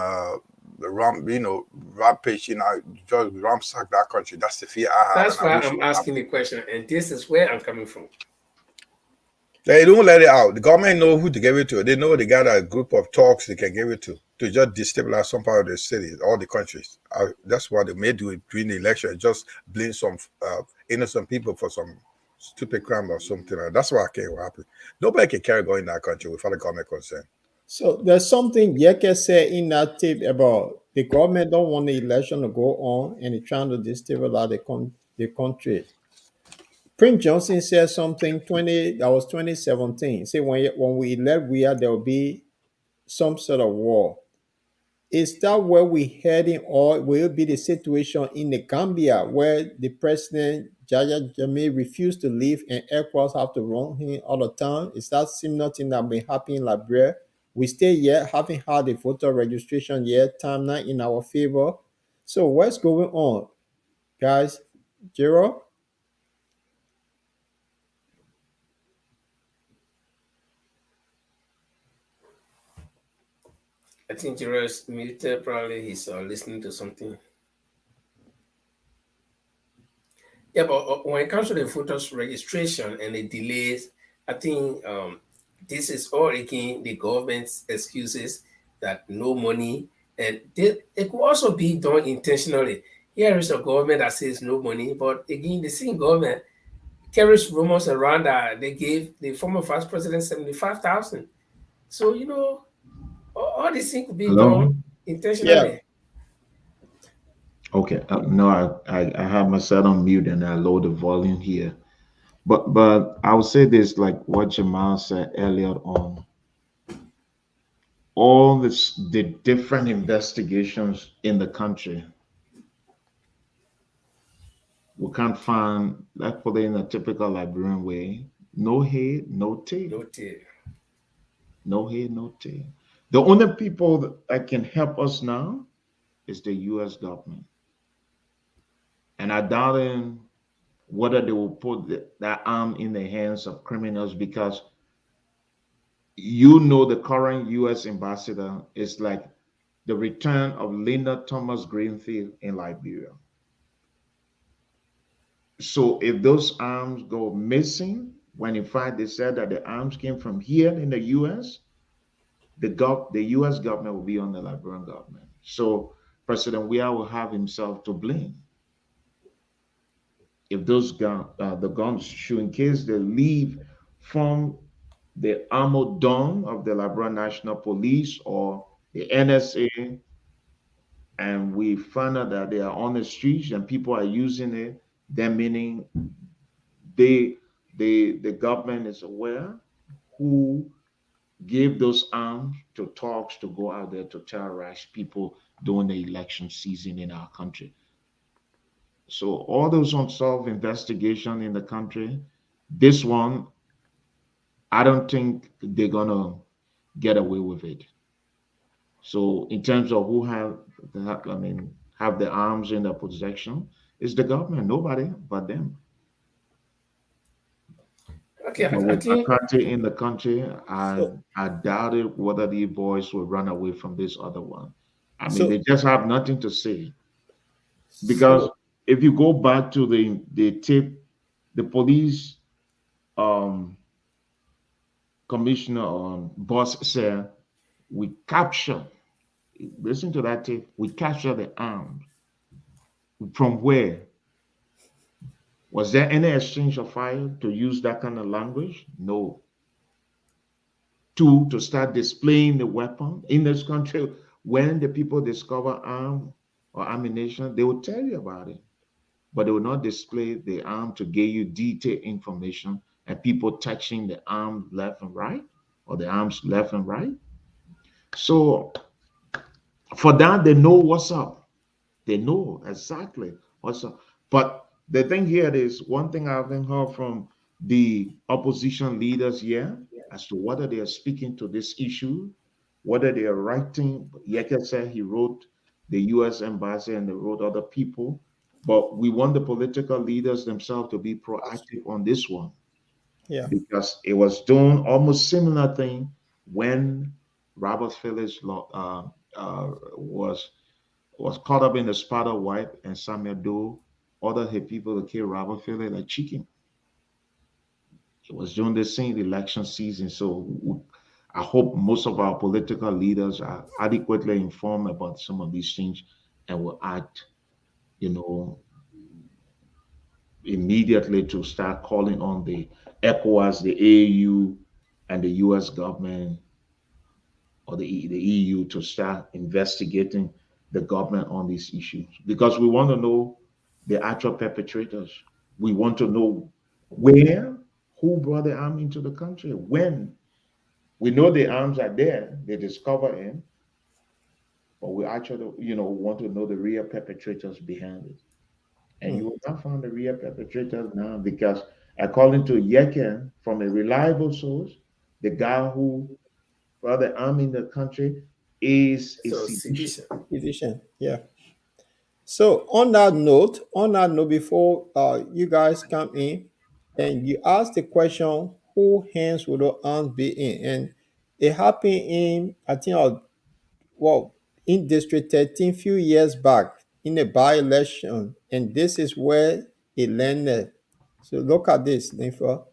rampage. Just ransack that country. That's the fear I have. That's why I'm asking the question, and this is where I'm coming from. They don't let it out. The government know who to give it to. They know they got a group of talks they can give it to just destabilize some part of the cities, all the countries. That's what they may do it during the election. Just blame some innocent people for some stupid crime or something. That's what I can happen. Nobody can carry going in that country without the government consent. So there's something Yeke said in that tape about the government don't want the election to go on and they're trying to destabilize the country. Prince Johnson said something 2017. Say when we elect Weah, there will be some sort of war. Is that where we heading, or will it be the situation in the Gambia where the president Jaya Jammeh refused to leave and aircrafts have to run him all the time? Is that similar thing that been happening in Liberia? We still yet haven't had the voter registration yet, timeline in our favor. So what's going on, guys? Gerald? I think Jerry's muted. Probably he's listening to something. Yeah, but when it comes to the voters registration and the delays, I think this is all again the government's excuses that no money, and it could also be done intentionally. Here is a government that says no money, but again, the same government carries rumors around that they gave the former vice president 75,000. So all these things could be done Hello? Yeah. intentionally. Okay. No, I have myself on mute and I lower the volume here. But I would say this, like what Jamal said earlier on, all the different investigations in the country, we can't find, let's put it in a typical Liberian way, no head, no tail. Noted. No head, no tail. The only people that can help us now is the US government. And I doubt whether they will put that arm in the hands of criminals because the current US ambassador is like the return of Linda Thomas Greenfield in Liberia. So if those arms go missing, when in fact they said that the arms came from here in the US, the US government will be on the Liberian government. So President Weah will have himself to blame if the guns shoot in case they leave from the armored dome of the Liberian National Police or the NSA, and we find out that they are on the streets and people are using it, then meaning they the government is aware who gave those arms to talks to go out there to terrorize people during the election season in our country. So all those unsolved investigation in the country, this one, I don't think they're gonna get away with it. So in terms of who have the arms in their possession, it's the government, nobody but them. Okay, But I with think McCarthy in the country, I So I doubted whether the boys will run away from this other one. I mean, so they just have nothing to say because so if you go back to the tape, the police um, commissioner boss said we capture. Listen to that tape. We capture the arms from where? Was there any exchange of fire to use that kind of language? No. Two, to start displaying the weapon in this country. When the people discover arm or ammunition, they will tell you about it, but they will not display the arm to give you detailed information and people touching the arm left and right or the arms left and right. So for that, they know what's up. They know exactly what's up. But the thing here is one thing I haven't heard from the opposition leaders here as to whether they are speaking to this issue, whether they are writing. Yeke said he wrote the US embassy and they wrote other people. But we want the political leaders themselves to be proactive on this one yeah. because it was doing almost similar thing when Robert Phillips was caught up in the spider wipe and Samuel Doe ordered his people to kill Robert Phillips like chicken. It was during the same election season. So I hope most of our political leaders are adequately informed about some of these things and will act, you know, immediately to start calling on the ECOWAS, the AU, and the US government or the EU to start investigating the government on these issues because we want to know the actual perpetrators. We want to know where, who brought the arm into the country, when. We know the arms are there, they discover him, but we actually, want to know the real perpetrators behind it. And you will not find the real perpetrators now because according to Yeken, from a reliable source, the guy who brought the arm in the country is a So sedition. sedition. Division. Yeah. So on that note, before you guys come in, and you ask the question, who hands will the arms be in? And it happened in, I think, well, in District 13 few years back in a by-election, and this is where it landed. So look at this, Nifa.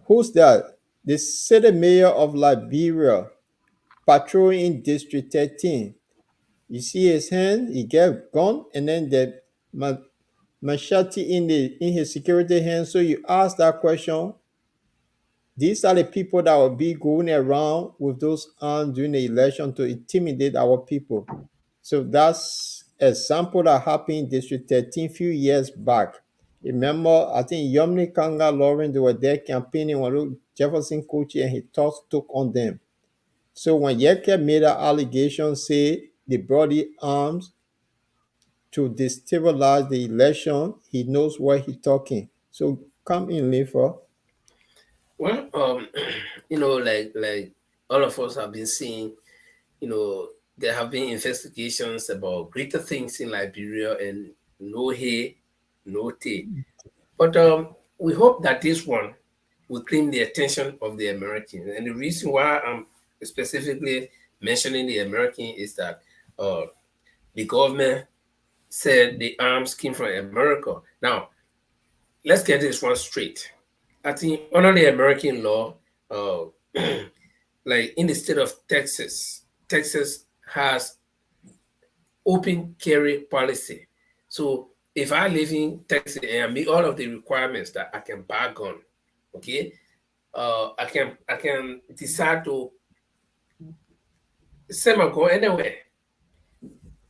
Who's that? The city mayor of Liberia patrolling in District 13. You see his hand, he get gun, and then the machete in his security hand. So you ask that question. These are the people that will be going around with those arms during the election to intimidate our people. So that's example that happened in District 13 few years back. Remember, I think Yomni Kanga Lauren, they were there campaigning when Jefferson Kochi and he took on them. So when Yeke made an allegation, say they brought the arms to destabilize the election, he knows what he's talking. So come in, Lifa. Well, like all of us have been seeing, there have been investigations about greater things in Liberia and no hay, no tea. But we hope that this one will claim the attention of the Americans. And the reason why I'm specifically mentioning the American is that the government said the arms came from America. Now, let's get this one straight. I think under the American law, uh, like in the state of Texas, Texas has open carry policy. So if I live in Texas and I meet all of the requirements that I can buy a gun, okay, I can decide to send my gun anywhere.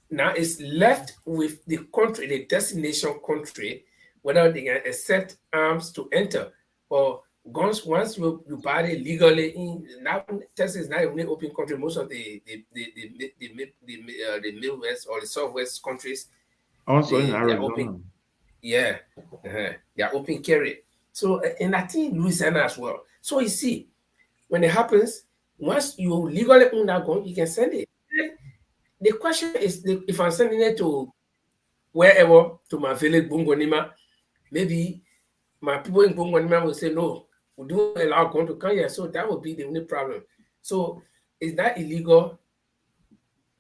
Now it's left with the country, the destination country, whether they can accept arms to enter or guns once you buy it legally in now. Texas is not even an open country. Most of the Midwest or the Southwest countries, Also in they are open. Arizona. Yeah, they are open carry. So and I think Louisiana as well. So you see, when it happens, once you legally own that gun, you can send it. The question is, if I'm sending it to wherever, to my village, Bungonima, maybe my people in Bungonima will say, no, we don't allow gun to come here. So that would be the only problem. So is that illegal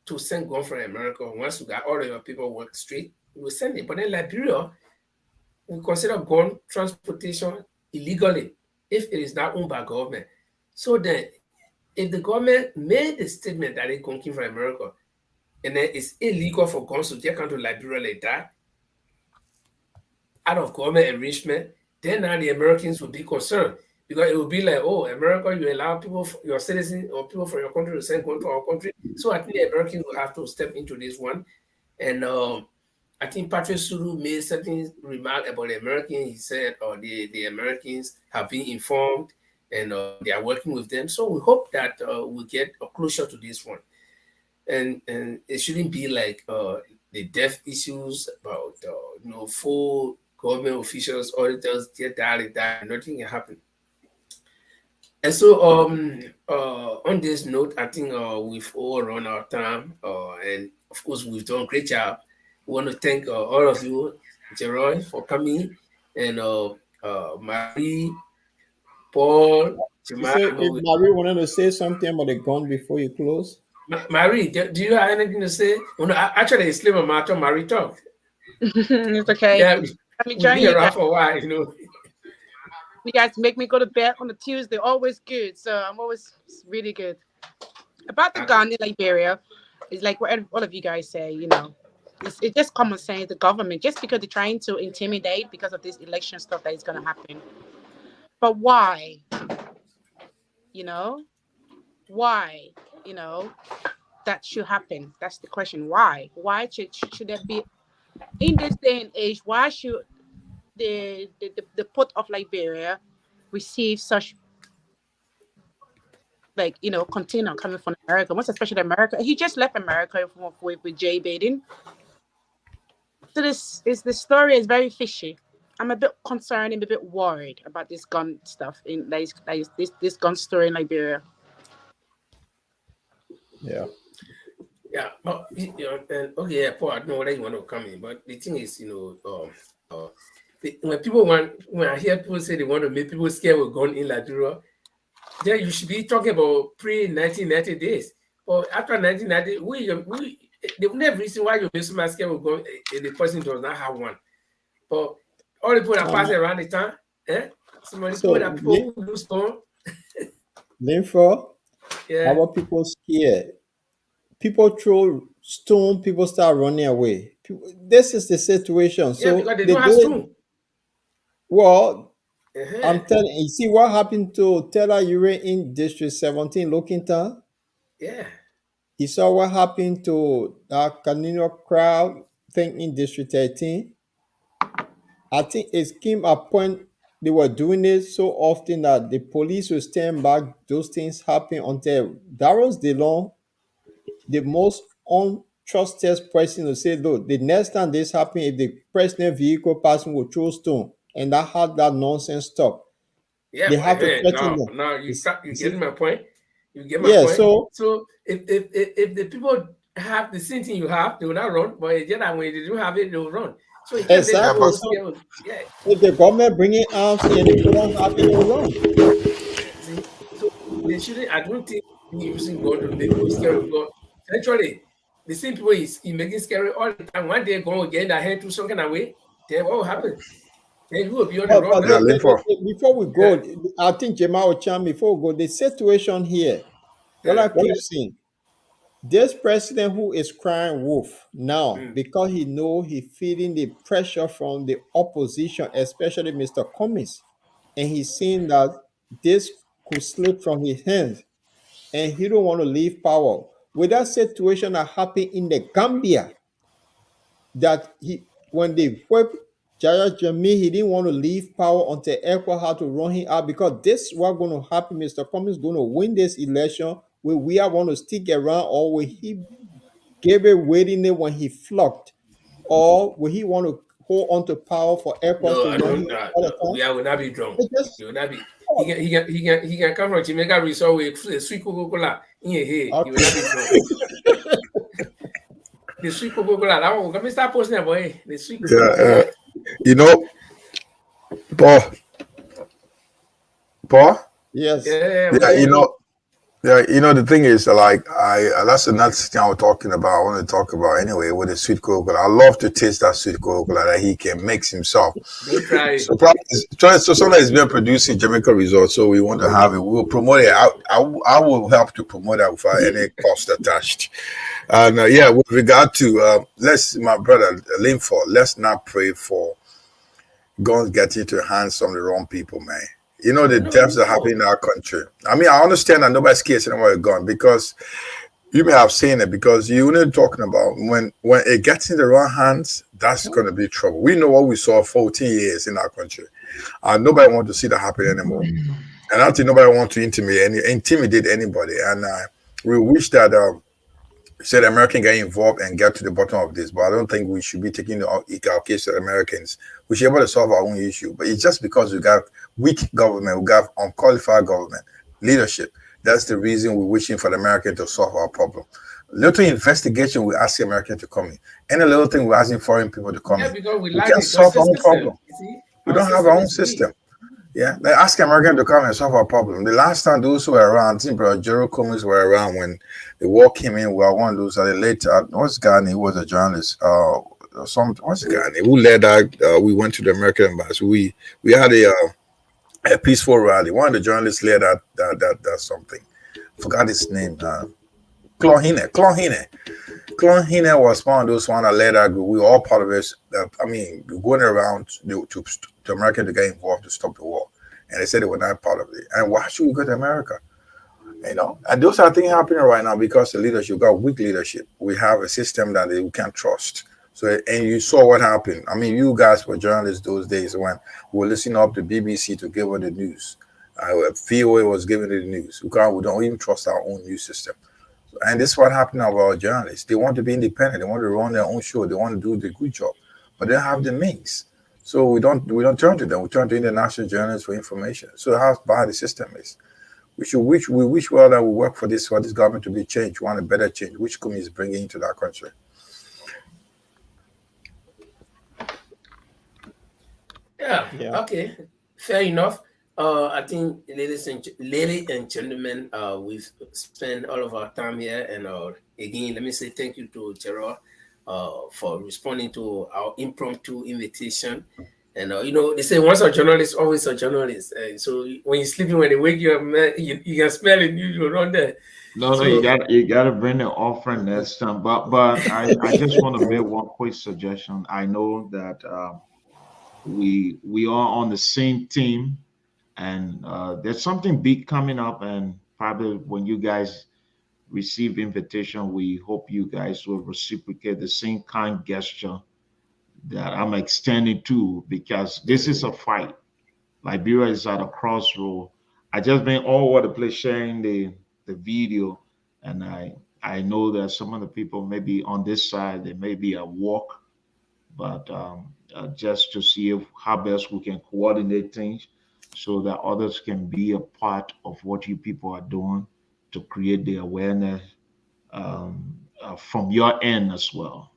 to send gun from America? Once you got all of your people work straight, we will send it. But in Liberia, we consider gun transportation illegally if it is not owned by government. So then, if the government made the statement that it came from America, and then it's illegal for guns to get into Liberia like that, out of government enrichment, then now the Americans will be concerned because it will be like, oh, America, you allow people, your citizens or people from your country to send guns to our country. So I think the Americans will have to step into this one. And I think Patrick Sulu made certain remark about the Americans. He said, the Americans have been informed and they are working with them. So we hope that we'll get a closure to this one. And it shouldn't be like the death issues about full government officials, auditors get that, nothing can happen. And so on this note, I think we've all run our time, and of course we've done a great job. We want to thank all of you, Jeroy, for coming, and Marie, Paul, You Jamal. say if Marie wanted to say something about the gun before you close. Marie, do you have anything to say? Well, no, actually, it's Slim Matter. Marie talk. It's okay. Yeah, Let me we've join been you around guys. for a while. You guys make me go to bed on a Tuesday. Always good. So I'm always really good. About the I, gun in Liberia, it's like what all of you guys say, it's just common sense. The government, just because they're trying to intimidate because of this election stuff that is going to happen. But why? You know, why? You know, that should happen. That's the question. Why? Why should there be in this day and age? Why should the port of Liberia receive such like container coming from America, most especially America? He just left America with Jay Biden. So the story is very fishy. I'm a bit concerned and a bit worried about this gun stuff in this gun story in Liberia. Yeah. yeah, but and okay, yeah, Paul, I don't know whether you want to come in, but the thing is, when I hear people say they want to make people scared with gun in Liberia, then you should be talking about pre-1990 days. But after 1990, the only reason why you make somebody scared with gun, the person does not have one. But all the people that pass around the town, some of the people that people who lose gun, Linford, yeah, our people scared. People throw stone, people start running away. This is the situation. yeah, So because they they don't have do it. stone. Well, Uh-huh. I'm telling you, see what happened to Taylor Ure in District 17, Lokington? Yeah, You saw what happened to that Canino crowd thing in District 13? I think it came a point they were doing it so often that the police will stand back. Those things happen until Darrell's DeLong, the most untrusted person, to say, look, the next time this happen, if the president vehicle passing will throw stone, and that had that nonsense stop. yeah, They but have to threaten now them. you You get see? my point. You get my Yeah, point. so So if the people have the same thing you have, they will not run. But it's just that when they don't have it, they will run. So you can't make Yeah, exactly. people but So scared. Yeah, if the government bringing arms and the people don't have it, they will run. see, so they shouldn't. I don't think using gun to make people scared because eventually the same people is making scary all the time. One day gun will get in their head to some kind of way. Then what will happen? Then you will be on the run But yeah, now. Linford. before we Yeah, go, I think Jamal Chan, before we go, the situation here, what yeah. I keep saying, this president who is crying wolf now Mm. because he know he feeling the pressure from the opposition, especially Mr. Cummings, and he's seeing that this could slip from his hands, and he don't want to leave power. With that situation that happened in the Gambia, that he when they whipped Jaya Jami, he didn't want to leave power until Echo had to run him out because this what going to happen. Mr. Cummings going to win this election. Will we are want to stick around, or will he give it waiting there when he flocked, or will he want to hold on to power for Echo No, to I run don't. him all the time? We will not be drunk. It just He will not be. He can come from Jamaica resort with a sweet Coca-Cola in your head. He will not be drunk. The sweet Coca-Cola. That one. Let me start posting that boy. The sweet Yeah, Coca-Cola. you know, Paul, Paul. yes. Yeah, Yeah, yeah. the thing is, like, that's another thing I was talking about. I want to talk about anyway with the sweet Coca-Cola. I love to taste that sweet Coca-Cola that he can mix himself. Don't try it. So, so something is being produced in Jamaica Resort, so we want to have it. We'll promote it. I will help to promote that without any cost attached. And yeah, with regard to my brother Linford, let's not pray for guns getting into the hands of the wrong people, man. You know No, the no, deaths that no. happen in our country. I mean, I understand that nobody's scared anymore a gun because you may have seen it because you know talking about when it gets in the wrong hands, that's going to be trouble. We know what we saw 14 years in our country, and nobody wants to see that happen anymore. And I think nobody wants to intimidate anybody. And we wish that said American get involved and get to the bottom of this, but I don't think we should be taking our case to the Americans. We should be able to solve our own issue. But it's just because we got weak government, we got unqualified government leadership. That's the reason we're wishing for the American to solve our problem. Little investigation, we ask the American to come in. Any little thing, we're asking foreign people to come Yeah, in. because we We lack can't the solve our justice own system. problem. You see, We our don't have our system own is weak. system. Yeah, they ask American to come and solve our problem. The last time those who were around, I think Brother Jerome Cummings were around when the war came in. We were one of those that later. What's the guy name? He was a journalist. What's the guy name? Who led that? We went to the American embassy. We had a a peaceful rally. One of the journalists led that something. Forgot his name. Clohine. Clone was one of those one that led that group. We were all part of it. I mean, going around to America to get involved to stop the war. And they said they were not part of it. And why should we go to America? And those are things happening right now because the leadership got weak leadership. We have a system that we can't trust. So, and you saw what happened. I mean, you guys were journalists those days when we were listening up to BBC to give us the news. VOA was giving the news. We don't even trust our own news system. And this is what happened to our journalists. They want to be independent. They want to run their own show. They want to do the good job, but they don't have the means. So we don't turn to them. We turn to international journalists for information. So how bad the system is. We wish well that we work for this government to be changed. We want a better change, which company is bringing into that country. Yeah. Yeah. Okay. Fair enough. I think, ladies and gentlemen, we've spent all of our time here, and again, let me say thank you to Gerard for responding to our impromptu invitation. And they say once a journalist, always a journalist. And so when you're sleeping, when they wake you up, man, you can smell it. You run there. No, So you gotta bring the offering next time. But I just want to make one quick suggestion. I know that we are on the same team, and there's something big coming up, and probably when you guys receive invitation, we hope you guys will reciprocate the same kind gesture that I'm extending to, because this is a fight. Liberia is at a crossroad. I just been all over the place sharing the video, and I know that some of the people maybe on this side they may be at work, but just to see if how best we can coordinate things so that others can be a part of what you people are doing to create the awareness from your end as well.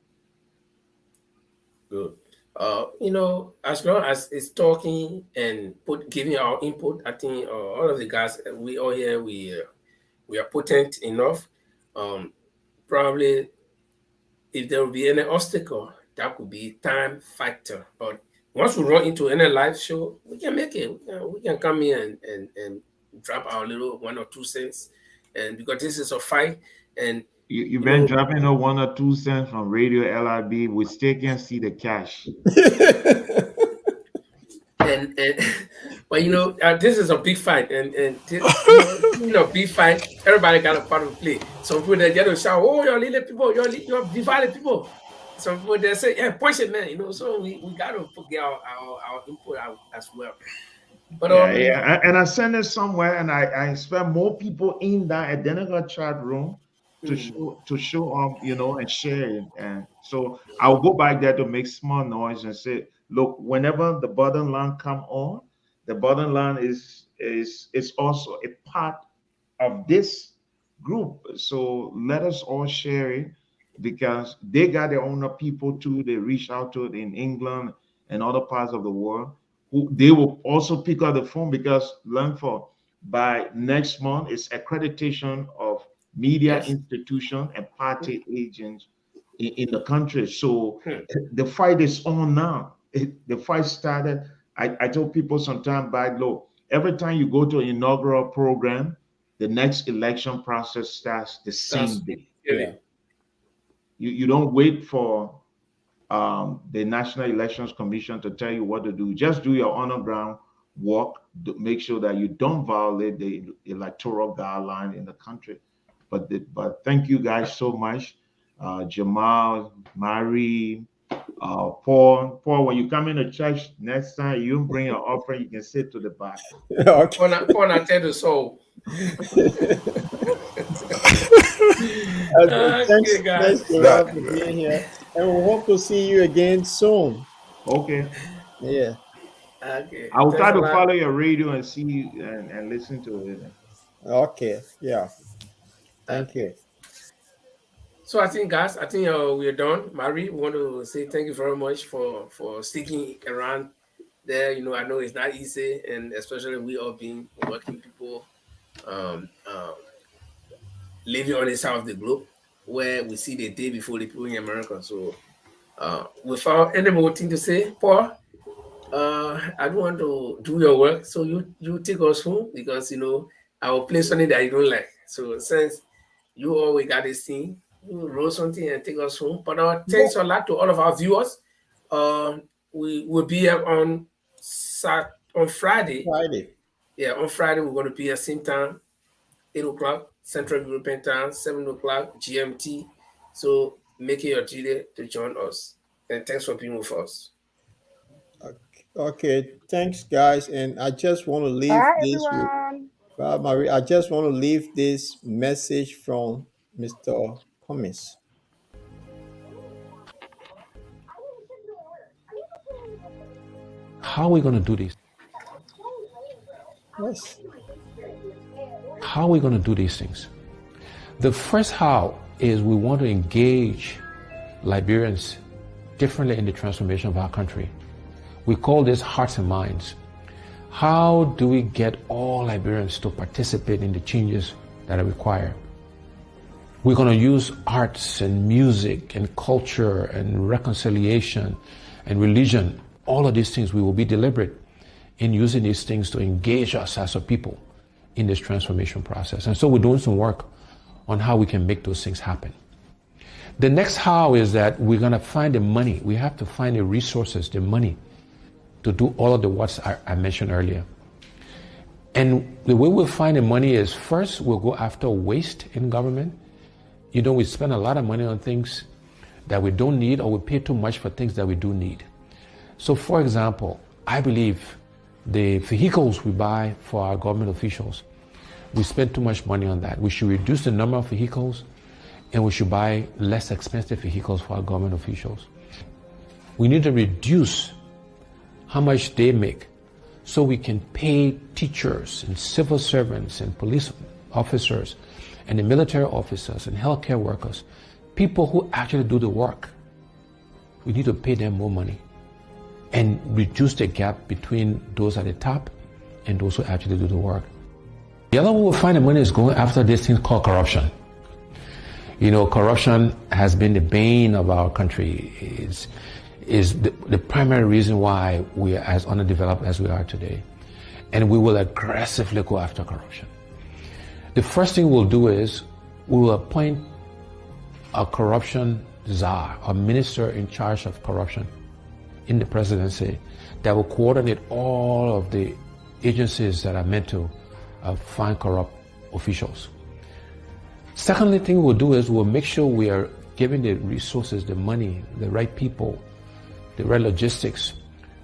good. As long as it's talking and giving our input, I think all of the guys, we all here, we are potent enough. Um, Probably if there will be any obstacle, that could be time factor. But once we run into any live show, we can make it. We can come here and drop our little 1 or 2 cents, and because this is a fight, and You've you been know, dropping a 1 or 2 cents from Radio LIB. We still can see the cash. and but this is a big fight, and big fight. Everybody got a part to play. Some people they just shout, "Oh, you're little people, you're divided people." Some people they say, "Yeah, punch it, man." So we got to get our input out as well. But Yeah, yeah. And I sent it somewhere, and I expect more people in that identical chat room mm, to show up, and share it. And so I'll go back there to make small noise and say, look, whenever the bottom line come on, the bottom line is also a part of this group. So let us all share it, because they got their own people too. They reach out to it in England and other parts of the world. Who they will also pick up the phone, because learn for by next month it's accreditation of media yes. institution and party agents in the country. So Hmm. the fight is on now. The fight started. I told people sometime back, look, every time you go to an inaugural program, the next election process starts the same That's day. Yeah. really You don't wait for the National Elections Commission to tell you what to do. Just do your on the ground work. Make sure that you don't violate the electoral guideline in the country. But thank you guys so much, Jamal, Mary, Paul. Paul, when you come into church next time, you bring your offering. You can sit to the back. Okay. on I tell the soul. Thanks, Okay, thanks, guys. Gerard, for That being here, and we hope to see you again soon. Okay. Yeah. Okay, I will thanks try a to lot. follow your radio and see you and listen to it. Okay. Yeah. Thank Okay. you. So I think, guys, I think we're done. Marie, we want to say thank you very much for sticking around there. I know it's not easy, and especially we all being working people, um, um, living on this side of the globe, where we see the day before the people in America. So, without any more thing to say, Paul, I don't want to do your work, so you take us home because I will play something that you don't like. So since you always got this thing, you roll something and take us home. But thanks a lot to all of our viewers. Uh, we will be here on Friday. Friday. Yeah, on Friday we're going to be at same time, 8 o'clock Central European Time, 7 o'clock GMT. So make it your duty to join us. And thanks for being with us. Okay, thanks, guys. And I just want to leave Bye, this with everyone. Marie. I just want to leave this message from Mr. Cummings. How are we going to do this? Yes. How are we going to do these things? The first how is we want to engage Liberians differently in the transformation of our country. We call this hearts and minds. How do we get all Liberians to participate in the changes that are required? We're going to use arts and music and culture and reconciliation and religion. All of these things, we will be deliberate in using these things to engage us as a people in this transformation process. And so we're doing some work on how we can make those things happen. The next how is that we're going to find the money. We have to find the resources, the money, to do all of the what's I mentioned earlier. And the way we'll find the money is first we'll go after waste in government. We spend a lot of money on things that we don't need, or we pay too much for things that we do need. So for example, I believe the vehicles we buy for our government officials, we spend too much money on that. We should reduce the number of vehicles, and we should buy less expensive vehicles for our government officials. We need to reduce how much they make so we can pay teachers and civil servants and police officers and the military officers and healthcare workers, people who actually do the work. We need to pay them more money and reduce the gap between those at the top and those who actually do the work. The other way we'll find the money is going after this thing called corruption. Corruption has been the bane of our country. Is the primary reason why we are as underdeveloped as we are today. And we will aggressively go after corruption. The first thing we'll do is we will appoint a corruption czar, a minister in charge of corruption in the presidency that will coordinate all of the agencies that are meant to find corrupt officials. Secondly thing we'll do is we'll make sure we are giving the resources, the money, the right people, the right logistics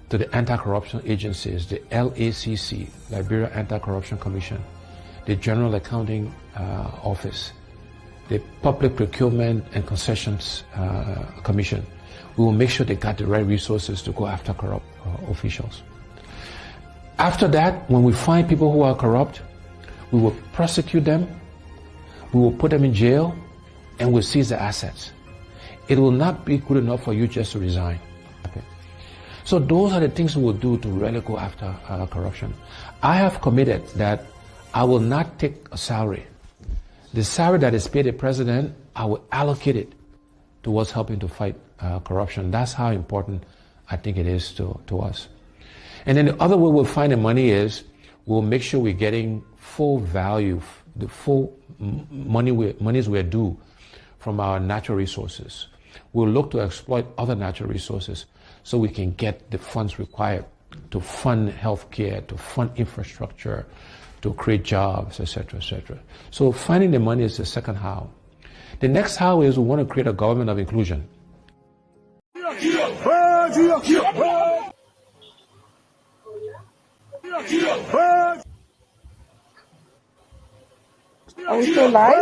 to the anti-corruption agencies, the LACC, Liberia Anti-Corruption Commission, the General Accounting Office, the Public Procurement and Concessions Commission. We will make sure they got the right resources to go after corrupt officials. After that, when we find people who are corrupt, we will prosecute them, we will put them in jail, and we'll seize their assets. It will not be good enough for you just to resign. Okay. So those are the things we will do to really go after corruption. I have committed that I will not take a salary. The salary that is paid the president, I will allocate it towards helping to fight corruption. That's how important I think it is to us. And then the other way we'll find the money is we'll make sure we're getting full value, the full monies we're due from our natural resources. We'll look to exploit other natural resources so we can get the funds required to fund healthcare, to fund infrastructure, to create jobs, etc., etc. So finding the money is the second how. The next how is we want to create a government of inclusion. Are we still live?